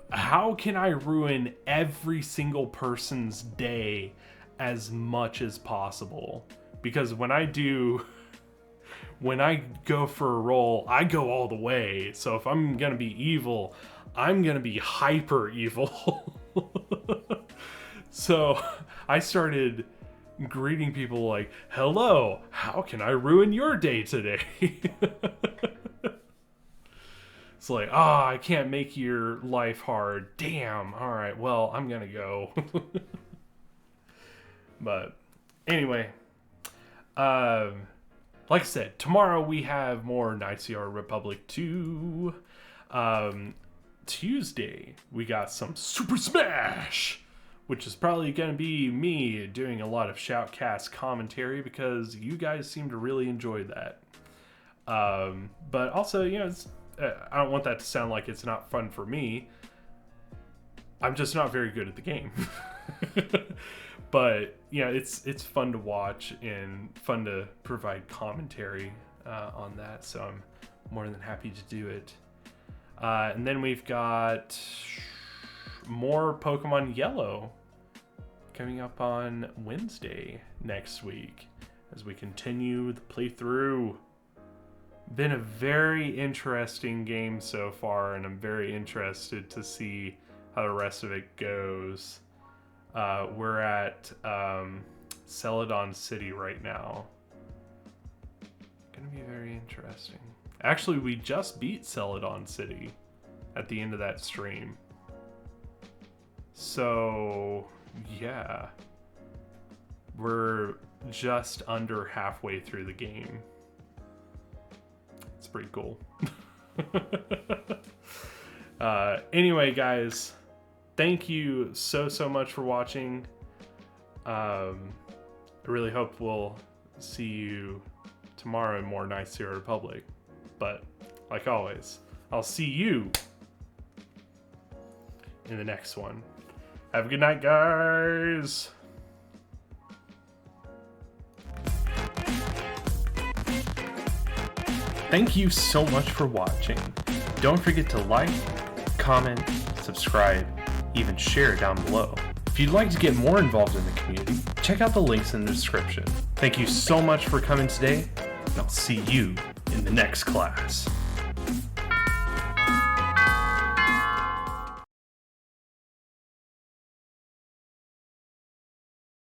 How can I ruin every single person's day as much as possible? Because when I go for a roll, I go all the way. So if I'm gonna be evil, I'm gonna be hyper evil. So I started greeting people like, hello, how can I ruin your day today? It's like, I can't make your life hard. Damn. All right, well, I'm gonna go. But anyway, like I said, tomorrow we have more Knights of the Old Republic 2. Tuesday, we got some Super Smash, which is probably going to be me doing a lot of Shoutcast commentary because you guys seem to really enjoy that. But also, you know, I don't want that to sound like it's not fun for me. I'm just not very good at the game. But, you know, it's fun to watch and fun to provide commentary on that. So I'm more than happy to do it. And then we've got more Pokemon Yellow coming up on Wednesday next week as we continue the playthrough. Been a very interesting game so far, and I'm very interested to see how the rest of it goes. We're at Celadon City right now. Gonna be very interesting. Actually, we just beat Celadon City at the end of that stream. So, yeah. We're just under halfway through the game. It's pretty cool. Anyway, guys, thank you so much for watching. I really hope we'll see you tomorrow in more Knights of the Old Republic. But, like always, I'll see you in the next one. Have a good night, guys! Thank you so much for watching. Don't forget to like, comment, subscribe, even share down below. If you'd like to get more involved in the community, check out the links in the description. Thank you so much for coming today, and I'll see you in the next class.